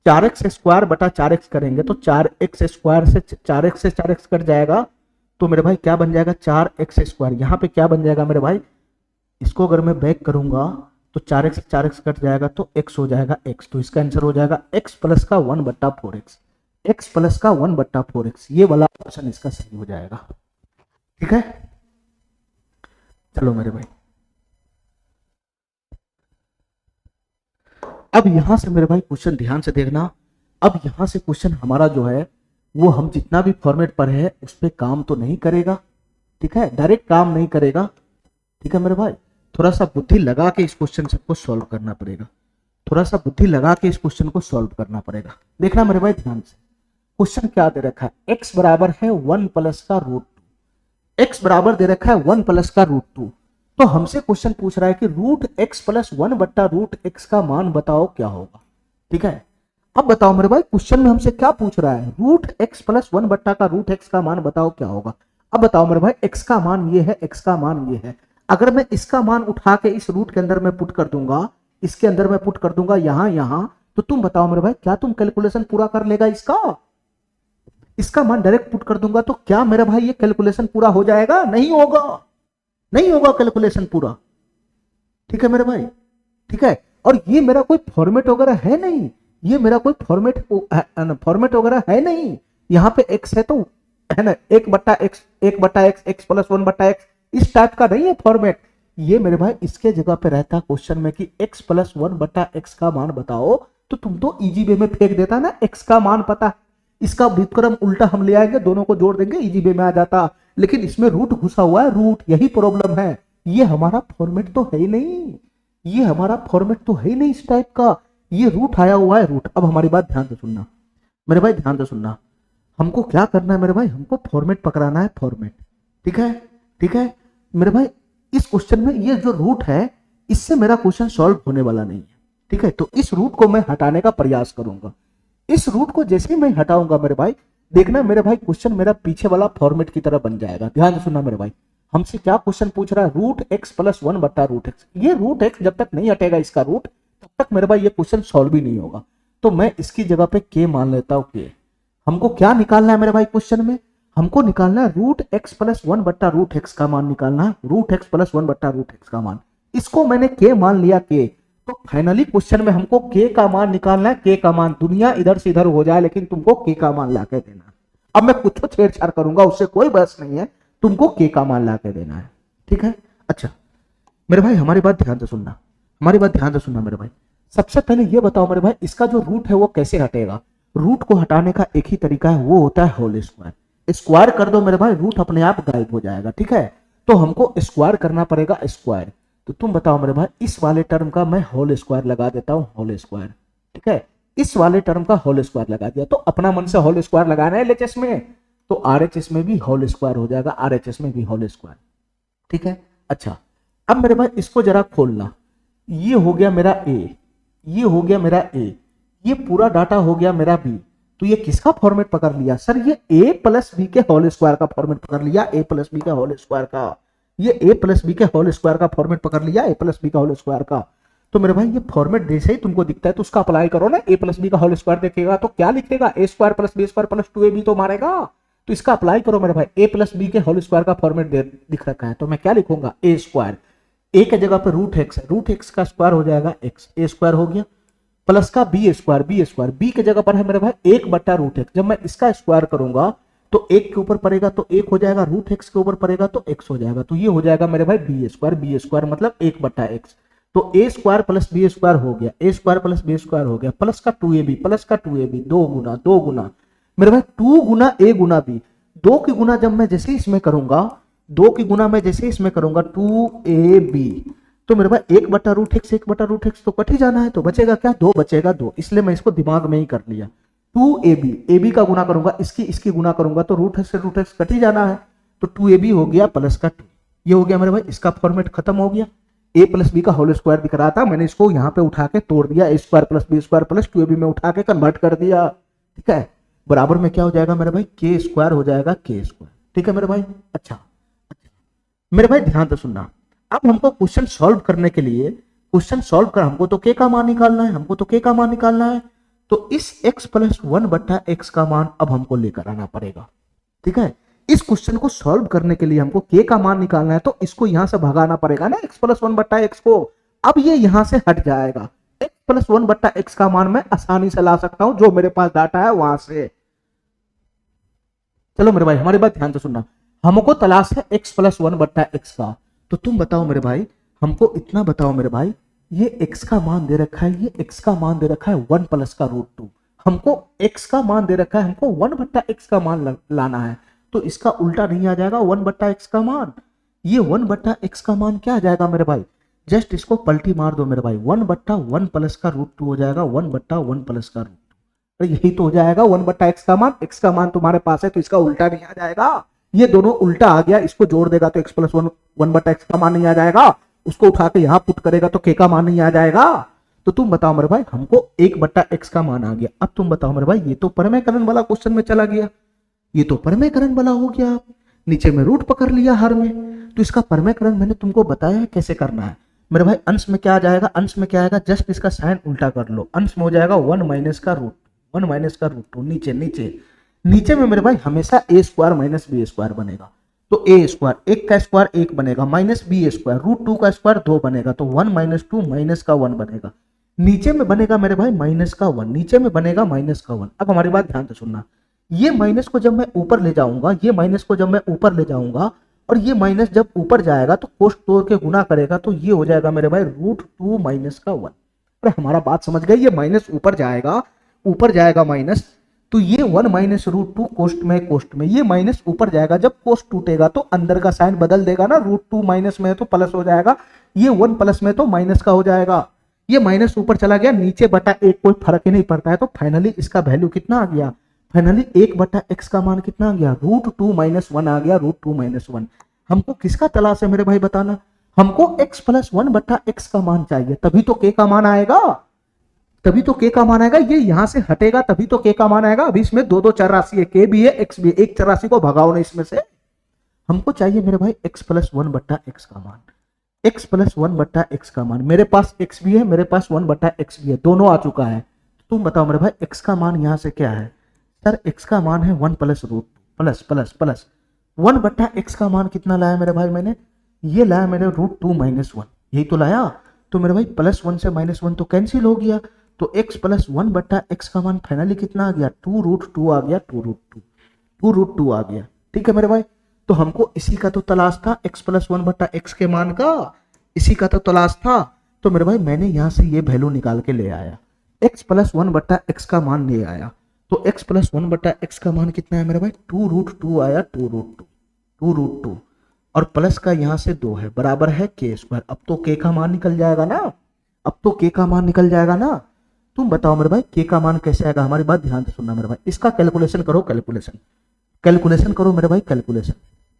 4x square बटा 4x करेंगे तो 4x स्क्वायर से 4x कट जाएगा, तो मेरे भाई क्या बन जाएगा, 4x स्क्वायर। यहाँ पे क्या बन जाएगा मेरे भाई, इसको अगर मैं बैक करूंगा तो 4x कट जाएगा तो x हो जाएगा x, तो इसका आंसर हो जाएगा x प्लस का 1 बट्टा 4x, x प्लस का 1 बट्टा 4x, ये वाला ऑप्शन इसका सही हो जाएगा। ठीक है, चलो मेरे भाई अब यहां से मेरे भाई क्वेश्चन ध्यान से देखना। अब यहां से क्वेश्चन हमारा जो है वो हम जितना भी फॉर्मेट पर है उस पर काम तो नहीं करेगा। ठीक है, डायरेक्ट काम नहीं करेगा। ठीक है मेरे भाई, थोड़ा सा बुद्धि लगा के इस क्वेश्चन को सॉल्व करना पड़ेगा, थोड़ा सा बुद्धि लगा के इस क्वेश्चन को सॉल्व करना पड़ेगा। देखना मेरे भाई ध्यान से, क्वेश्चन क्या दे रखा है, x बराबर है 1 प्लस का रूट 2, x बराबर दे रखा है 1 प्लस का रूट 2। तो हमसे क्वेश्चन पूछ रहा है कि रूट x प्लस 1 बट्टा रूट x का मान बताओ क्या होगा। ठीक है, अब बताओ मेरे भाई क्वेश्चन में हमसे क्या पूछ रहा है, रूट x प्लस 1 बट्टा का रूट x का मान बताओ क्या होगा। अब बताओ मेरे भाई x का मान ये है, x का मान ये है, अगर मैं इसका मान उठा के इस रूट के अंदर में पुट कर दूंगा, इसके अंदर में पुट कर दूंगा यहां, तो तुम बताओ मेरे भाई क्या तुम कैलकुलेशन पूरा कर लेगा इसका मान डायरेक्ट पुट कर दूंगा तो क्या मेरा भाई ये कैलकुलेशन पूरा हो जाएगा, नहीं होगा, नहीं होगा कैलकुलेशन पूरा। ठीक है मेरे भाई, ठीक है, और ये मेरा कोई फॉर्मेट वगैरह है नहीं, ये मेरा कोई फॉर्मेट वगैरह है नहीं, यहाँ पे x है तो है ना, 1 बट्टा x, x प्लस 1 बट्टा x, इस टाइप का नहीं है फॉर्मेट। ये मेरे भाई इसके जगह पे रहता क्वेश्चन में कि x प्लस 1 बट्टा x का मान बताओ, तो तुम तो इजी वे में फेंक देता ना, x का मान पता, इसका व्युत्क्रम उल्टा हम ले आएंगे, दोनों को जोड़ देंगे, इजी वे में आ जाता, लेकिन इसमें रूट घुसा हुआ है, रूट, यही प्रॉब्लम है। ये हमारा फॉर्मेट तो है ही नहीं, ये हमारा फॉर्मेट तो है ही नहीं इस टाइप का, ये रूट आया हुआ है, रूट। अब हमारी बात ध्यान से सुनना मेरे भाई, ध्यान से सुनना, हमको क्या करना है मेरे भाई, हमको फॉर्मेट पकड़ाना है, फॉर्मेट। ठीक है, ठीक है मेरे भाई, इस क्वेश्चन में ये जो रूट है इससे मेरा क्वेश्चन सॉल्व होने वाला नहीं है। ठीक है, तो इस रूट को मैं हटाने का प्रयास करूंगा, इस रूट को जैसे ही मैं हटाऊंगा मेरे भाई, देखना मेरे भाई क्वेश्चन मेरा पीछे वाला फॉर्मेट की तरह बन जाएगा। ध्यान से सुनना मेरे भाई, हमसे क्या क्वेश्चन पूछ रहा है, रूट x प्लस 1 बट्टा रूट x, ये रूट x जब तक नहीं हटेगा इसका रूट, तब तक मेरे भाई ये क्वेश्चन सॉल्व ही नहीं होगा। तो मैं इसकी जगह पे k मान लेता हूं, k। हमको क्या निकालना है मेरे भाई क्वेश्चन में, हमको निकालना है रूट x प्लस 1 बट्टा रूट x का मान निकालना है, रूट x प्लस 1 बट्टा रूट x का मान, इसको मैंने k मान लिया, k। तो फाइनली क्वेश्चन में हमको k का मान निकालना है, k का मान, दुनिया इधर से इधर हो जाए लेकिन तुमको k का मान ला के देना है। अब मैं कुछ छेड़छाड़ करूंगा उससे कोई बहस नहीं है, तुमको k का मान ला के देना है। ठीक है, अच्छा मेरे भाई हमारी बात ध्यान से सुनना, हमारी बात ध्यान से सुनना मेरे भाई। सबसे पहले ये बताओ मेरे भाई, इसका जो रूट है वो कैसे हटेगा। रूट को हटाने का एक ही तरीका है, वो होता है होल स्क्वायर। स्क्वायर कर दो मेरे भाई, रूट अपने आप गायब हो जाएगा। ठीक है, तो हमको स्क्वायर करना पड़ेगा, स्क्वायर। तो तुम बताओ मेरे भाई, इस वाले टर्म का मैं होल स्क्वायर लगा देता हूं, होल स्क्वायर। ठीक है, इस वाले टर्म का होल स्क्वायर लगा दिया, तो अपना मन से होल स्क्वायर लगाना है LHS में, तो RHS में भी होल स्क्वायर हो जाएगा, RHS में भी होल स्क्वायर। ठीक है, अच्छा अब मेरे भाई इसको जरा खोलना, ये हो गया मेरा A, ये हो गया मेरा A, ये पूरा डाटा हो गया मेरा B। तो ये किसका फॉर्मेट पकड़ लिया सर, ये a प्लस बी के होल स्क्वायर का फॉर्मेट पकड़ लिया, a प्लस बी का होल स्क्वायर का, ये a प्लस बी के होल स्क्वायर का फॉर्मेट पकड़ लिया, a प्लस बी का होल स्क्वायर का। तो मेरे भाई ये फॉर्मेट जैसे ही तुमको दिखता है तो उसका अप्लाई करो ना, a प्लस बी का होल स्क्वायर देखेगा तो क्या लिखेगा, a square plus B square plus 2ab तो मारेगा, तो इसका अप्लाई करो मेरे भाई, ए प्लस बी के होल स्क्वायर का फॉर्मेट दिख रखा है, तो मैं क्या लिखूंगा, ए स्क्वायर, ए के जगह पे रूट एक्स है, रूट एक्स का स्क्वायर हो जाएगा एक्स, ए स्क्वायर हो गया, प्लस का B square, B square B के जगह पर है मेरे भाई एक बट्टा रूट एक्स, जब मैं इसका स्क्वायर करूंगा तो एक के ऊपर पड़ेगा तो एक हो जाएगा, रूट एक्स के ऊपर पड़ेगा तो एक्स हो जाएगा, तो ये हो जाएगा मेरे भाई बी स्क्वायर मतलब एक बट्टा एक्स, तो ए स्क्वायर प्लस बी स्क्वायर हो गया, ए स्क्वायर प्लस बी स्क्वायर हो गया, प्लस का 2ab प्लस का 2ab, दो गुना मेरे भाई 2 गुना ए गुना बी, दो की गुना जब मैं जैसे इसमें करूंगा, दो की गुना मैं जैसे इसमें करूंगा 2ab, तो मेरे भाई एक बटा रूट एक्स तो कट ही जाना है, तो बचेगा क्या, दो बचेगा दो, इसलिए मैं इसको दिमाग में ही कर लिया, 2ab का गुना करूंगा, इसकी गुना करूंगा तो रूट एक्स कट ही जाना है, तो 2ab हो गया प्लस का 2, ये हो गया मेरे भाई, इसका फॉर्मेट खत्म हो गया, ए प्लस बी का होल स्क्वायर दिख रहा था, मैंने इसको यहाँ पे उठा के तोड़ दिया, a square plus B square plus 2ab में उठा के कन्वर्ट कर दिया, ठीक है, बराबर में क्या हो जाएगा मेरे भाई, के स्क्वायर हो जाएगा के स्क्वायर, ठीक है मेरे भाई। अच्छा मेरे भाई ध्यान से सुनना, अब हमको क्वेश्चन सॉल्व करने के लिए, क्वेश्चन सॉल्व कर हमको तो के का मान निकालना है, तो इस x प्लस 1 बट्टा एक्स का मान अब हमको लेकर आना पड़ेगा, ठीक है, इस क्वेश्चन को सॉल्व करने के लिए हमको के का मान निकालना है, तो इसको यहां से भगाना पड़ेगा ना, x प्लस 1 बट्टा एक्स को, अब ये यहां से हट जाएगा, x प्लस 1 बट्टा एक्स का मान मैं आसानी से ला सकता हूं, जो मेरे पास डाटा है वहां से। चलो मेरे भाई हमारी बात ध्यान से सुनना, हमको तलाश है x प्लस 1 बट्टा एक्स का, तो तुम बताओ मेरे भाई, हमको इतना बताओ मेरे भाई, ये x का मान दे रखा है, ये x का मान दे रखा है 1 प्लस का रूट 2, हमको x का मान दे रखा है, हमको 1 बट्टा एक्स का मान लाना है, तो इसका उल्टा नहीं आ जाएगा 1 बट्टा एक्स का मान, ये 1 बट्टा एक्स का मान क्या आ जाएगा मेरे भाई, जस्ट इसको पलटी मार दो मेरे भाई, 1 बट्टा 1 प्लस का रूट 2 हो जाएगा 1 बट्टा 1 प्लस का रूट 2, यही तो हो जाएगा 1 बट्टा एक्स का मान तुम्हारे पास है, तो इसका उल्टा नहीं आ जाएगा, ये दोनों उल्टा आ गया, इसको जोड़ देगा तो x प्लस 1 बट्टा एक्स का मान नहीं आ जाएगा, उसको उठा के यहां पुट करेगा तो k का मान नहीं आ जाएगा, तो तुम बताओ मेरे भाई, हमको 1 बट्टा एक्स का मान आ गया, अब तुम बताओ मेरे भाई, ये तो परमेकरण वाला क्वेश्चन में चला गया, ये तो परमेकरण वाला हो गया, नीचे में रूट पकड़ लिया हर में, तो इसका परमेकरण मैंने तुमको बताया है कैसे करना है मेरे भाई, अंश में क्या आ जाएगा, अंश में क्या आएगा, जस्ट इसका साइन उल्टा कर लो, अंश में हो जाएगा 1 माइनस का रूट 2, नीचे में मेरे भाई हमेशा ए स्क्वायर माइनस बी स्क्वायर बनेगा, तो ए स्क्वायर, एक का स्क्वायर एक बनेगा, माइनस बी स्क्वायर, रूट 2 का स्क्वायर 2 बनेगा, तो 1 माइनस 2 माइनस का 1 बनेगा, नीचे में बनेगा मेरे भाई माइनस का 1, नीचे में बनेगा माइनस का 1। अब हमारी बात ध्यान से सुनना, ये माइनस को जब मैं ऊपर ले जाऊंगा, ये माइनस को जब मैं ऊपर ले जाऊंगा, और ये माइनस जब ऊपर जाएगा तो कोष्ट तोड़ के गुना करेगा, तो ये हो जाएगा मेरे भाई रूट 2 माइनस का 1। अरे हमारा बात समझ गए, ये माइनस ऊपर जाएगा माइनस, तो ये 1 माइनस रूट 2 कोष्ट में ये माइनस ऊपर जाएगा, जब कोष्ट टूटेगा तो अंदर का साइन बदल देगा ना, रूट 2 माइनस में है तो प्लस हो जाएगा, ये 1 प्लस में तो माइनस का हो जाएगा, ये माइनस ऊपर चला गया, नीचे बटा एक कोई फर्क ही नहीं पड़ता है, तो फाइनली इसका वैल्यू कितना आ गया, फाइनली 1 बटा एक्स का मान कितना आ गया, रूट 2 माइनस 1 आ गया, रूट 2 माइनस 1। हमको किसका तलाश है मेरे भाई बताना, हमको x प्लस 1 बटा एक्स का मान चाहिए, तभी तो k का मान आएगा, ये यहां से हटेगा तभी तो k का मान आएगा। अभी इसमें दो चर राशि है, k भी है x भी है, एक चर राशि को भगाओ ना इसमें से, हमको चाहिए मेरे भाई x प्लस 1 बटा एक्स का मान, x प्लस 1 बटा एक्स का मान, मेरे पास x भी है, मेरे पास 1 बटा एक्स भी है, दोनों आ चुका है, तुम बताओ मेरे भाई x का मान यहां से क्या है, सर x का मान है 1 प्लस रूट प्लस 1 बटा एक्स का मान कितना लाया मेरे भाई, मैंने ये लाया मैंने रूट 2 माइनस 1, यही तो लाया, तो मेरे भाई प्लस 1 से माइनस 1 तो कैंसिल हो गया, तो x प्लस 1 बटा एक्स का मान फाइनली कितना आ गया, 2 रूट 2 आ गया, 2 रूट 2 आ गया, ठीक है मेरे भाई। तो हमको इसी का तो तलाश था, x प्लस 1 बटा एक्स के मान का, इसी का तो तलाश था, तो मेरे भाई मैंने यहां से ये वैल्यू निकाल के ले आया, x प्लस 1 बटा एक्स का मान ले आया, तो x प्लस 1 बटा एक्स का मान कितना है मेरे भाई, 2 रूट 2 आया, 2 रूट 2 और प्लस का यहां से 2 है, बराबर है k स्क्वायर, अब तो k का मान निकल जाएगा ना, तुम बताओ मेरे भाई k का मान कैसे आएगा, हमारी बात ध्यान से सुनना मेरे भाई, इसका कैलकुलेशन करो, कैलकुलेशन करो मेरे भाई, कैलकुलेशन,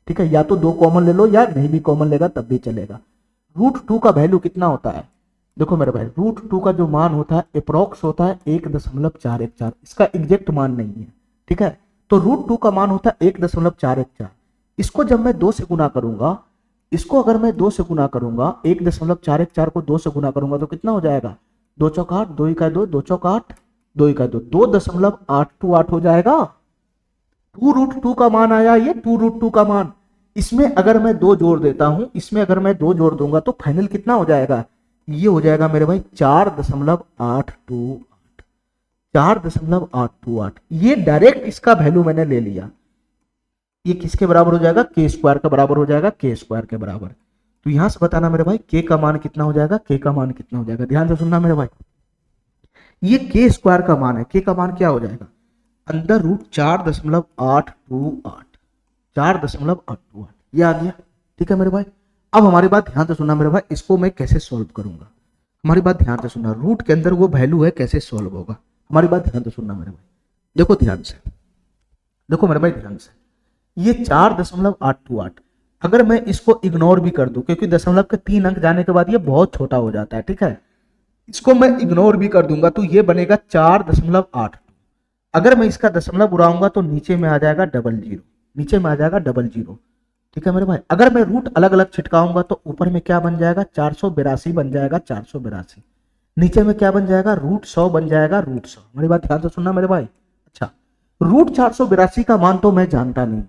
ठीक है, या तो 2 कॉमन ले लो या नहीं भी कॉमन लेगा तब भी चलेगा। रूट 2 का वैल्यू कितना होता है, देखो मेरे भाई रूट 2 का जो मान होता है अप्रोक्स होता है 1.414, इसका एग्जैक्ट मान नहीं है, ठीक है, तो रूट 2 का मान होता है 1.414, इसको जब मैं 2 से गुना करूंगा, इसको अगर मैं 2 से गुना करूंगा, 1.414 को 2 से गुना करूंगा तो कितना हो जाएगा, 2 चौक 8, 2 इका 2, 2 चौक 8, 2 इका 2, 2.828 हो जाएगा, 2√2 का मान आया, ये 2√2 का मान। इसमें अगर मैं 2 जोड़ देता हूं, इसमें अगर मैं 2 जोड़ दूंगा तो फाइनल कितना हो जाएगा, ये हो जाएगा मेरे भाई 4.828, 4.828। ये डायरेक्ट इसका वैल्यू मैंने ले लिया। ये किसके बराबर हो जाएगा, के स्क्वायर का बराबर हो जाएगा, के स्क्वायर के बराबर। तो यहां से बताना मेरे भाई के का मान कितना हो जाएगा, के का मान कितना हो जाएगा। ध्यान से सुनना मेरे भाई, ये के स्क्वायर का मान है, के का मान क्या हो जाएगा, अंडर रूट 4.828, 4.828 ये आ गया। ठीक है मेरे भाई। अब हमारी बात ध्यान से सुनना मेरे भाई, इसको मैं कैसे सॉल्व करूंगा, हमारी बात ध्यान से सुनना। रूट के अंदर वो वैल्यू है, कैसे सॉल्व होगा, हमारी बात ध्यान से सुनना मेरे भाई। देखो ध्यान से, देखो मेरे भाई ध्यान से, ये 4.828 अगर मैं इसको इग्नोर भी कर दूं, क्योंकि दशमलव के 3 अंक जाने के बाद ये बहुत छोटा हो जाता है, ठीक है, इसको मैं इग्नोर भी कर दूंगा तो ये बनेगा 4.8। अगर मैं इसका दशमलव उड़ाऊंगा तो नीचे में आ जाएगा 00, नीचे में आ जाएगा 00। ठीक है मेरे भाई। अगर मैं रूट अलग अलग छिटकाऊंगा तो ऊपर में क्या बन जाएगा, 482 बन जाएगा, 482। नीचे में क्या बन जाएगा, √100 बन जाएगा, √100। हमारी बात ध्यान से सुनना मेरे भाई। अच्छा, √482 का मान तो मैं जानता नहीं,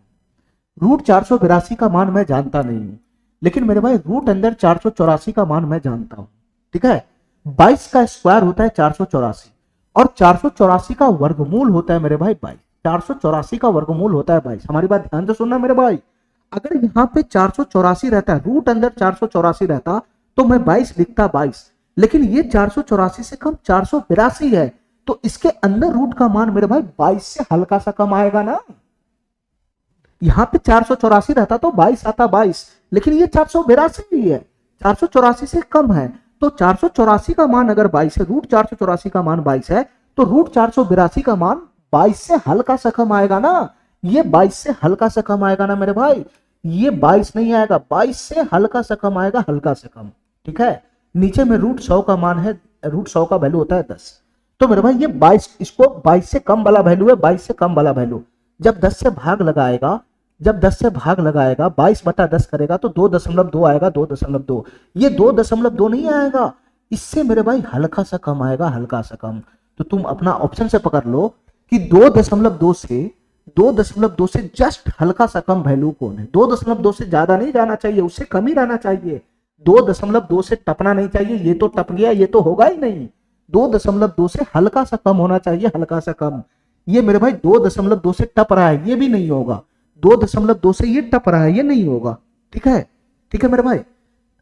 √482 का मान मैं जानता नहीं हूं, लेकिन मेरे भाई रूट अंदर 484 का मान मैं जानता हूं। ठीक है, 22 का स्क्वायर होता है 484, और 484 का वर्गमूल होता है मेरे भाई 22। 484 का वर्गमूल होता है 22। हमारी बात ध्यान से सुनना मेरे भाई, अगर यहाँ पे 484 रहता, रूट अंदर 484 रहता तो मैं 22 लिखता 22, लेकिन ये 484 से कम 482 है, तो इसके अंदर रूट का मान मेरे भाई 22 से हल्का सा कम आएगा ना। यहाँ पे 484 रहता तो 22 आता 22, लेकिन ये 482 ही है, 484 से कम है, तो 484 का मान अगर 22 है, रूट 484 का मान 22 है, तो रूट 482 का मान 22 से हल्का सा कम आएगा ना। ये 22 से हल्का सा कम आएगा ना मेरे भाई, ये 22 नहीं आएगा, 22 से हल्का सा कम आएगा, हल्का सा कम। ठीक है, नीचे में √100 का मान है, √100 का वैल्यू होता है 10। तो मेरे भाई ये 22, इसको 22 से कम वाला वैल्यू है, 22 से कम वाला वैल्यू जब 10 से भाग लगाएगा, जब 10 से भाग लगाएगा 22/10 करेगा तो 2.2 आएगा, 2.2। ये 2.2 नहीं आएगा, इससे मेरे भाई हल्का सा कम आएगा, हल्का सा कम। तो तुम अपना ऑप्शन से पकड़ लो कि 2.2 से जस्ट हल्का सा कम वैल्यू कौन है। 2.2 से ज्यादा नहीं जाना चाहिए, उससे कम ही रहना चाहिए। 2.2 से टपना नहीं चाहिए, ये तो टप गया, ये तो होगा ही नहीं। 2.2 से हल्का सा कम होना चाहिए, हल्का सा कम। ये मेरे भाई 2.2 से टप रहा है, ये भी नहीं होगा। 2.2 से ये टप रहा है, ये नहीं होगा। ठीक है, ठीक है मेरे भाई।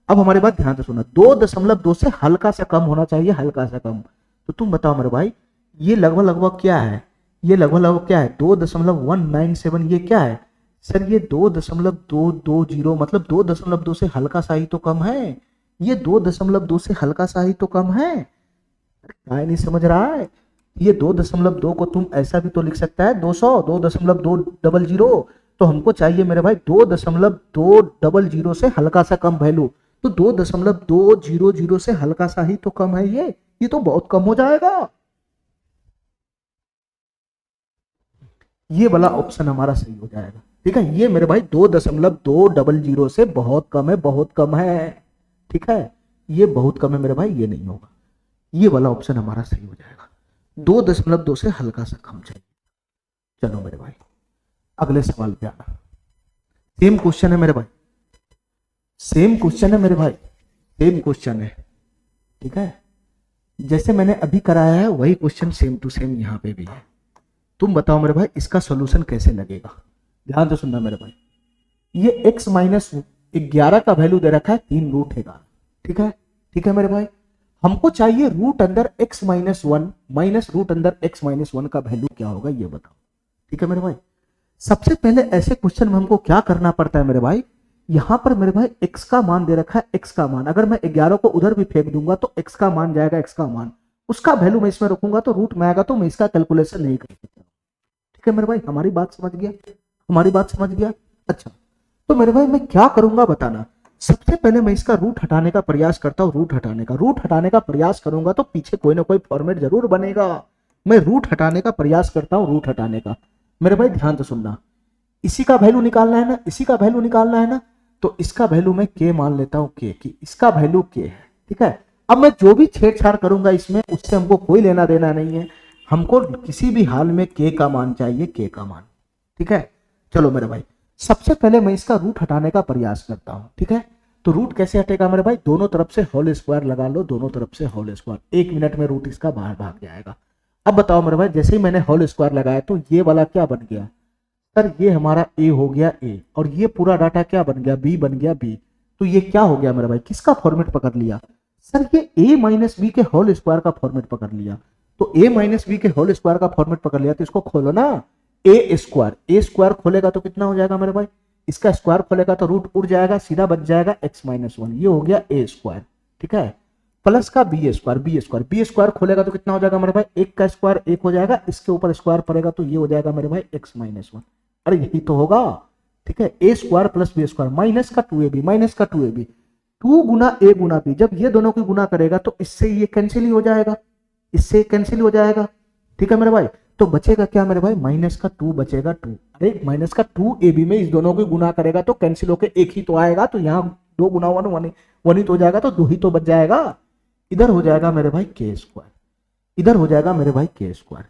अब हमारी बात ध्यान से सुना, 2.2 से हल्का सा कम होना चाहिए, हल्का सा कम। तो तुम बताओ मेरे भाई, ये लगभग लगभग क्या है, ये लगभग लगभग क्या है, 2.197। ये क्या है सर, ये 2.220, मतलब 2.2 से हल्का सा ही तो कम है, ये 2.2 से हल्का सा ही तो कम है। क्या नहीं समझ रहा है, ये 2.2 को तुम ऐसा भी तो लिख सकता है 200, 2.200। तो हमको चाहिए मेरे भाई 2.200 से हल्का सा कम वैल्यू, तो 2.200 से हल्का सा ही तो कम है, ये तो बहुत कम हो जाएगा। ये वाला ऑप्शन हमारा सही हो जाएगा। ठीक है, ये मेरे भाई 2.200 से बहुत कम है, बहुत कम है। ठीक है, ये बहुत कम है मेरे भाई, ये नहीं होगा, ये वाला ऑप्शन हमारा सही हो जाएगा। 2.2 से हल्का सा कम चाहिए। चलो मेरे भाई अगले सवाल पे आना। सेम क्वेश्चन है मेरे भाई, सेम क्वेश्चन है मेरे भाई, सेम क्वेश्चन है। ठीक है, जैसे मैंने अभी कराया है वही क्वेश्चन सेम टू सेम यहाँ पे भी है। तुम बताओ मेरे भाई इसका सॉल्यूशन कैसे लगेगा। ध्यान से सुनना मेरे भाई, ये x-11 का वैल्यू दे रखा है 3√11। ठीक है, ठीक है मेरे भाई। हमको चाहिए रूट अंदर x-1 माइनस रूट अंदर x-1 का वैल्यू क्या होगा, ये बताओ। ठीक है मेरे भाई, सबसे पहले ऐसे क्वेश्चन में हमको क्या करना पड़ता है मेरे भाई, यहां पर मेरे भाई x का मान दे रखा है, x का मान अगर मैं 11 को उधर भी फेंक दूंगा तो x का मान जाएगा, x का मान, उसका वैल्यू मैं इसमें रखूंगा तो रूट में आएगा, तो मैं इसका कैलकुलेशन नहीं कर सकता। ठीक है मेरे भाई, हमारी बात समझ गया, हमारी बात समझ गया। अच्छा, तो मेरे भाई मैं क्या करूंगा बताना। सबसे पहले मैं इसका रूट हटाने का प्रयास करता हूं, रूट हटाने का प्रयास करूंगा तो पीछे कोई ना कोई फॉर्मेट जरूर बनेगा। मैं रूट हटाने का प्रयास करता हूं, रूट हटाने का। मेरे भाई ध्यान से सुनना, इसी का वैल्यू निकालना है ना, इसी का वैल्यू निकालना है ना, तो इसका वैल्यू मैं के मान लेता हूं, के कि इसका वैल्यू के है। ठीक है, अब मैं जो भी छेड़छाड़ करूंगा इसमें उससे हमको कोई लेना देना नहीं है, हमको किसी भी हाल में के का मान चाहिए, के का मान। ठीक है, चलो मेरे भाई सबसे पहले मैं इसका रूट हटाने का प्रयास करता हूं। ठीक है, तो रूट कैसे हटेगा मेरे भाई, दोनों तरफ से होल स्क्वायर लगा लो, दोनों तरफ से होल स्क्वायर, 1 मिनट में रूट इसका बाहर भाग जाएगा। अब बताओ मेरे भाई, जैसे ही मैंने होल स्क्वायर लगाया तो ये वाला क्या बन गया सर, ये हमारा ए हो गया ए, और ये पूरा डाटा क्या बन गया, बी बन गया बी। तो ये क्या हो गया मेरे भाई, किसका फॉर्मेट पकड़ लिया सर, ये ए माइनस बी के होल स्क्वायर का फॉर्मेट पकड़ लिया। तो ए माइनस बी के होल स्क्वायर का फॉर्मेट पकड़ लिया, तो इसको खोलो ना, ए स्क्वायर खोलेगा तो कितना हो जाएगा मेरे भाई, इसका स्क्वायर खोलेगा तो रूट उड़ जाएगा, सीधा बच जाएगा एक्स माइनस वन, ये हो गया ए स्क्वायर। ठीक है, प्लस का बी स्क्वायर खोलेगा तो कितना हो जाएगा मेरे भाई, एक का स्क्वायर एक हो जाएगा, इसके ऊपर स्क्वायर पड़ेगा तो ये हो जाएगा मेरे भाई एक्स माइनस वन। अरे यही तो होगा। ठीक है, a square plus B square minus का 2ab, 2 गुना ए गुना बी, जब ये दोनों की गुना करेगा तो इससे ये कैंसिल ही हो जाएगा, इससे कैंसिल हो जाएगा। ठीक है मेरे भाई, तो बचेगा क्या मेरे भाई, माइनस का 2 बचेगा 2। अरे माइनस का 2ab में इस दोनों को गुना करेगा तो कैंसिल होकर एक ही तो आएगा, तो यहाँ 2 गुना 1 1 ही तो हो जाएगा, तो 2 ही तो बच जाएगा। इधर हो जाएगा मेरे भाई के स्क्वायर, इधर हो जाएगा मेरे भाई के स्क्वायर।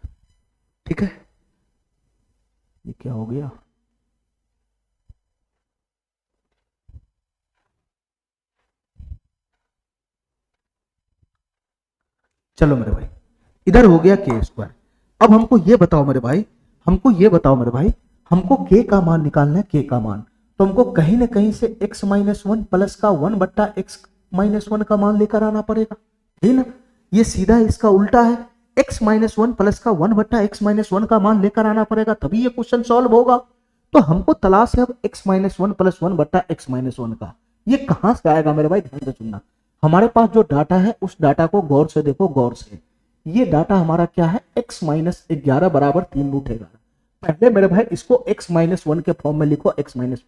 ठीक है, ये क्या हो गया, चलो मेरे भाई इधर हो गया के स्क्वायर। अब हमको ये बताओ मेरे भाई, हमको के का मान निकालना है, के का मान। तो हमको कहीं ना कहीं से x माइनस वन प्लस का 1/x माइनस वन का मान लेकर आना पड़ेगा, है ना। ये सीधा इसका उल्टा है, x माइनस वन प्लस का 1/x माइनस वन का मान लेकर आना पड़ेगा, तभी ये क्वेश्चन सॉल्व होगा। तो हमको तलाश है अब x minus one plus 1/x minus one का। ये कहां से आएगा मेरे भाई, ध्यान से सुनना। हमारे पास जो डाटा है उस डाटा को गौर से देखो, गौर से। ये डाटा हमारा क्या है, x माइनस 11 बराबर 3√11। पहले मेरे भाई इसको x माइनस वन के फॉर्म में लिखो, x माइनस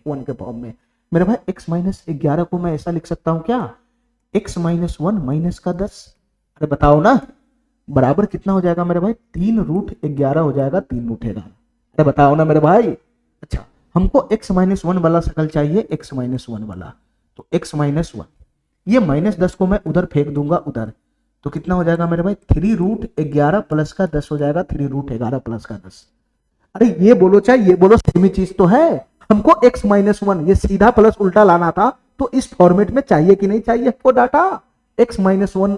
वन के फॉर्म में। मेरे भाई x माइनस 11 को मैं ऐसा लिख सकता हूं क्या, x माइनस वन माइनस का 10। अरे बताओ ना, बराबर कितना हो जाएगा मेरे भाई, 3√11 हो जाएगा, 3√11। अरे बताओ ना मेरे भाई। अच्छा, हमको x माइनस वन वाला शकल चाहिए, x माइनस वन वाला। तो x माइनस वन, ये -10 को मैं उधर फेंक दूंगा उधर, तो कितना हो जाएगा मेरे भाई, 3√11 प्लस का 10 हो जाएगा, 3√11 प्लस का 10। अरे ये बोलो चाहे ये बोलो, सेम ही चीज तो है। हमको x माइनस वन ये सीधा प्लस उल्टा लाना था, तो इस फॉर्मेट में चाहिए कि नहीं चाहिए आपको डाटा, x माइनस वन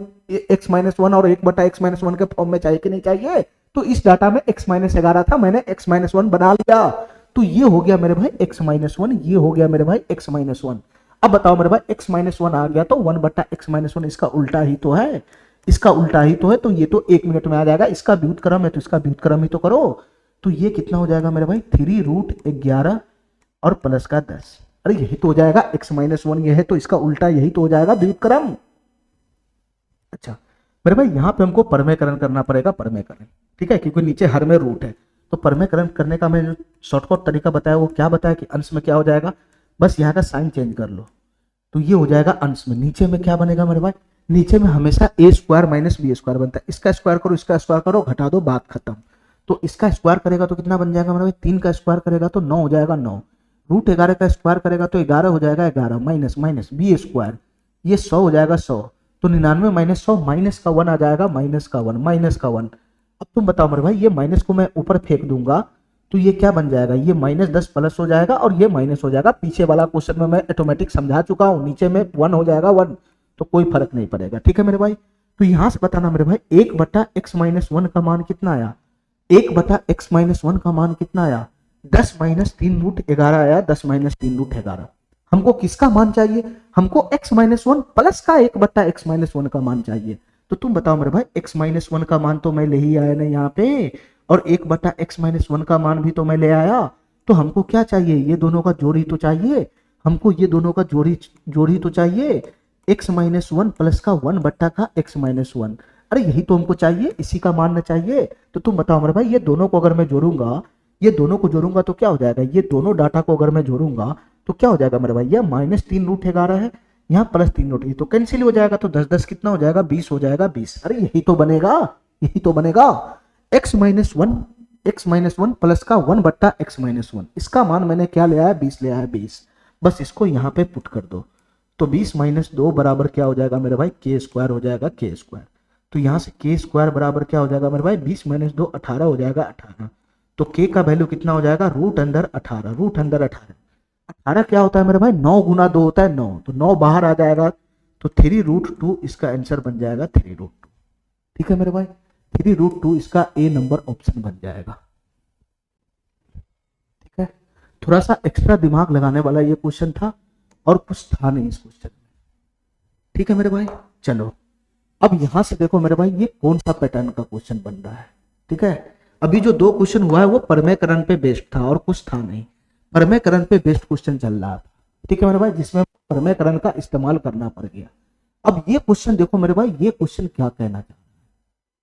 और 1/x माइनस वन के फॉर्म में चाहिए कि नहीं चाहिए। तो इस डाटा में x माइनस 11 था, मैंने x माइनस वन बना लिया, तो ये हो गया मेरे भाई x माइनस वन, ये हो गया मेरे भाई x माइनस वन। अब बताओ मेरे भाई, x माइनस वन आ गया तो 1/x माइनस वन इसका उल्टा ही तो है, इसका उल्टा ही तो है, तो ये तो 1 मिनट में आ जाएगा। इसका व्युत्क्रम है तो इसका व्युत्क्रम ही तो करो। तो ये कितना हो जाएगा मेरे भाई, 3√11 और प्लस का 10। अरे यही तो हो जाएगा x माइनस वन, ये है तो इसका उल्टा यही तो हो जाएगा व्युत्क्रम। अच्छा मेरे भाई, यहाँ पे हमको परमेकरण करना पड़ेगा, परमेकरण। ठीक है, क्योंकि नीचे हर में रूट है, तो परमेकरण करने का मैंने जो शॉर्टकट तरीका बताया वो क्या बताया कि अंश में क्या हो जाएगा, बस यहाँ का साइन चेंज कर लो, तो ये हो जाएगा अंश में। नीचे में क्या बनेगा मेरे भाई, नीचे में हमेशा a square minus B square बनता है। इसका स्क्वायर करो, इसका स्क्वायर करो, घटा दो, बात खत्म। तो इसका स्क्वायर करेगा तो कितना बन जाएगा मेरे भाई, 3 का स्क्वायर करेगा तो 9 हो जाएगा, 9। √11 का स्क्वायर करेगा तो 11 हो जाएगा, 11 माइनस माइनस बी स्क्वायर, ये 100 हो जाएगा, 100। तो 99 माइनस 100, माइनस का 1 आ जाएगा, माइनस का 1, माइनस का 1। अब तुम बताओ मेरे भाई, ये माइनस को मैं ऊपर फेंक दूंगा तो ये क्या बन जाएगा, ये -10 प्लस हो जाएगा और ये माइनस हो जाएगा। पीछे वाला क्वेश्चन में मैं ऑटोमेटिक समझा चुका हूं, नीचे में 1 हो जाएगा 1, तो कोई फर्क नहीं पड़ेगा। ठीक है मेरे भाई, तो यहां से बताना मेरे भाई, 1/x माइनस वन का मान कितना आया, 1/x माइनस वन का मान कितना आया, 10 माइनस 3√11 आया, 10 माइनस 3√11। हमको किसका मान चाहिए, हमको x माइनस वन प्लस का 1/x माइनस वन का मान चाहिए। तो तुम बताओ मेरे भाई, x माइनस वन का मान तो मैं ले ही आया ना यहाँ पे, और 1/x माइनस वन का मान भी तो मैं ले आया। तो हमको क्या चाहिए, ये दोनों का जोड़ी तो चाहिए, हमको ये दोनों का जोड़ी तो चाहिए, x माइनस वन प्लस का 1/x माइनस वन। अरे यही तो हमको चाहिए, इसी का मान ना चाहिए। तो तुम बताओ मेरे भाई, ये दोनों को अगर मैं जोड़ूंगा, ये दोनों को जोड़ूंगा तो क्या हो जाएगा, ये दोनों डाटा को अगर मैं जोड़ूंगा तो क्या हो जाएगा मेरे भाई, ये -3√11 है, यहाँ +3√, तो कैंसिल हो जाएगा, तो 10 10 कितना हो जाएगा, 20 हो जाएगा, 20। अरे यही तो बनेगा, यही तो बनेगा। x माइनस वन प्लस का 1/x माइनस वन, इसका मान मैंने क्या ले आया, 20 ले आया, 20। बस इसको यहाँ पे पुट कर दो, तो 20 माइनस 2 बराबर क्या हो जाएगा मेरे भाई, k स्क्वायर हो जाएगा, k स्क्वायर। तो यहाँ से k स्क्वायर बराबर क्या हो जाएगा मेरे भाई, 20 माइनस 2 18 हो जाएगा, 18। तो k का वैल्यू कितना हो जाएगा, रूट अंडर 18, रूट अंडर 18। 18 क्या होता है मेरे भाई, 9 गुना 2 होता है 9, तो 9 बाहर आ जाएगा, तो 3√2 इसका आंसर बन जाएगा 3√2। ठीक है मेरे भाई, 3√2 इसका ए नंबर ऑप्शन बन जाएगा। ठीक है, थोड़ा सा एक्स्ट्रा दिमाग लगाने वाला ये क्वेश्चन था और कुछ था नहीं इस क्वेश्चन में। ठीक है मेरे भाई, चलो अब यहां से देखो मेरे भाई ये कौन सा पैटर्न का क्वेश्चन बन रहा है। ठीक है, अभी जो 2 क्वेश्चन हुआ है वो परमेयकरण पे बेस्ड था और कुछ था नहीं, परमेयकरण पे बेस्ड क्वेश्चन चल रहा था। ठीक है मेरे भाई, जिसमें परमेयकरण का इस्तेमाल करना पड़ गया। अब ये क्वेश्चन देखो मेरे भाई, ये क्वेश्चन क्या कहना चाह रहा है।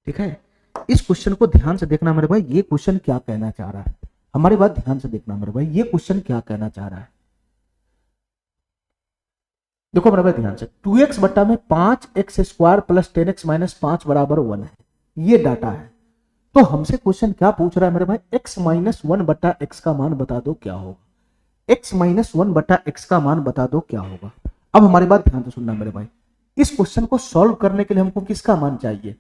ठीक है, इस क्वेश्चन को ध्यान से देखना मेरे भाई, ये क्वेश्चन क्या कहना चाह रहा है, हमारी बात ध्यान से देखना मेरे भाई, ये क्वेश्चन क्या कहना चाह रहा है। देखो मेरे भाई ध्यान से, 2x बट्टा में 5x² प्लस 10x माइनस 5 बराबर 1 है, ये डाटा है। तो हमसे क्वेश्चन क्या पूछ रहा है मेरे भाई, x माइनस 1 बट्टा x का मान बता दो क्या होगा, x माइनस 1 बट्टा x का मान बता दो क्या होगा। अब हमारी बात ध्यान से सुनना मेरे भाई, इस क्वेश्चन को सॉल्व करने के लिए हमको किसका मान चाहिए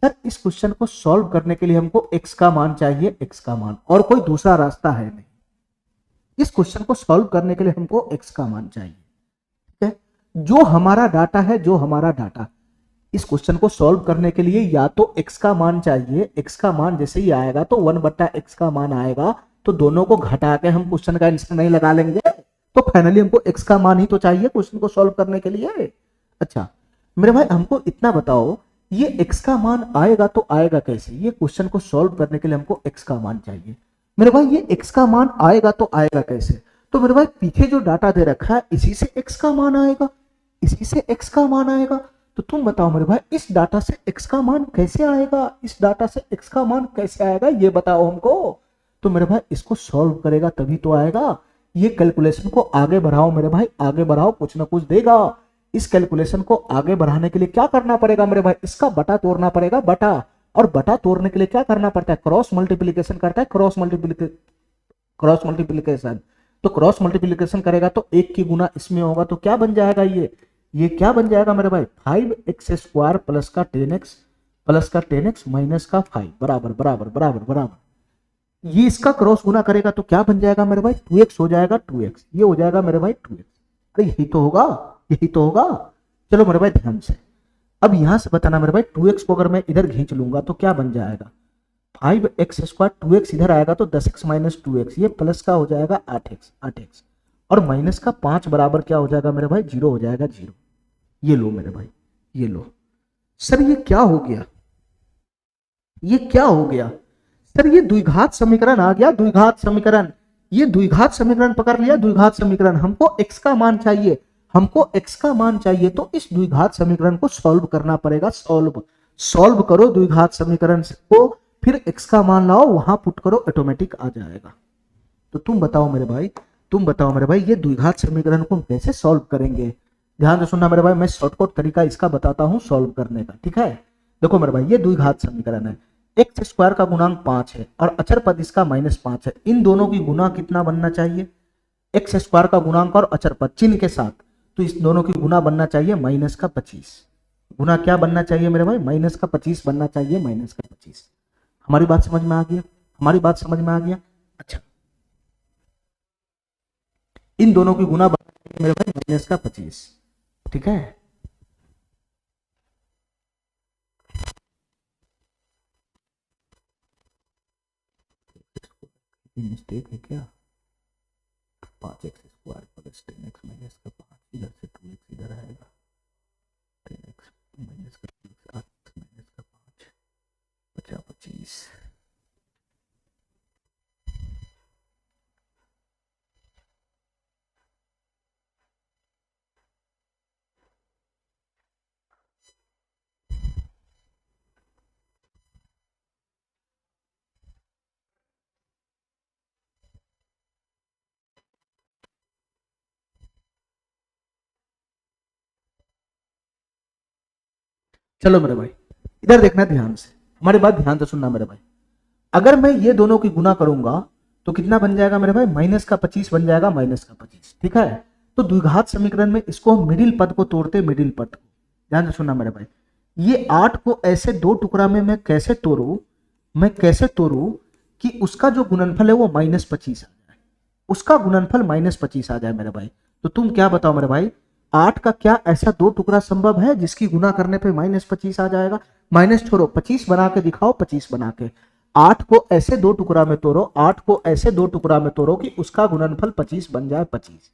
सर, इस क्वेश्चन को सॉल्व करने के लिए हमको x का मान चाहिए, x का मान, और कोई दूसरा रास्ता है नहीं। इस क्वेश्चन को सॉल्व करने के लिए हमको x का मान चाहिए। ठीक है, जो हमारा डाटा है, जो हमारा डाटा, इस क्वेश्चन को सॉल्व करने के लिए या तो x का मान चाहिए, x का मान जैसे ही आएगा तो 1 बट्टा x का मान आएगा, तो दोनों को घटा के हम क्वेश्चन का आंसर नहीं लगा लेंगे, तो फाइनली हमको x का मान ही तो चाहिए क्वेश्चन को सॉल्व करने के लिए। अच्छा मेरे भाई हमको इतना बताओ, ये x का मान आएगा तो आएगा कैसे, ये क्वेश्चन को सॉल्व करने के लिए हमको x का मान चाहिए। मेरे भाई ये x का मान आएगा तो आएगा कैसे, तो मेरे भाई पीछे जो डाटा दे रखा है इसी से x का मान आएगा, इसी से x का मान आएगा। तो तुम बताओ मेरे भाई इस डाटा से x का मान कैसे आएगा, इस डाटा से x का मान कैसे आएगा, ये बताओ हमको। तो मेरे भाई इसको सॉल्व करेगा तभी तो आएगा, ये कैलकुलेशन को आगे बढ़ाओ मेरे भाई, आगे बढ़ाओ, कुछ ना कुछ देगा। इस कैलकुलेशन को आगे बढ़ाने के लिए क्या करना पड़ेगा मेरे भाई, इसका बटा तोड़ना पड़ेगा, बटा, और बटा तोड़ने के लिए क्या करना पड़ता है, क्रॉस मल्टीप्लीकेशन करता है, क्रॉस मल्टीप्लीकेशन। तो क्रॉस मल्टीप्लीकेशन करेगा तो 1 की गुना इसमें होगा, तो क्या बन जाएगा ये क्या बन जाएगा मेरे भाई, 5x² प्लस का 10x माइनस का 5 बराबर बराबर बराबर बराबर, ये इसका क्रॉस गुना करेगा तो क्या बन जाएगा मेरे भाई, 2x हो जाएगा, 2x ये हो जाएगा मेरे भाई 2x। अरे यही तो होगा, यही तो होगा। चलो मेरे भाई ध्यान से, अब यहां से बताना मेरे भाई, 2x को अगर मैं इधर खींच लूंगा तो क्या बन जाएगा, 5x², 2x इधर आएगा तो 10x माइनस 2x, ये प्लस का हो जाएगा 8x, और माइनस का 5 बराबर क्या हो जाएगा मेरे भाई, 0 हो जाएगा, 0। ये लो मेरे भाई, ये लो। सर ये क्या हो गया, ये क्या हो गया सर, ये द्विघात समीकरण आ गया, द्विघात समीकरण, ये द्विघात समीकरण पकड़ लिया, द्विघात समीकरण। हमको x का मान चाहिए, हमको x का मान चाहिए, तो इस द्विघात समीकरण को सॉल्व करना पड़ेगा, सॉल्व करो द्विघात समीकरण को, फिर x का मान लाओ, वहां पुट करो, ऑटोमेटिक आ जाएगा। तो तुम बताओ मेरे भाई, तुम बताओ मेरे भाई, ये द्विघात समीकरण को कैसे सॉल्व करेंगे। ध्यान से सुनना मेरे भाई, मैं शॉर्टकट तरीका इसका बताता हूं सॉल्व करने का। ठीक है, देखो मेरे भाई ये द्विघात समीकरण है, x² का गुणांक 5 है और अचर पद इसका -5 है, इन दोनों की गुना कितना बनना चाहिए, x² का गुणांक और अचर पद चिन्ह के साथ, तो इस दोनों की गुना बनना चाहिए -25। गुना क्या बनना चाहिए मेरे भाई, -25 बनना चाहिए, -25। हमारी बात समझ में आ गया, हमारी बात समझ में आ गया। अच्छा इन दोनों की गुना बनना चाहिए मेरे भाई -25। ठीक है, मिस्टेक है क्या, 5x² प्लस 10x माइनस का 5, इधर से 2x इधर आएगा, 10x माइनस का 8 माइनस का 5 बचा 25। चलो मेरे भाई इधर देखना ध्यान से, हमारी बात ध्यान से सुनना मेरे भाई, अगर मैं ये दोनों की गुना करूंगा तो कितना बन जाएगा मेरे भाई, -25 बन जाएगा, -25। ठीक है, तो द्विघात समीकरण में इसको मिडिल पद को तोड़ते, मिडिल पद को ध्यान से सुनना मेरे भाई, ये 8 को ऐसे 2 टुकड़ा में मैं कैसे तोड़ू, मैं कैसे तोड़ू कि उसका जो गुणनफल है वो -25 आ जाए, उसका गुणनफल -25 आ जाए मेरे भाई। तो तुम क्या बताओ मेरे भाई, 8 का क्या ऐसा दो टुकड़ा संभव है जिसकी गुना करने पे -25 आ जाएगा? माइनस छोड़ो, 25 बना के दिखाओ, 25 बना के। 8 को ऐसे दो टुकड़ा में तोड़ो, 8 को ऐसे दो टुकड़ा में तोड़ो कि उसका गुणनफल 25 बन जाए, 25।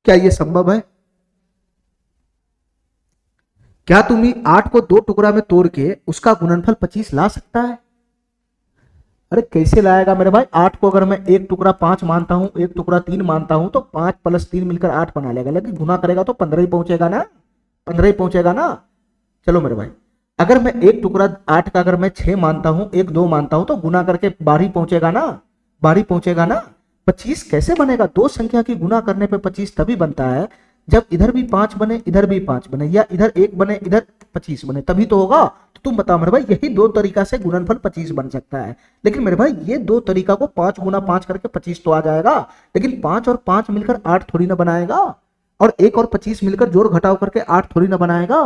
क्या ये संभव है? क्या तुम 8 को दो टुकड़ा में तोड़ के उसका गुणनफल 25 ला सकता है? अरे कैसे लाएगा मेरे भाई? 8 को अगर मैं एक टुकड़ा 5 मानता हूं, एक टुकड़ा 3 मानता हूं, तो 5 + 3 मिलकर 8 बना लेगा, लेकिन गुना करेगा तो 15 ही पहुंचेगा ना, 15 ही पहुंचेगा ना। चलो मेरे भाई, अगर मैं एक टुकड़ा 8 का अगर मैं 6 मानता हूं, एक 2 मानता हूं, तो गुना करके 12 ही पहुंचेगा ना, 12 पहुंचेगा ना। 25 कैसे बनेगा? दो संख्या की गुना करने पे 25 तभी बनता है जब इधर भी 5 बने, इधर भी 5 बने, या इधर 1 बने, इधर 25 बने, तभी तो होगा। तो तुम बताओ मेरे भाई, यही दो तरीका से गुणनफल 25 बन सकता है। लेकिन मेरे भाई ये दो तरीका को 5 गुना 5 करके 25 तो आ जाएगा, लेकिन 5 और 5 मिलकर 8 थोड़ी ना बनाएगा, और 1 और 25 मिलकर जोड़ घटाव करके 8 थोड़ी ना बनाएगा।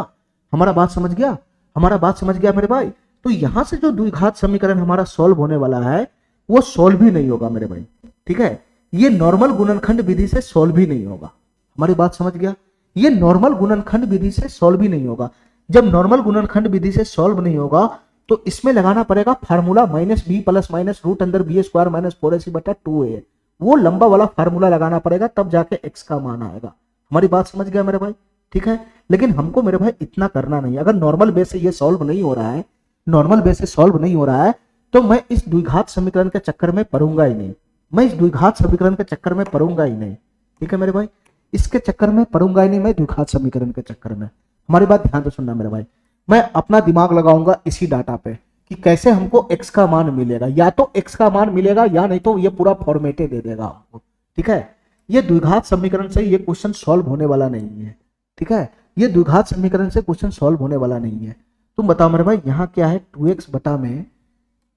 हमारा बात समझ गया? हमारा बात समझ गया मेरे भाई? तो यहां से जो द्विघात समीकरण हमारा सॉल्व होने वाला है वो सॉल्व ही नहीं होगा मेरे भाई, ठीक है? ये नॉर्मल गुणनखंड विधि से सॉल्व ही नहीं होगा। हमारी बात समझ गया? ये नॉर्मल गुणनखंड विधि से सॉल्व ही नहीं होगा। जब नॉर्मल गुणनखंड विधि से सॉल्व नहीं होगा तो इसमें लगाना पड़ेगा फार्मूला -b + -√b² - 4ac/2a। वो लंबा वाला फार्मूला लगाना पड़ेगा, तब जाके x का मान आएगा। हमारी बात समझ गया मेरे भाई? ठीक है, लेकिन हमको मेरे भाई इतना करना नहीं। अगर नॉर्मल बेस से ये सॉल्व नहीं हो रहा है, नॉर्मल बेस से सॉल्व नहीं हो रहा है, तो मैं इस द्विघात समीकरण के चक्कर में पड़ूंगा ही नहीं। मैं इस द्विघात समीकरण के चक्कर में पड़ूंगा ही नहीं, ठीक है मेरे भाई? इसके चक्कर में पड़ूंगा ही नहीं मैं, द्विघात समीकरण के चक्कर में। हमारी बात ध्यान से सुनना मेरे भाई, मैं अपना दिमाग लगाऊंगा इसी डाटा पे कि कैसे हमको x का मान मिलेगा। या तो x का मान मिलेगा या नहीं तो ये पूरा फॉर्मेटे दे देगा हमको, ठीक है? ये द्विघात समीकरण से ये क्वेश्चन सॉल्व होने वाला नहीं है, ठीक है? ये द्विघात समीकरण से क्वेश्चन सॉल्व होने वाला नहीं है। तुम बताओ मेरे भाई, यहाँ क्या है? 2x बटा में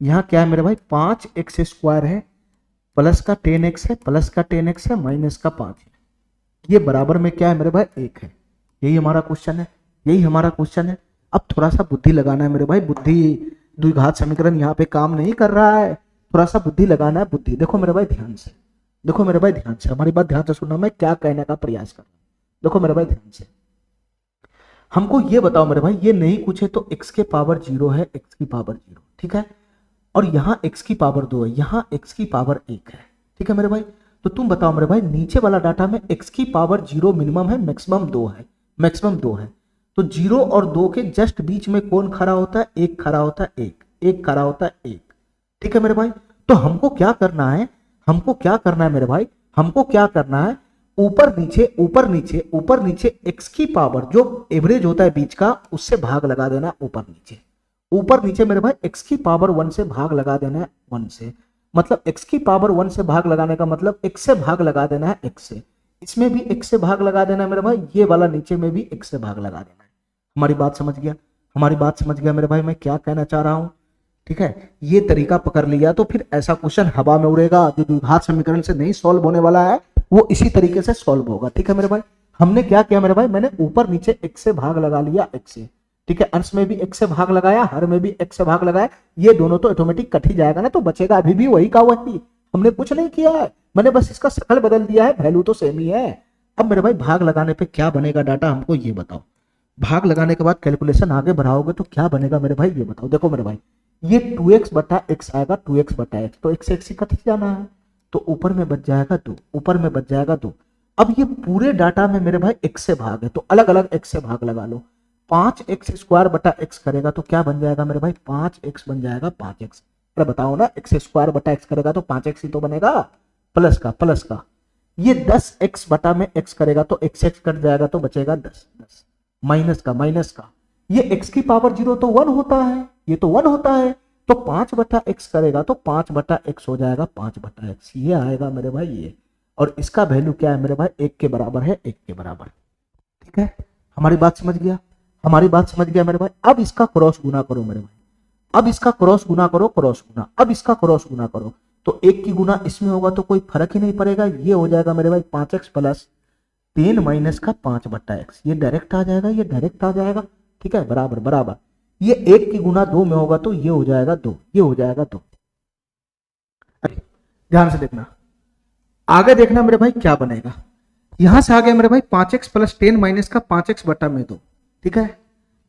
यहाँ क्या है मेरे भाई? 5x² है, प्लस का 10x है, प्लस का 10x है, माइनस का 5 है। ये बराबर में क्या है मेरे भाई? 1 है। यही हमारा क्वेश्चन है, यही हमारा क्वेश्चन है। अब थोड़ा सा बुद्धि लगाना है मेरे भाई, बुद्धि। द्विघात समीकरण यहाँ पे काम नहीं कर रहा है, थोड़ा सा बुद्धि लगाना है, बुद्धि। देखो मेरे भाई ध्यान से, देखो मेरे भाई ध्यान से, हमारी बात ध्यान से सुनना, मैं क्या कहने का प्रयास कर रहा हूँ। देखो मेरे भाई ध्यान से, हमको ये बताओ मेरे भाई, ये नहीं पूछे तो x के पावर 0 है, x की पावर 0, ठीक है? और यहाँ x की पावर 2 है, यहाँ x की पावर 1 है, ठीक है मेरे भाई? तो तुम बताओ मेरे भाई, नीचे वाला डाटा में x की पावर 0 मिनिमम है, मैक्सिमम 2 है, मैक्सिमम 2 है। तो 0 और 2 के जस्ट बीच में कौन खड़ा होता है? 1 खड़ा होता है, 1 खड़ा होता है, 1, ठीक है मेरे भाई? तो हमको क्या करना है? हमको क्या करना है मेरे भाई? हमको क्या करना है? ऊपर नीचे ऊपर नीचे ऊपर नीचे x की पावर जो एवरेज होता है बीच का, उससे भाग लगा देना ऊपर नीचे। ऊपर नीचे मेरे भाई x की पावर 1 से भाग लगा देना है 1 से, मतलब x की पावर 1 से भाग लगाने का मतलब x से भाग लगा देना है x से। इसमें भी x से भाग लगा देना है मेरे भाई, ये वाला नीचे में भी x से भाग लगा देना है। हमारी बात समझ गया? हमारी बात समझ गया मेरे भाई मैं क्या कहना चाह रहा हूँ? ठीक है, ये तरीका पकड़ लिया तो फिर ऐसा क्वेश्चन हवा में उड़ेगा। जो द्विघात समीकरण से नहीं सॉल्व होने वाला है वो इसी तरीके से सॉल्व होगा, ठीक है मेरे भाई? हमने क्या किया मेरे भाई? मैंने ऊपर नीचे x से भाग लगा लिया x से, ठीक है? अंश में भी x से भाग लगाया, हर में भी x से भाग लगाया। ये दोनों तो ऑटोमेटिक कट ही जाएगा ना, तो बचेगा अभी भी वही का वही। हमने कुछ नहीं किया है, मैंने बस इसका शक्ल बदल दिया है, वैल्यू तो सेम ही है। अब मेरे भाई भाग लगाने पे क्या बनेगा डाटा, हमको ये बताओ। भाग लगाने के बाद कैलकुलेशन आगे बढ़ाओगे तो क्या बनेगा मेरे भाई, ये बताओ। देखो मेरे भाई, ये 2x बटा x आएगा, 2x बटा x, तो x से कट जाना है, तो ऊपर में बच जाएगा 2, ऊपर में बच जाएगा 2। अब ये पूरे डाटा में मेरे भाई x से भाग है, तो अलग अलग x से भाग लगा लो। 5x² बटा x करेगा तो क्या बन जाएगा मेरे भाई? 5x बन जाएगा, 5x। अरे बताओ ना, x² बटा x करेगा तो 5x ही तो बनेगा, प्लस का प्लस का। ये 10x बटा में x करेगा तो x कट जाएगा तो बचेगा 10, माइनस का माइनस का। ये x की पावर 0 तो 1 होता है, ये तो 1 होता है, तो 5 बटा x करेगा तो 5 बटा x हो जाएगा, 5 बटा x ये आएगा मेरे भाई ये। और इसका वैल्यू क्या है मेरे भाई? 1 के बराबर है, 1 के बराबर, ठीक है? हमारी बात समझ गया? हमारी बात समझ गया मेरे भाई? अब इसका क्रॉस गुना करो मेरे भाई, अब इसका क्रॉस गुना करो, क्रॉस गुना, अब इसका क्रॉस गुना करो तो 1 की गुना इसमें होगा तो कोई फर्क ही नहीं पड़ेगा। ये हो जाएगा मेरे भाई 5x प्लस 10 माइनस का 5 बटा x, ये डायरेक्ट आ जाएगा, ये डायरेक्ट आ जाएगा, ठीक है? बराबर बराबर। ये 1 की गुना 2 में होगा तो ये हो जाएगा 2, ये हो जाएगा 2, ध्यान से देखना, आगे देखना मेरे भाई क्या बनेगा। यहां से आ गया मेरे भाई 5x प्लस 10 माइनस का 5x बटा में 2, ठीक है।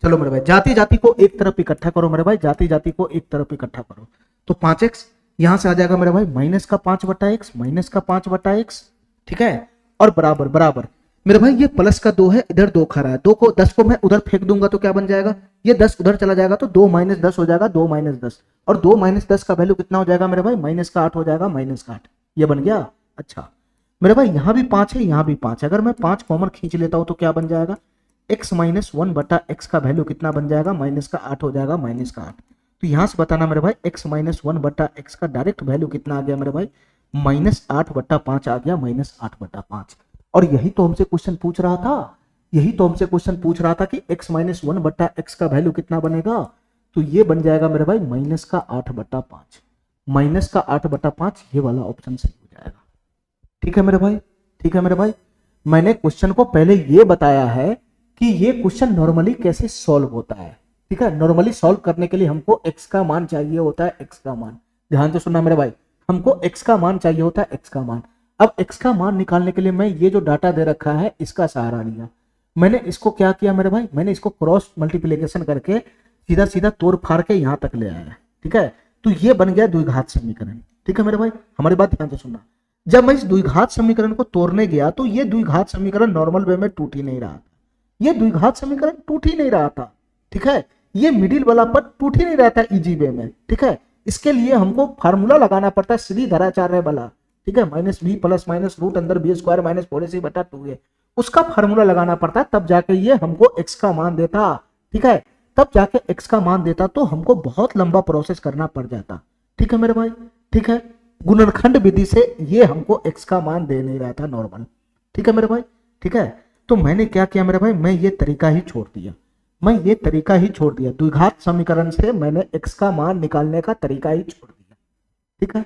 चलो मेरे भाई जाति जाति को एक तरफ इकट्ठा करो मेरे भाई, जाति जाति को एक तरफ इकट्ठा करो, तो 5x यहां से आ जाएगा मेरे भाई माइनस का 5 बटा x, माइनस का 5 बटा x, ठीक है। और बराबर बराबर मेरे भाई ये प्लस का 2 है, इधर 2 खा रहा है, 2 को 10 को मैं उधर फेंक दूंगा तो क्या बन जाएगा, ये 10 उधर चला जाएगा तो 2 माइनस 10 हो जाएगा, 2 माइनस 10, और 2 माइनस 10 का वैल्यू कितना हो जाएगा मेरे भाई, माइनस का 8 हो जाएगा, माइनस का 8, ये बन गया। अच्छा मेरे भाई यहाँ भी 5 है, यहाँ भी 5 है, अगर मैं 5 कॉमन खींच लेता हूं तो क्या बन जाएगा, x माइनस 1 बटा x का वैल्यू कितना बन जाएगा, माइनस का 8 हो जाएगा, माइनस का 8। तो यहां से बताना मेरे भाई x माइनस 1 बटा x का डायरेक्ट वैल्यू कितना आ गया मेरे भाई, माइनस 8 बटा 5 आ गया, माइनस 8 बटा 5। और यही तो हमसे क्वेश्चन पूछ रहा था, यही तो हमसे क्वेश्चन पूछ रहा था कि x माइनस 1 बटा x का वैल्यू कितना बनेगा, तो ये बन जाएगा मेरे भाई माइनस का 8 बटा 5, माइनस का 8 बटा 5, ये वाला ऑप्शन सही हो जाएगा। ठीक है मेरे भाई, ठीक है मेरे भाई। मैंने क्वेश्चन को पहले ये बताया है कि ये क्वेश्चन नॉर्मली कैसे सॉल्व होता है, ठीक है। नॉर्मली सॉल्व करने के लिए हमको x का मान चाहिए होता है, x का मान, ध्यान से सुनना मेरे भाई, हमको x का मान चाहिए होता है, x का मान। अब x का मान निकालने के लिए मैं ये जो डाटा दे रखा है इसका सहारा लिया, मैंने इसको क्या किया मेरे भाई, मैंने इसको क्रॉस मल्टीप्लिकेशन करके सीधा सीधा तोड़ फाड़ के यहां तक ले आया, ठीक है। तो ये बन गया द्विघात समीकरण, ठीक है मेरे भाई, हमारी बात ध्यान से सुनना। जब मैं इस द्विघात समीकरण को तोड़ने गया तो ये द्विघात समीकरण नॉर्मल वे में टूट ही नहीं रहा था, ये द्विघात समीकरण टूट ही नहीं रहा था, ठीक है। ये मिडिल वाला पद टूट ही नहीं रहा था इजी वे में, ठीक है। इसके लिए हमको फार्मूला लगाना पड़ता है सीधी धराचार्य वाला, ठीक है, minus B plus minus root अंदर बी स्क्वायर माइनस 4ac बटा 2a, उसका फार्मूला लगाना पड़ता है, तब जाके ये हमको x का मान देता, ठीक है, तब जाके x का मान देता, तो हमको बहुत लंबा प्रोसेस करना पड़ जाता, ठीक है मेरे भाई, ठीक है। गुणनखंड विधि से ये हमको x का मान दे नहीं रहा था नॉर्मल, ठीक है मेरे भाई, ठीक है। तो मैंने क्या किया मेरे भाई, मैं ये तरीका ही छोड़ दिया, मैं ये तरीका ही छोड़ दिया, द्विघात समीकरण से मैंने x का मान निकालने का तरीका ही छोड़ दिया, ठीक है।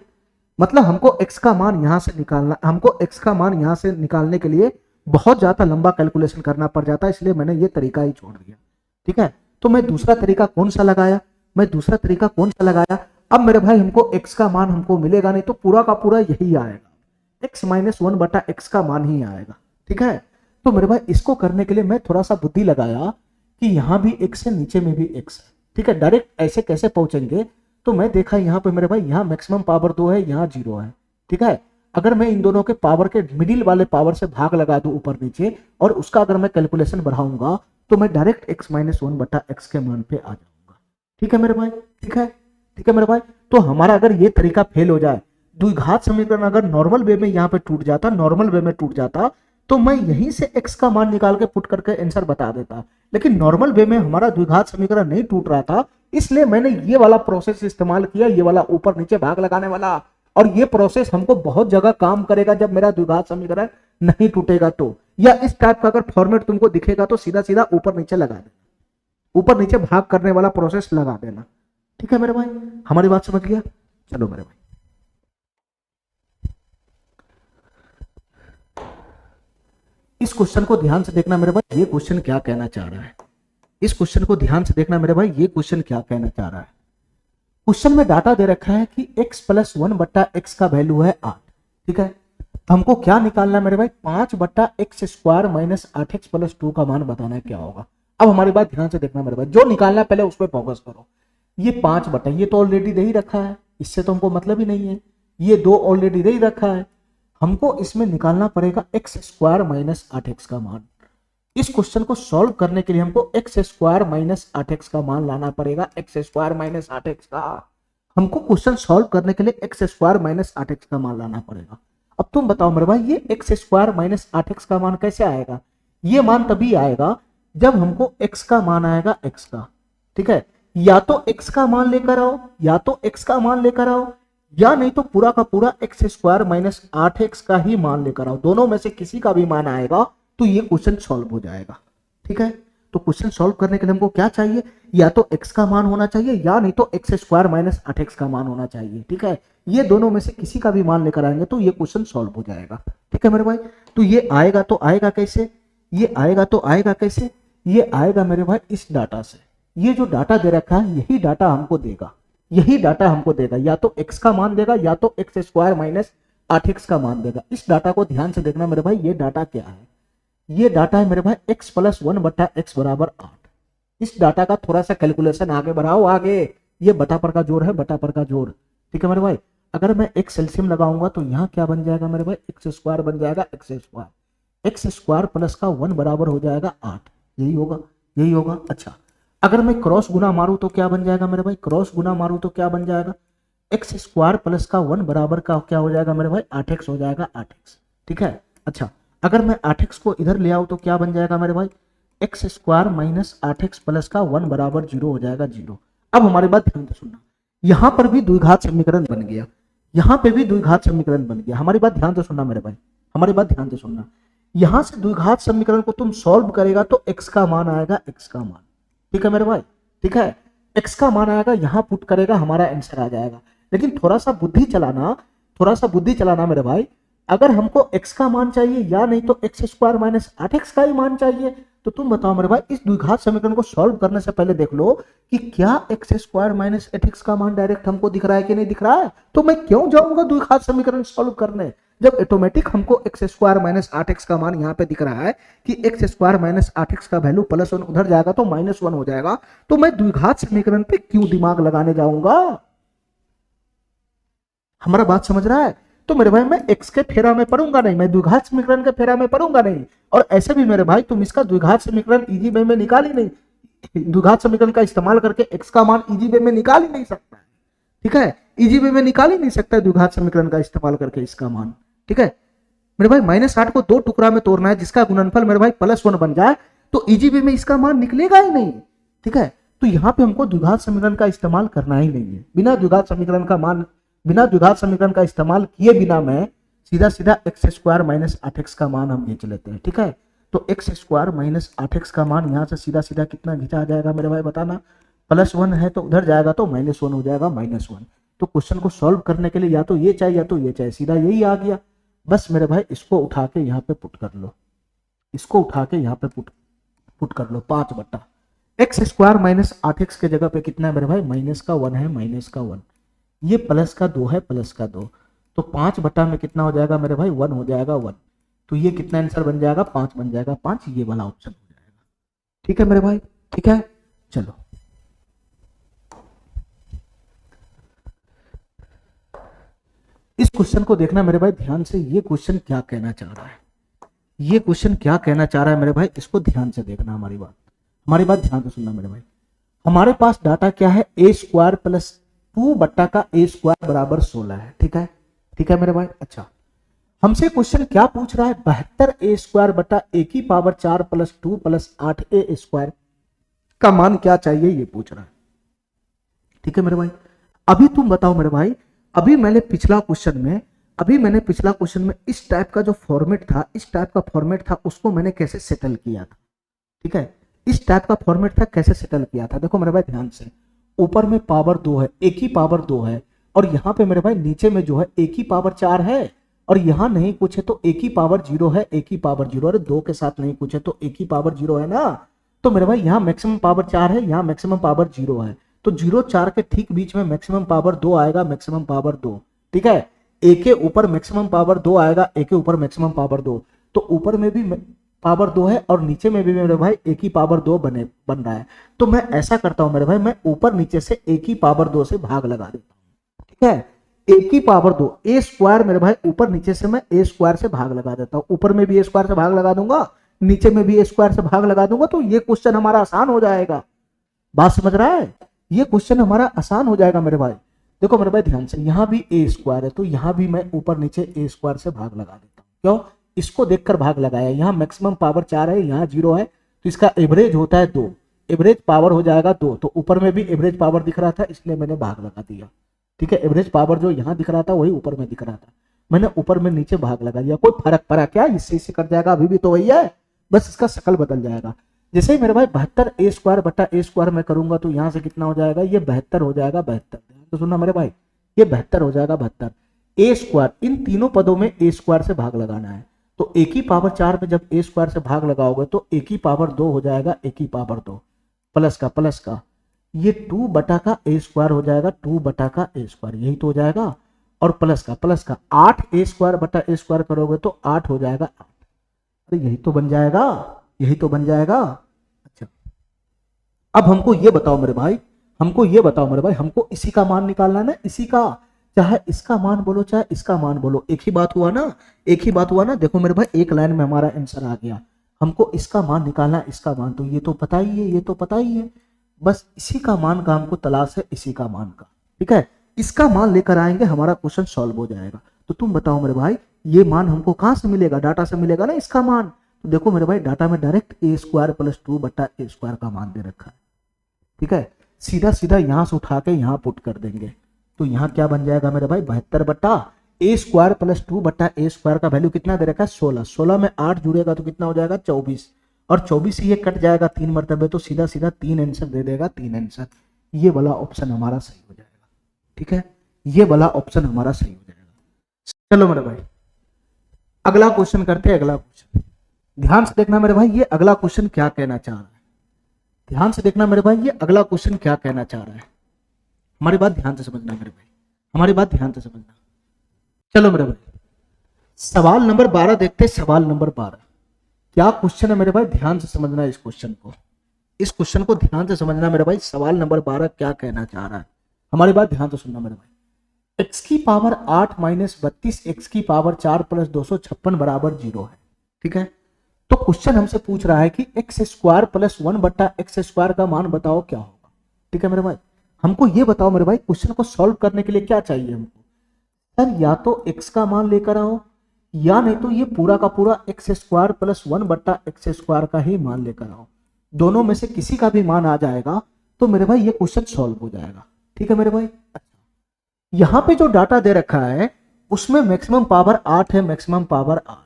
मतलब हमको x का मान यहां से निकालना, हमको x का मान यहां से निकालने के लिए बहुत ज्यादा लंबा कैलकुलेशन करना पड़ जाता है, इसलिए मैंने ये तरीका ही छोड़ दिया, ठीक है। तो मैं दूसरा तरीका कौन सा लगाया, मैं दूसरा तरीका कौन सा लगाया, अब मेरे भाई हमको x का मान हमको मिलेगा नहीं तो पूरा का पूरा यही आएगा, x माइनस 1 बटा x का मान ही आएगा, ठीक है। तो मेरे भाई इसको करने के लिए मैं थोड़ा सा बुद्धि लगाया कि यहां भी x है, नीचे में भी x है, ठीक है। डायरेक्ट ऐसे कैसे पहुंचेंगे, तो मैं देखा यहाँ पे मेरे भाई यहाँ मैक्सिमम पावर 2 है, यहाँ 0 है, ठीक है। अगर मैं इन दोनों के पावर के मिडिल वाले पावर से भाग लगा दूं ऊपर नीचे, और उसका अगर मैं कैलकुलेशन बढ़ाऊंगा तो मैं डायरेक्ट x माइनस 1 बटा x के मान पे आ जाऊंगा, ठीक है मेरे भाई, ठीक है, ठीक है मेरे भाई। तो हमारा अगर ये तरीका फेल हो जाए, द्विघात समीकरण अगर नॉर्मल वे में यहाँ पे टूट जाता, नॉर्मल वे में टूट जाता, तो मैं यहीं से x का मान निकाल के पुट करके आंसर बता देता, लेकिन नॉर्मल वे में हमारा द्विघात समीकरण नहीं टूट रहा था, इसलिए मैंने ये वाला प्रोसेस इस्तेमाल किया, ये वाला ऊपर नीचे भाग लगाने वाला, और ये प्रोसेस हमको बहुत जगह काम करेगा जब मेरा द्विघात समीकरण नहीं टूटेगा तो, या इस टाइप का अगर फॉर्मेट तुमको दिखेगा तो सीधा सीधा ऊपर नीचे लगा देना, ऊपर नीचे भाग करने वाला प्रोसेस लगा देना, ठीक है मेरे भाई, हमारी बात समझ गया। चलो मेरे भाई इस क्वेश्चन को ध्यान से देखना मेरे भाई, ये क्वेश्चन क्या कहना चाह रहा है, इस क्वेश्चन को ध्यान से देखना मेरे भाई, ये क्वेश्चन क्या कहना चाह रहा है। क्वेश्चन में डाटा दे रखा है कि x प्लस 1 बट्टा x का वैल्यू है 8, ठीक है। हमको क्या निकालना है मेरे भाई, 5 बट्टा x square minus 8x plus 2 का मान बताना है क्या होगा। अब हमारी बात ध्यान से देखना मेरे भाई, जो निकालना है पहले उस पर फोकस करो। ये 5 बट्टा, ये तो ऑलरेडी दे ही रखा है, इससे तो हमको मतलब ही नहीं है, ये 2 ऑलरेडी दे ही रखा है, हमको इसमें निकालना पड़ेगा x स्क्वायर माइनस 8x का मान। इस क्वेश्चन को सॉल्व करने के लिए हमको x स्क्वायर माइनस 8x का मान लाना पड़ेगा, x स्क्वायर माइनस 8x का, हमको क्वेश्चन सॉल्व करने के लिए x स्क्वायर माइनस 8x का मान लाना पड़ेगा। अब तुम बताओ मेरे भाई, ये x स्क्वायर माइनस 8x का मान कैसे आएगा, ये मान तभी आएगा जब हमको x का मान आएगा x का, ठीक है। या तो x का मान लेकर आओ, या तो x का मान लेकर आओ, या नहीं तो पूरा का पूरा x स्क्वायर माइनस 8x का ही मान लेकर आओ, दोनों में से किसी का भी मान आएगा तो ये क्वेश्चन सॉल्व हो जाएगा, ठीक है। तो क्वेश्चन सॉल्व करने के लिए हमको क्या चाहिए, या तो x का मान होना चाहिए, या नहीं तो x स्क्वायर माइनस 8x का मान होना चाहिए, ठीक है। ये दोनों में से किसी का भी मान लेकर आएंगे तो ये क्वेश्चन सॉल्व हो जाएगा, ठीक है मेरे भाई। तो ये आएगा तो आएगा कैसे, ये आएगा तो आएगा कैसे, ये आएगा मेरे भाई इस डाटा से, ये जो डाटा दे रखा है यही डाटा हमको देगा, यही डाटा हमको देगा, या तो x का मान देगा या तो x स्क्वायर माइनस 8x का मान देगा। इस डाटा को ध्यान से देखना मेरे भाई, ये डाटा क्या है, ये डाटा है मेरे भाई x प्लस 1 बटा x बराबर 8। इस डाटा का थोड़ा सा कैलकुलेशन आगे बढ़ाओ, आगे ये बटा पर का जोड़ है, बटा पर का जोड़, ठीक है मेरे भाई। अगर मैं x एलसीएम लगाऊंगा तो यहाँ क्या बन जाएगा मेरे भाई, x स्क्वायर बन जाएगा, x स्क्वायर प्लस का 1 बराबर हो जाएगा 8, यही होगा, यही होगा। अच्छा, अगर मैं क्रॉस गुना मारूं तो क्या बन जाएगा मेरे भाई, क्रॉस गुना मारूं तो क्या बन जाएगा, x स्क्वायर प्लस का 1 बराबर का क्या हो जाएगा मेरे भाई, 8x हो जाएगा, 8x, ठीक है। अच्छा, अगर मैं 8x को इधर ले आऊं तो क्या बन जाएगा मेरे भाई, x square minus 8x plus का 1 बराबर 0 हो जाएगा, 0। अब हमारी बात ध्यान से सुनना, यहां पर भी द्विघात समीकरण बन गया, यहां पे भी द्विघात समीकरण बन गया। हमारी बात ध्यान से सुनना मेरे भाई, हमारी बात ध्यान से सुनना। यहां से द्विघात समीकरण को तुम सॉल्व करेगा तो x का मान आएगा, x का मान, ठीक है मेरे भाई, ठीक है, x का मान आएगा, यहां पुट करेगा, हमारा आंसर आ जाएगा। लेकिन थोड़ा सा बुद्धि चलाना, थोड़ा सा बुद्धि चलाना मेरे भाई। अगर हमको x का मान चाहिए या नहीं तो x स्क्वायर माइनस 8x का ही मान चाहिए, तो तुम बताओ मेरे भाई, इस द्विघात समीकरण को सॉल्व करने से पहले देख लो कि क्या x स्क्वायर माइनस 8x का मान डायरेक्ट हमको दिख रहा है कि नहीं दिख रहा है। तो मैं क्यों जाऊंगा द्विघात समीकरण सॉल्व करने, जब ऑटोमेटिक हमको x स्क्वायर माइनस 8x का मान यहाँ पे दिख रहा है कि x स्क्वायर माइनस 8x का वैल्यू प्लस 1 उधर जाएगा तो माइनस 1 हो जाएगा, तो मैं द्विघात समीकरण पे क्यों दिमाग लगाने जाऊंगा। हमारा बात समझ रहा है। तो मेरे भाई मैं x के फेरा में पढ़ूंगा नहीं, मैं द्विघात समीकरण के फेरा में पढ़ूंगा नहीं। और ऐसे भी मेरे भाई तुम इसका द्विघात समीकरण इजी वे में निकाल ही नहीं, द्विघात समीकरण का इस्तेमाल करके x का मान इजी वे में निकाल ही नहीं सकता, ठीक है, इजी वे में निकाल ही नहीं सकता द्विघात समीकरण का इस्तेमाल करके इसका मान, ठीक है मेरे भाई। -8 को 2 टुकड़ा में तोड़ना है, जिसका गुणनफल मेरे भाई +1 बन जाए तो इजी वे में इसका मान निकलेगा ही नहीं, ठीक है। तो यहाँ पे हमको द्विघात समीकरण का इस्तेमाल करना ही नहीं है। बिना द्विघात समीकरण का मान, बिना द्विघात समीकरण का इस्तेमाल किए बिना मैं सीधा सीधा x स्क्वायर माइनस 8x का मान हम खींच लेते हैं, ठीक है। तो x स्क्वायर माइनस 8x का मान यहाँ से सीधा सीधा कितना खींचा जाएगा मेरे भाई, बताना। +1 है तो उधर जाएगा तो -1 हो जाएगा, -1। तो क्वेश्चन को सॉल्व करने के लिए या तो ये चाहिए या तो ये चाहिए, सीधा यही आ गया। बस मेरे भाई इसको उठा के यहाँ पे पुट कर लो, इसको उठा के यहाँ पे पुट कर लो, 5 बट्टा x स्क्वायर माइनस 8x के जगह पे कितना है मेरे भाई, -1 है, -1, ये प्लस का 2 है, प्लस का 2, तो 5 बट्टा में कितना हो जाएगा मेरे भाई, 1 हो जाएगा, 1। तो ये कितना आंसर बन जाएगा, 5 बन जाएगा, 5 ये वाला ऑप्शन हो जाएगा, ठीक है मेरे भाई, ठीक है। चलो इस क्वेश्चन को देखना मेरे भाई ध्यान से, ये क्वेश्चन क्या कहना चाह रहा है, ये क्वेश्चन क्या कहना चाह रहा है मेरे भाई, इसको ध्यान से देखना, हमारी बात ध्यान से सुनना मेरे भाई। हमारे पास डाटा क्या है, a स्क्वायर प्लस 2 बट्टा का a स्क्वायर बराबर 16 है, ठीक है, ठीक है मेरे भाई। अच्छा, हमसे क्वेश्चन क्या पूछ रहा है, 72 a स्क्वायर बट्टा a की power 4 plus 2 plus 8a square का मान क्या चाहिए, ये पूछ रहा है, ठीक है मेरे भाई। अभी तुम बताओ मेरे भाई, अभी मैंने पिछला क्वेश्चन में इस टाइप का जो फॉर्मेट था, इस टाइप का फॉर्मेट था, उसको मैंने कैसे सेटल किया था, ठीक है, इस टाइप का फॉर्मेट था, कैसे सेटल किया था। देखो मेरे भाई ध्यान से, ऊपर में पावर 2 है, a की पावर 2 है, और यहाँ पे मेरे भाई नीचे में जो है a की पावर 4 है, और यहाँ नहीं कुछ है तो a की पावर 0 है, a की पावर 0, अरे 2 के साथ नहीं कुछ है तो a की पावर 0 है ना। तो मेरे भाई यहाँ मैक्सिमम पावर 4 है, यहाँ मैक्सिमम पावर 0 है, तो 0 4 के ठीक बीच में मैक्सिमम पावर 2 आएगा, मैक्सिमम पावर 2, ठीक है। a के ऊपर मैक्सिमम पावर 2 आएगा, a के ऊपर मैक्सिमम पावर 2, तो ऊपर में भी पावर 2 है और नीचे में भी मेरे भाई a की पावर 2 बन रहा है। तो मैं ऐसा करता हूं मेरे भाई, मैं ऊपर नीचे से a की पावर 2 से भाग लगा देता हूं, ठीक है। a की पावर 2 a स्क्वायर मेरे भाई, ऊपर नीचे से मैं a स्क्वायर से भाग लगा देता हूं, ऊपर में भी a स्क्वायर से भाग लगा दूंगा, नीचे में भी a स्क्वायर से भाग लगा दूंगा, तो ये क्वेश्चन हमारा आसान हो जाएगा। बात समझ रहा है, ये क्वेश्चन हमारा आसान हो जाएगा मेरे भाई। देखो मेरे भाई ध्यान से, यहाँ भी a स्क्वायर है तो यहाँ भी मैं ऊपर नीचे a स्क्वायर से भाग लगा देता हूँ, क्यों, इसको देखकर भाग लगाया, यहाँ मैक्सिमम पावर 4 है, यहाँ 0 है, तो इसका एवरेज होता है 2, एवरेज पावर हो जाएगा 2, तो ऊपर में भी एवरेज पावर दिख रहा था इसलिए मैंने भाग लगा दिया, ठीक है। एवरेज पावर जो यहाँ दिख रहा था वही ऊपर में दिख रहा था, मैंने ऊपर में नीचे भाग लगा दिया, कोई फर्क पड़ा क्या, इससे इससे कर जाएगा, अभी भी तो वही है, बस इसका शकल बदल जाएगा। जैसे ही मेरे भाई 72 a स्क्वायर बटा a स्क्वायर में करूंगा तो यहाँ से कितना हो जाएगा, ये 72 हो जाएगा, 72, तो सुनना मेरे भाई, ये 72 हो जाएगा, 72 a स्क्वायर, इन तीनों पदों में a स्क्वायर से भाग लगाना है, तो a की पावर 4 में जब a स्क्वायर से भाग लगाओगे तो a की पावर 2 हो जाएगा, a की पावर 2 प्लस का ये 2 बटा का ए स्क्वायर हो जाएगा, 2 बटा का ए स्क्वायर, यही तो हो जाएगा। और प्लस का 8 ए स्क्वायर बटा ए स्क्वायर करोगे तो 8 हो जाएगा 8। तो यही तो बन जाएगा, यही तो बन जाएगा। अच्छा, अब हमको ये बताओ मेरे भाई, हमको ये बताओ मेरे भाई, हमको इसी का मान निकालना है ना, इसी का, चाहे इसका मान बोलो चाहे इसका मान बोलो, एक ही बात हुआ ना, एक ही बात हुआ ना। देखो मेरे भाई एक लाइन में हमारा आंसर आ गया। हमको इसका मान निकालना है, इसका मान तो ये तो पता ही है, ये तो पता ही है। बस इसी का मान का हमको तलाश है, इसी का मान का। ठीक है, इसका मान लेकर आएंगे, हमारा क्वेश्चन सॉल्व हो जाएगा। तो तुम बताओ मेरे भाई, ये मान हमको कहां से मिलेगा? डाटा से मिलेगा ना इसका मान। तो देखो मेरे भाई डाटा में डायरेक्ट ए स्क्वायर प्लस 2 बटा ए स्क्वायर का मान दे रखा है। ठीक है, सीधा सीधा यहां से उठा के यहां पुट कर देंगे। तो यहां क्या बन जाएगा मेरे भाई, 72 बटा ए स्क्वायर प्लस 2 बटा ए स्क्वायर का वैल्यू कितना दे रखा है? 16। 16 में 8 जुड़ेगा तो कितना हो जाएगा? 24। और 24 ये कट जाएगा 3 मरतबे, तो सीधा सीधा 3 आंसर दे देगा, 3 आंसर। ये वाला ऑप्शन हमारा सही हो जाएगा। ठीक है, ये वाला ऑप्शन हमारा सही हो जाएगा। चलो मेरे भाई अगला क्वेश्चन करते हैं, अगला क्वेश्चन ध्यान से देखना मेरे भाई, ये अगला क्वेश्चन क्या कहना चाह रहा है, ध्यान से देखना मेरे भाई, ये अगला क्वेश्चन क्या कहना चाह रहा है। हमारी बात ध्यान से समझना मेरे भाई, हमारी बात ध्यान से समझना। चलो मेरे भाई सवाल नंबर 12 देखते हैं। सवाल नंबर 12 क्या क्वेश्चन है मेरे भाई, ध्यान से समझना इस क्वेश्चन को, इस क्वेश्चन को ध्यान से समझना मेरे भाई। सवाल नंबर 12 क्या कहना चाह रहा है, हमारी बात ध्यान से सुनना मेरे भाई। x की पावर 8 माइनस 32 x की पावर 4 प्लस 256 बराबर 0 है। ठीक है, तो क्वेश्चन हमसे पूछ रहा है कि एक्स स्क्वायर प्लस 1 बटा एक्स स्क्वायर का मान बताओ क्या होगा। ठीक है मेरे भाई, हमको ये बताओ मेरे भाई, क्वेश्चन को सॉल्व करने के लिए क्या चाहिए हमको? सर या तो x का मान लेकर आओ, या नहीं तो ये पूरा का पूरा एक्स स्क्वायर प्लस 1 बटा एक्स स्क्वायर का ही मान लेकर आओ। दोनों में से किसी का भी मान आ जाएगा तो मेरे भाई ये क्वेश्चन सॉल्व हो जाएगा। ठीक है मेरे भाई, यहाँ पे जो डाटा दे रखा है उसमें मैक्सिमम पावर 8 है, मैक्सिमम पावर 8।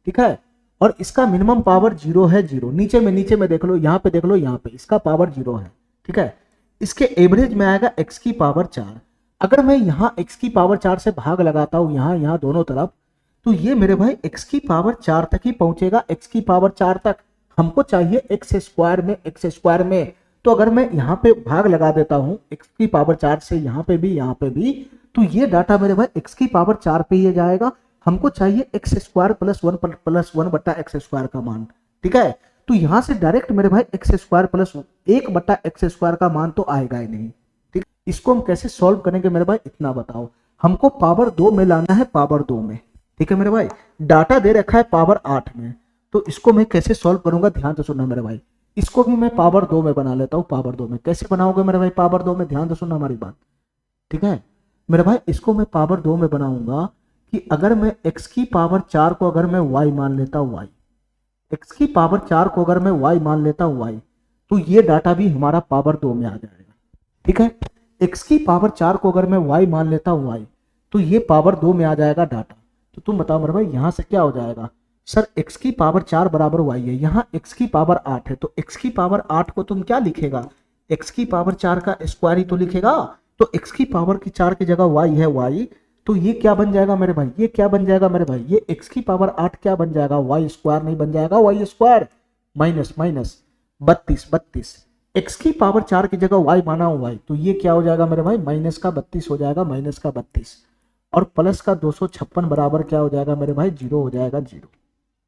ठीक है, और इसका मिनिमम पावर 0 है, 0। नीचे में देख लो, यहाँ पे देख लो, यहाँ पे इसका पावर 0 है। ठीक है, इसके एवरेज में आएगा x की पावर 4। अगर मैं यहाँ x की पावर 4 से भाग लगाता हूँ यहाँ दोनों तरफ, तो ये मेरे भाई x की पावर 4 तक ही पहुंचेगा, x की पावर 4 तक। हमको चाहिए x स्क्वायर में, तो अगर मैं यहाँ पे भाग लगा देता हूँ x की पावर 4 से, यहाँ पे भी, तो ये डाटा मेरे भाई x की पावर 4 पे ही जाएगा। हमको चाहिए एक्स स्क्वायर प्लस 1 बटा एक्स स्क्वायर का मान। ठीक है, तो यहां से डायरेक्ट मेरे भाई एक्स स्क्वायर प्लस 1 बटा एक्स स्क्वायर का मान तो आएगा ही नहीं। ठीक, इसको हम कैसे सॉल्व करेंगे मेरे भाई, इतना बताओ। हमको पावर 2 में लाना है, पावर 2 में। ठीक है मेरे भाई, डाटा दे रखा है पावर 8 में, तो इसको मैं कैसे सॉल्व करूंगा, ध्यान से सुनना मेरे भाई। इसको भी मैं पावर 2 में बना लेता हूँ। पावर 2 में कैसे बनाओगे मेरे भाई, पावर 2 में ध्यान से सुनना हमारी बात। ठीक है मेरे भाई, इसको मैं पावर 2 में बनाऊंगा कि अगर मैं x की पावर 4 को अगर मैं y मान लेता हूं, y, x की पावर 4 को अगर मैं y मान लेता हूं, y, तो ये डाटा भी हमारा पावर 2 में आ जाएगा। ठीक है, x की पावर 4 को अगर मैं y मान लेता हूं, y, तो ये पावर 2 में आ जाएगा डाटा। तो तुम बताओ मेरे भाई यहां से क्या हो जाएगा? सर x की पावर 4 बराबर y है, यहाँ x की पावर 8 है, तो x की पावर 8 को तुम क्या लिखेगा? x की पावर 4 का स्क्वायर ही तो लिखेगा। तो x की पावर की 4 की जगह y है, y, तो ये क्या बन जाएगा मेरे भाई, ये क्या बन जाएगा मेरे भाई, ये x की पावर 8 क्या बन जाएगा? y स्क्वायर नहीं बन जाएगा, y स्क्वायर माइनस 32। x की पावर 4 की जगह y माना हो y, तो ये क्या हो जाएगा मेरे भाई, माइनस का 32 हो जाएगा, माइनस का 32। और प्लस का 256 बराबर क्या हो जाएगा मेरे भाई, 0 हो जाएगा, 0।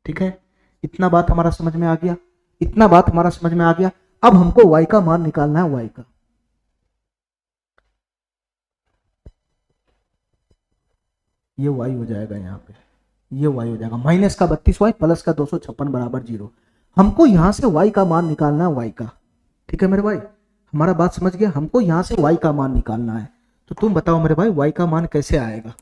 ठीक है, इतना बात हमारा समझ में आ गया, इतना बात हमारा समझ में आ गया। अब हमको y का मान निकालना है, y का। ये y हो जाएगा, यहाँ पे ये y हो जाएगा, माइनस का 32y प्लस का 256 बराबर 0। हमको यहाँ से y का मान निकालना है, y का। ठीक है मेरे भाई, हमारा बात समझ गया, हमको यहाँ से y का मान निकालना है। तो तुम बताओ मेरे भाई y का मान कैसे आएगा?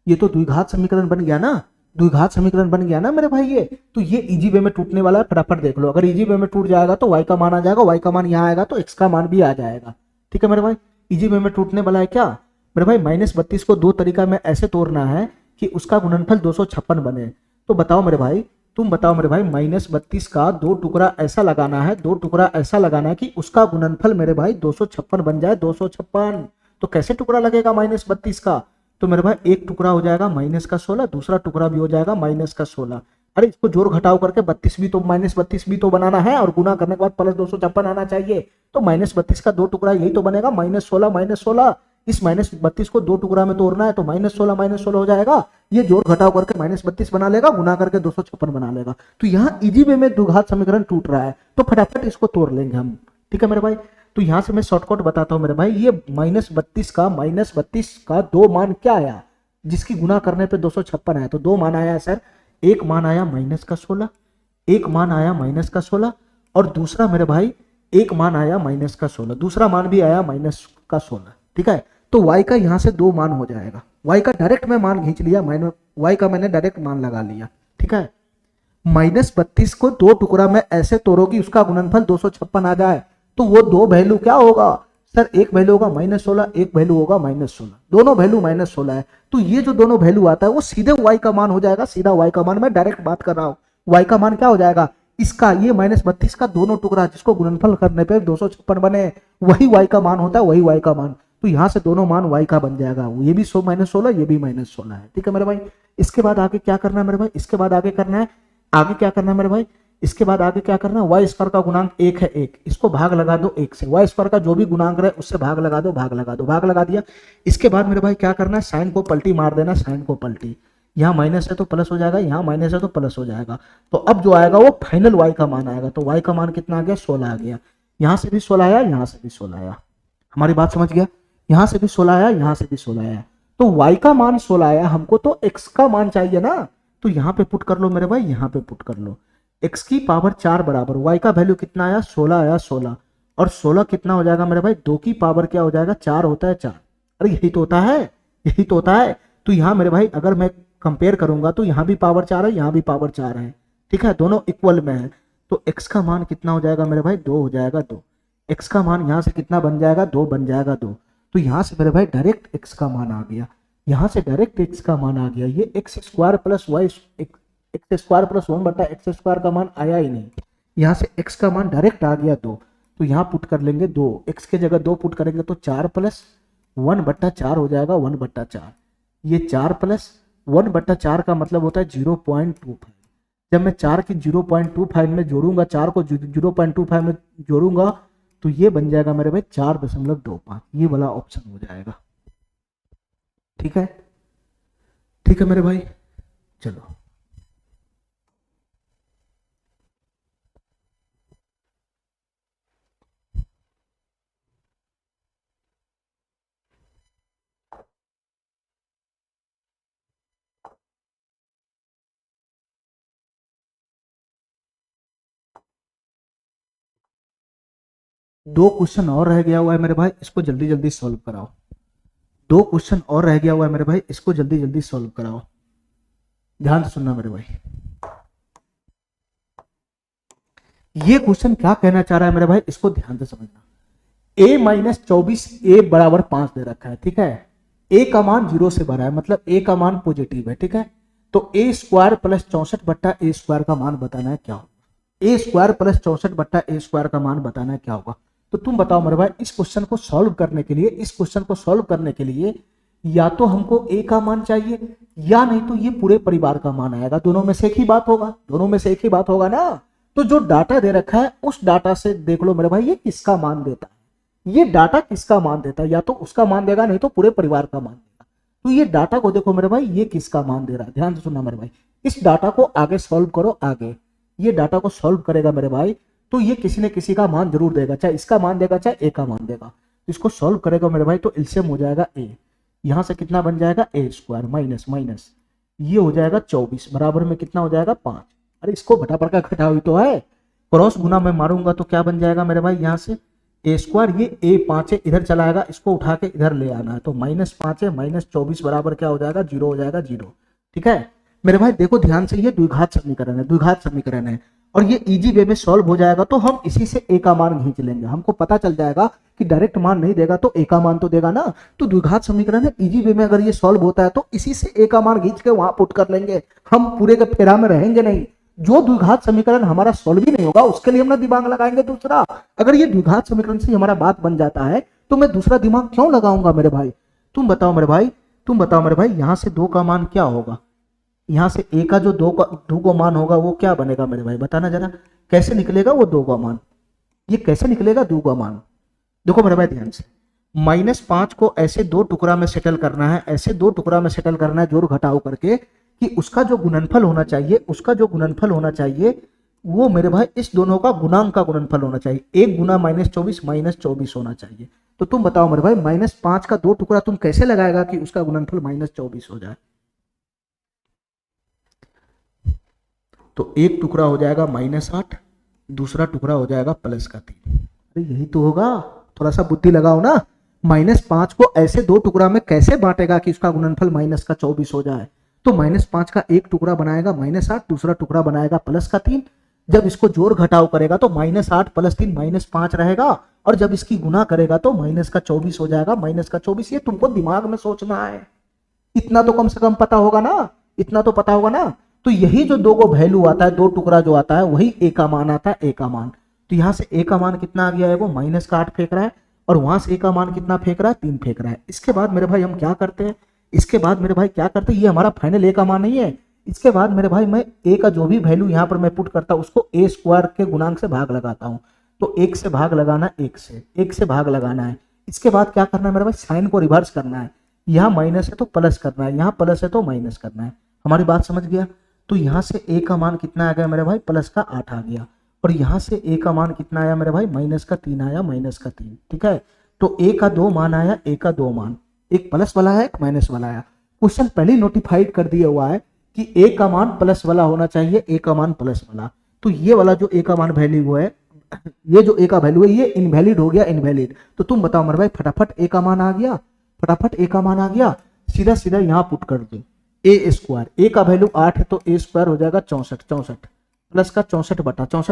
ये तो द्विघात समीकरण बन गया ना, द्विघात समीकरण बन गया ना मेरे भाई ये। तो ये इजी वे में टूटने वाला है, फटाफट देख लो। अगर इजी वे में टूट जाएगा तो y का मान आ जाएगा, y का मान यहाँ आएगा तो x का मान भी आ जाएगा। ठीक है मेरे भाई, इजी वे में टूटने वाला है क्या मेरे भाई? -32 को 2 तरीका में ऐसे तोड़ना है कि उसका गुणनफल 256 बने। तो बताओ मेरे भाई, तुम बताओ मेरे भाई, -32 का 2 टुकड़ा ऐसा लगाना है, 2 टुकड़ा ऐसा लगाना है कि उसका गुणनफल मेरे भाई 256 बन जाए, 256। तो कैसे टुकड़ा लगेगा -32 का? तो मेरे भाई एक टुकड़ा हो जाएगा -16, दूसरा टुकड़ा भी हो जाएगा -16। अरे इसको जोड़ घटाव करके 32 भी तो -32 भी तो बनाना है और गुना करने के बाद प्लस 256 आना चाहिए। तो -32 का दो टुकड़ा यही तो बनेगा, -16 इस -32 को दो टुकड़ा में तोड़ना है तो -16 हो जाएगा। ये जोड़ घटाव करके -32 बना लेगा, गुना करके 256 बना लेगा। तो यहाँ इजी वे में द्विघात समीकरण टूट रहा है, तो फटाफट इसको तोड़ लेंगे हम। ठीक है मेरे भाई, तो यहाँ से मैं शॉर्टकट बताता हूँ मेरे भाई। ये -32 का दो मान क्या आया, जिसकी गुना करने पे 256 आया। तो दो मान आया सर, एक मान आया -16, एक मान आया -16 और दूसरा मेरे भाई एक मान आया -16, दूसरा मान भी आया -16। ठीक है, तो y का यहाँ से दो मान हो जाएगा। y का डायरेक्ट मैं मान खींच लिया, y का मैंने डायरेक्ट मान लगा लिया। ठीक है, -32 को दो टुकड़ा में ऐसे तोड़ो कि उसका गुणनफल 256 आ जाए। तो वो दो वैल्यू क्या होगा सर, एक वैल्यू होगा -16, एक वैल्यू होगा -16, दोनों वैल्यू -16 है। तो ये जो दोनों वैल्यू आता है वो सीधे y का मान हो जाएगा, सीधा y का मान। मैं डायरेक्ट बात कर रहा हूँ, y का मान क्या हो जाएगा, इसका ये -32 का दोनों टुकड़ा जिसको गुणनफल करने पे 256 बने, वही y का मान होता है, वही y का मान। तो यहाँ से दोनों मान y का बन जाएगा, ये भी -16, ये भी -16 है। ठीक है मेरे भाई, इसके बाद आगे क्या करना है मेरे भाई, इसके बाद आगे करना है, आगे क्या करना है मेरे भाई, इसके बाद आगे क्या करना है, वाई स्क्वायर का गुणांक 1 है 1, इसको भाग लगा दो 1 से, वाई स्क्वायर का जो भी गुणांक रहे उससे भाग लगा दो, भाग लगा दो, भाग लगा दिया। इसके बाद मेरे भाई क्या करना है, साइन को पलटी मार देना, साइन को पलटी, यहाँ माइनस है तो प्लस हो जाएगा, यहाँ माइनस है तो प्लस हो जाएगा। तो अब जो आएगा वो फाइनल वाई का मान आएगा। तो वाई का मान कितना आ गया, 16 आ गया। यहाँ से भी 16 आया, यहाँ से भी 16 आया। हमारी बात समझ गया, यहाँ से भी 16 आया, यहाँ से भी 16 आया। तो y का मान 16 आया, हमको तो x का मान चाहिए ना। तो यहाँ पे पुट कर लो मेरे भाई, यहाँ पे पुट कर लो, x की पावर 4 बराबर y का वैल्यू कितना आया, 16 आया, 16 और 16 कितना हो जाएगा मेरे भाई, 2 की पावर क्या हो जाएगा, 4 होता है 4। अरे यही तो होता है, यही तो होता है। तो यहाँ मेरे भाई अगर मैं कंपेयर करूंगा तो यहाँ भी पावर 4 है, यहाँ भी पावर 4 है। ठीक है, दोनों इक्वल में है। तो x का मान कितना हो जाएगा मेरे भाई, 2 हो जाएगा, 2। x का मान यहाँ से कितना बन जाएगा, 2 बन जाएगा, 2। तो यहाँ से मेरे भाई डायरेक्ट x का मान आ गया, यहाँ से डायरेक्ट x का मान आ गया। ये x square plus Y, X square plus 1/x square का मान आया ही नहीं, यहाँ से x का मान डायरेक्ट आ गया 2। तो यहाँ पुट कर लेंगे 2, x के जगह 2 पुट करेंगे तो 4 प्लस 1/4 हो जाएगा, 1/4। ये 4 प्लस 1/4 का मतलब होता है 0.25। जब मैं 4 की 0.25 में जोड़ूंगा, 4 को 0.25 में जोड़ूंगा तो ये बन जाएगा मेरे भाई 4.25, ये वाला ऑप्शन हो जाएगा। ठीक है, ठीक है मेरे भाई, चलो दो क्वेश्चन और रह गया हुआ है मेरे भाई, इसको जल्दी जल्दी सॉल्व कराओ। दो क्वेश्चन और रह गया हुआ है मेरे भाई, इसको जल्दी जल्दी सॉल्व कराओ। ध्यान से सुनना मेरे भाई, ये क्वेश्चन क्या कहना चाह रहा है मेरे भाई, इसको ध्यान से समझना। a-24 a बराबर 5 दे रखा है। ठीक है, a का मान 0 से बड़ा है, मतलब a का मान पॉजिटिव है। ठीक है, तो a square plus 64/a square का मान बताना है क्या होगा, a square plus 64/a square का मान बताना है क्या होगा। तो तुम बताओ मेरे भाई, इस क्वेश्चन को सॉल्व करने के लिए, इस क्वेश्चन को सॉल्व करने के लिए या तो हमको a का मान चाहिए या नहीं तो ये पूरे परिवार का मान आएगा। दोनों में से एक ही बात होगा, दोनों में से एक ही बात होगा ना। तो जो डाटा दे रखा है उस डाटा से देख लो मेरे भाई, ये किसका मान देता है, ये डाटा किसका मान देता है, या तो उसका मान देगा नहीं तो पूरे परिवार का मान देगा। तो ये डाटा को देखो मेरे भाई, ये किसका मान दे रहा है, ध्यान से सुनना मेरे भाई। इस डाटा को आगे सॉल्व करो, आगे ये डाटा को सॉल्व करेगा मेरे भाई, तो ये किसी न किसी का मान जरूर देगा, चाहे इसका मान देगा चाहे ए का मान देगा। इसको सॉल्व करेगा मेरे भाई तो एलसीएम हो जाएगा ए, यहाँ से कितना बन जाएगा a स्क्वायर माइनस माइनस, ये हो जाएगा 24 बराबर में कितना हो जाएगा 5। अरे इसको घटा का घटा हुई तो है, क्रॉस गुना में मारूंगा तो क्या बन जाएगा मेरे भाई, यहाँ से a स्क्वायर, ये a5 है, इधर चला आएगा, इसको उठा के इधर ले आना है, तो -5 है, -24 बराबर क्या हो जाएगा, 0 हो जाएगा, 0। ठीक है मेरे भाई, देखो ध्यान से, ये द्विघात समीकरण है, द्विघात समीकरण है और ये इजी वे में सॉल्व हो जाएगा। तो हम इसी से a का मान खींच लेंगे, हमको पता चल जाएगा कि डायरेक्ट मान नहीं देगा तो a का मान तो देगा ना। तो द्विघात समीकरण है, इजी वे में अगर ये सॉल्व होता है तो इसी से a का मान खींच के वहां पुट कर लेंगे, हम पूरे के फेरा में रहेंगे नहीं। जो द्विघात समीकरण हमारा सॉल्व ही नहीं होगा उसके लिए हम ना दिमाग लगाएंगे दूसरा। अगर ये द्विघात समीकरण से हमारा बात बन जाता है तो मैं दूसरा दिमाग क्यों लगाऊंगा मेरे भाई। तुम बताओ मेरे भाई, तुम बताओ मेरे भाई, यहां से 2 का मान क्या होगा, यहाँ से a का जो दो को मान होगा वो क्या बनेगा मेरे भाई, बताना जरा कैसे निकलेगा वो दो का मान, ये कैसे निकलेगा दो का मान। देखो मेरे भाई ध्यान से, -5 को ऐसे दो टुकड़ा में सेटल करना है, ऐसे दो टुकड़ा में सेटल करना है जोड़ घटाव करके कि उसका जो गुणनफल होना चाहिए, उसका जो गुणनफल होना चाहिए वो मेरे भाई इस दोनों का गुणांक का गुणनफल होना चाहिए, 1 गुना -24 होना चाहिए। तो तुम बताओ मेरे भाई -5 का दो टुकड़ा तुम कैसे लगाएगा कि उसका गुणनफल -24 हो जाए। तो एक टुकड़ा हो जाएगा -8, दूसरा टुकड़ा हो जाएगा +3। अरे यही तो होगा, थोड़ा सा बुद्धि लगाओ ना। -5 को ऐसे दो टुकड़ा में कैसे बांटेगा कि उसका गुणनफल -24 हो जाए। तो -5 का एक टुकड़ा बनाएगा -8, दूसरा टुकड़ा बनाएगा +3। जब इसको जोड़ घटाव करेगा तो -8 + 3 -5 रहेगा, और जब इसकी गुना करेगा तो -24 हो जाएगा, -24। ये तुमको दिमाग में सोचना है, इतना तो कम से कम पता होगा ना, इतना तो पता होगा ना। तो यही जो दो को वैल्यू आता है, दो टुकड़ा जो आता है वही ए का मान आता है, ए का मान। तो यहां से ए का मान कितना आ गया है, वो -8 फेंक रहा है, और वहां से ए का मान कितना फेंक रहा है, 3 फेंक रहा है। इसके बाद मेरे भाई हम क्या करते हैं, इसके बाद मेरे भाई क्या करते हैं, ये हमारा फाइनल ए का मान नहीं है। इसके बाद मेरे भाई मैं ए का जो भी वैल्यू यहाँ पर मैं पुट करता हूँ उसको ए स्क्वायर के गुणांक से भाग लगाता हूँ। तो 1 से भाग लगाना, 1 से भाग लगाना है। इसके बाद क्या करना है मेरे भाई, साइन को रिवर्स करना है, यहाँ माइनस है तो प्लस करना है, यहाँ प्लस है तो माइनस करना है। हमारी बात समझ गया। तो यहाँ से ए का मान कितना आ गया मेरे भाई, +8 आ गया, और यहाँ से ए का मान कितना आया मेरे भाई, -3 आया, -3। ठीक है, तो ए का दो मान आया, ए का दो मान, एक प्लस वाला है, एक माइनस वाला है। क्वेश्चन पहले नोटिफाइड कर दिया हुआ है कि ए का मान प्लस वाला होना चाहिए, ए का मान प्लस वाला। तो ये वाला जो ए का मान वैल्यू है, ये जो ए का वैल्यू है ये इनवैलिड हो गया, इनवैलिड। तो तुम बताओ मेरे भाई, फटाफट ए का मान आ गया, फटाफट ए का मान आ गया, सीधा सीधा यहाँ पुट कर दो ए स्क्वायर। ए का वैल्यू 8 है तो ए स्क्वायर हो जाएगा 64 प्लस का 64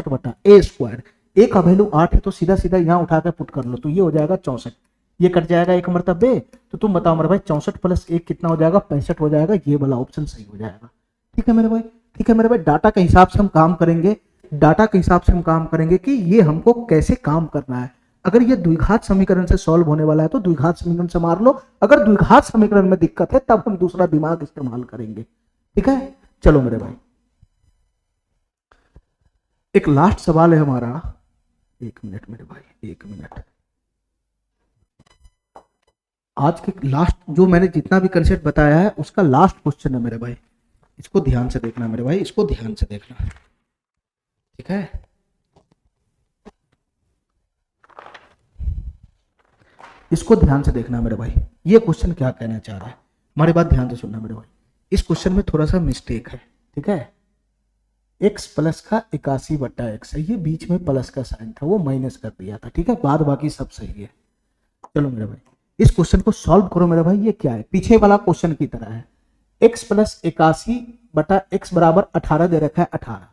बटा ए स्क्वायर। ए का वैल्यू 8 है तो सीधा सीधा यहाँ उठा कर पुट कर लो, तो ये हो जाएगा 64, ये कट जाएगा एक मरतबे। तो तुम बताओ मेरे भाई 64 + 1 कितना हो जाएगा, 65 हो जाएगा। ये वाला ऑप्शन सही हो जाएगा। ठीक है मेरे भाई, ठीक है मेरे भाई। डाटा के हिसाब से हम काम करेंगे, डाटा के हिसाब से हम काम करेंगे कि ये हमको कैसे काम करना है। अगर ये द्विघात समीकरण से सॉल्व होने वाला है तो द्विघात समीकरण से मार लो, अगर द्विघात समीकरण में दिक्कत है तब हम दूसरा दिमाग इस्तेमाल करेंगे। ठीक है, चलो मेरे भाई, एक लास्ट सवाल है हमारा। 1 मिनट मेरे भाई, 1 मिनट। आज के लास्ट जो मैंने जितना भी कंसेप्ट बताया है उसका लास्ट क्वेश्चन है मेरे भाई, इसको ध्यान से देखना मेरे भाई, इसको ध्यान से देखना। ठीक है, इसको ध्यान से देखना मेरे भाई, ये क्वेश्चन क्या कहना चाह रहा है, हमारी बात ध्यान से सुनना मेरे भाई। इस क्वेश्चन में थोड़ा सा मिस्टेक है। ठीक है, x प्लस का 81/x है, ये बीच में प्लस का साइन था वो माइनस कर दिया था। ठीक है, बाद बाकी सब सही है। चलो मेरे भाई, इस क्वेश्चन को सॉल्व करो मेरे भाई। ये क्या है, पीछे वाला क्वेश्चन की तरह है। x + 81/x = 18 दे रखा है, 18।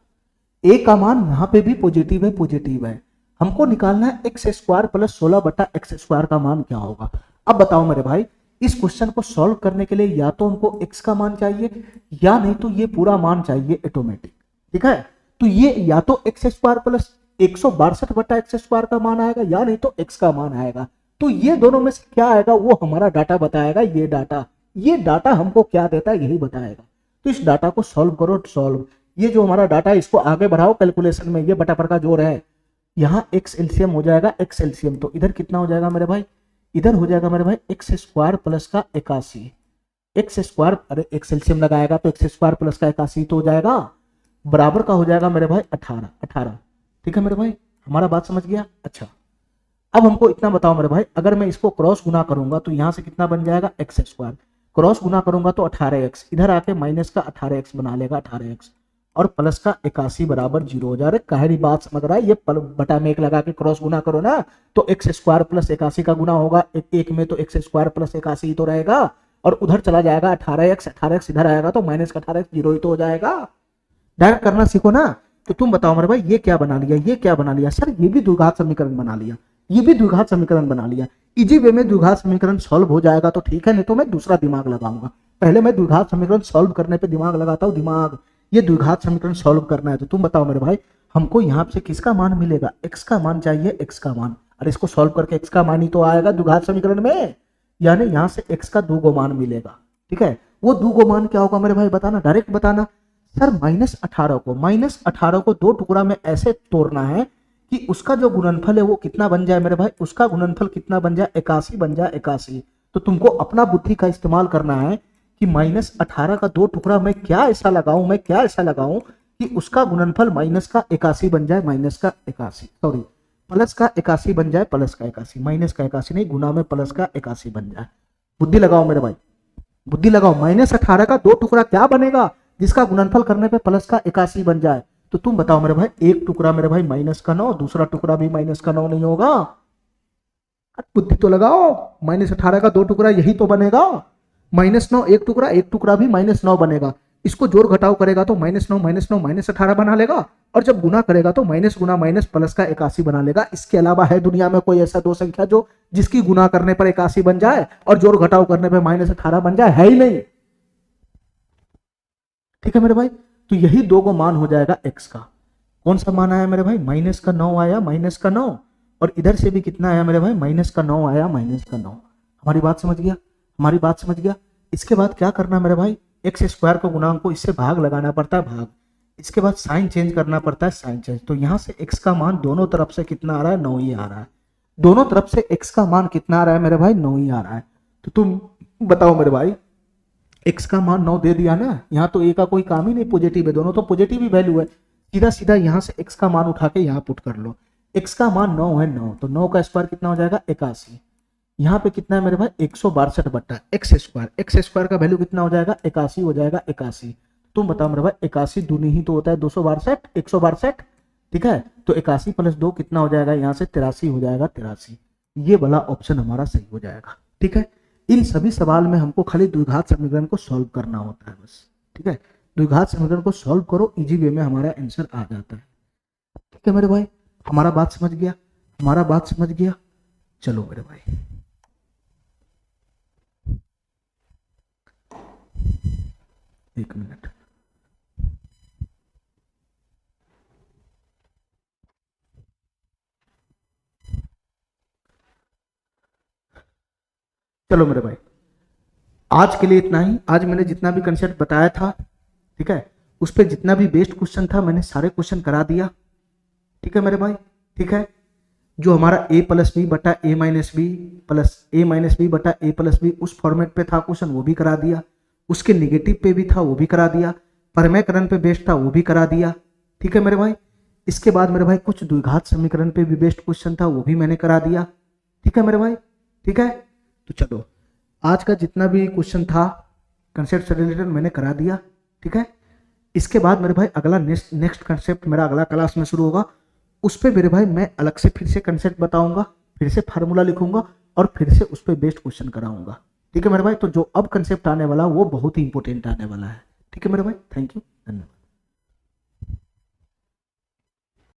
ए का मान यहाँ पे भी पॉजिटिव है, पॉजिटिव है। हमको निकालना है x² + 16/x² का मान क्या होगा। अब बताओ मेरे भाई, इस क्वेश्चन को सॉल्व करने के लिए या तो हमको x का मान चाहिए या नहीं तो ये पूरा मान चाहिए ऑटोमेटिक। ठीक है, तो ये या तो x² + 162/x² का मान आएगा या नहीं तो x का मान आएगा। तो ये दोनों में से क्या आएगा वो हमारा डाटा बताएगा। ये डाटा हमको क्या देता है यही बताएगा। तो इस डाटा को सॉल्व करो, सॉल्व। ये जो हमारा डाटा है इसको आगे बढ़ाओ कैलकुलेशन में, ये बटा पर का जोड़ है, यहाँ x एलसीएम हो जाएगा, x एलसीएम। तो इधर कितना हो जाएगा मेरे भाई, इधर हो जाएगा मेरे भाई x² + का 81, x², अरे x एलसीएम लगाएगा तो x² + का 81 तो हो जाएगा, बराबर का हो जाएगा मेरे भाई 18। ठीक है मेरे भाई, हमारा बात समझ गया। अच्छा, अब हमको इतना बताओ मेरे भाई, अगर मैं इसको क्रॉस गुना करूंगा तो यहाँ से कितना बन जाएगा, x², क्रॉस गुना करूंगा तो 18x, इधर आके माइनस का 18x बना लेगा, 18x, और प्लस का 81 = 0 हो जा रहा है। काहरी बात समझ रहा है, ये बटा में 1 लगा के क्रॉस गुना करो ना तो x² + 81 का गुना होगा, एक में तो x² + 81 तो रहेगा, और उधर चला जाएगा 18x इधर आएगा तो -18x 0 ही तो हो जाएगा। डायरेक्ट करना सीखो ना। तो तुम बताओ मेरे भाई, ये क्या बना लिया, ये क्या बना लिया, सर ये भी द्विघात समीकरण बना लिया, ये भी द्विघात समीकरण बना लिया। इजी वे में द्विघात समीकरण सॉल्व हो जाएगा तो ठीक है, नहीं तो मैं दूसरा दिमाग लगाऊंगा। पहले मैं द्विघात समीकरण सॉल्व करने पे दिमाग लगाता हूँ, दिमाग। ये द्विघात समीकरण सॉल्व करना है तो तुम बताओ मेरे भाई, हमको यहाँ से किसका मान मिलेगा, x का मान चाहिए, x का मान। अरे इसको सॉल्व करके x का मान ही तो आएगा द्विघात समीकरण में, यानी यहाँ से x का 2 मान मिलेगा। ठीक है, वो दो को मान क्या होगा मेरे भाई, बताना, डायरेक्ट बताना। सर -18 को दो टुकड़ा में ऐसे तोड़ना है कि उसका जो गुणनफल है वो कितना बन जाए मेरे भाई, उसका गुणनफल कितना बन जाए, 81 बन जाए, 81। तो तुमको अपना बुद्धि का इस्तेमाल करना है कि -18 का दो टुकड़ा मैं क्या ऐसा लगाऊं कि उसका गुणनफल माइनस का 81 बन जाए, प्लस का 81 बन जाए, प्लस का 81, माइनस का 81 नहीं, गुना में प्लस का 81 बन जाए। बुद्धि लगाओ मेरे भाई, बुद्धि लगाओ। -18 का दो टुकड़ा क्या बनेगा जिसका गुणनफल करने पे प्लस का 81 बन जाए? तो तुम बताओ मेरे भाई, एक टुकड़ा मेरे भाई -9, दूसरा टुकड़ा भी -9 नहीं होगा? बुद्धि तो लगाओ, -18 का दो टुकड़ा यही तो बनेगा, -9 एक टुकड़ा भी -9 बनेगा। इसको जोड़ घटाव करेगा तो -9 -18 बना लेगा, और जब गुना करेगा तो माइनस गुना माइनस प्लस का 81 बना लेगा। इसके अलावा है दुनिया में कोई ऐसा दो संख्या जो जिसकी गुना करने पर 81 बन जाए और जोड़ घटाव करने पर -18 बन जाए? है ही नहीं। ठीक है मेरे भाई, तो यही दो को मान हो जाएगा x का। कौन सा मान आया मेरे भाई, -9 आया, -9, और इधर से भी कितना आया मेरे भाई, -9 आया, -9। हमारी बात समझ गया? इसके बाद क्या करना मेरे भाई, एक्स स्क्वायर को गुणांक को इससे भाग लगाना पड़ता है, भाग। इसके बाद साइन चेंज करना पड़ता है, साइन चेंज। तो यहां से x का मान दोनों तरफ से कितना आ रहा है, 9 ही आ रहा है। दोनों तरफ से x का मान कितना आ रहा है मेरे भाई, 9 ही आ रहा है। तो तुम बताओ मेरे भाई, x का मान 9 दे दिया ना, यहाँ तो a का कोई काम ही नहीं, पॉजिटिव है, दोनों तो पॉजिटिव ही वैल्यू है। सीधा सीधा यहाँ से x का मान उठा के यहाँ पुट कर लो। x का मान 9 है, 9, तो 9 का स्क्वायर कितना हो जाएगा, 81। यहाँ पे कितना है मेरे भाई, 162 बट्टा एक्स स्क्वायर का वैल्यू कितना हो जाएगा, 81 हो जाएगा, 81। तुम बताओ मेरे भाई, 81 दूनी ही तो होता है 262, 162। ठीक है, तो 81 + 2 कितना हो जाएगा, यहाँ से 83 हो जाएगा, 83। ये वाला ऑप्शन हमारा सही हो जाएगा। ठीक है, इन सभी सवाल में हमको खाली द्विघात समीकरण को सॉल्व करना होता है बस। ठीक है, द्विघात समीकरण को सॉल्व करो, इजी वे में हमारा आंसर आ जाता है। ठीक है मेरे भाई, हमारा बात समझ गया? चलो मेरे भाई, एक मिनट। चलो मेरे भाई, आज के लिए इतना ही। आज मैंने जितना भी कंसेप्ट बताया था, ठीक है, उस पर जितना भी बेस्ड क्वेश्चन था मैंने सारे क्वेश्चन करा दिया। ठीक है मेरे भाई, ठीक है, जो हमारा a + b बटा a - b plus a - b बटा a + b उस फॉर्मेट पे था क्वेश्चन, वो भी करा दिया। उसके नेगेटिव पे भी था, वो भी करा दिया। परमेयकरण पे बेस्ड था, वो भी करा दिया। ठीक है मेरे भाई, इसके बाद मेरे भाई कुछ द्विघात समीकरण पे भी बेस्ड क्वेश्चन था, वो भी मैंने करा दिया। ठीक है मेरे भाई, ठीक है, तो चलो आज का जितना भी क्वेश्चन था कंसेप्ट से रिलेटेड मैंने करा दिया। ठीक है, इसके बाद मेरे भाई अगला नेक्स्ट कंसेप्ट मेरा अगला क्लास में शुरू होगा। उस पर मेरे भाई मैं अलग से फिर से कंसेप्ट बताऊंगा, फिर से फार्मूला लिखूंगा और फिर से उस पर बेस्ड क्वेश्चन कराऊंगा। ठीक है मेरे भाई, तो जो अब कंसेप्ट आने वाला वो बहुत ही इंपॉर्टेंट आने वाला है। ठीक है मेरे भाई, थैंक यू, धन्यवाद।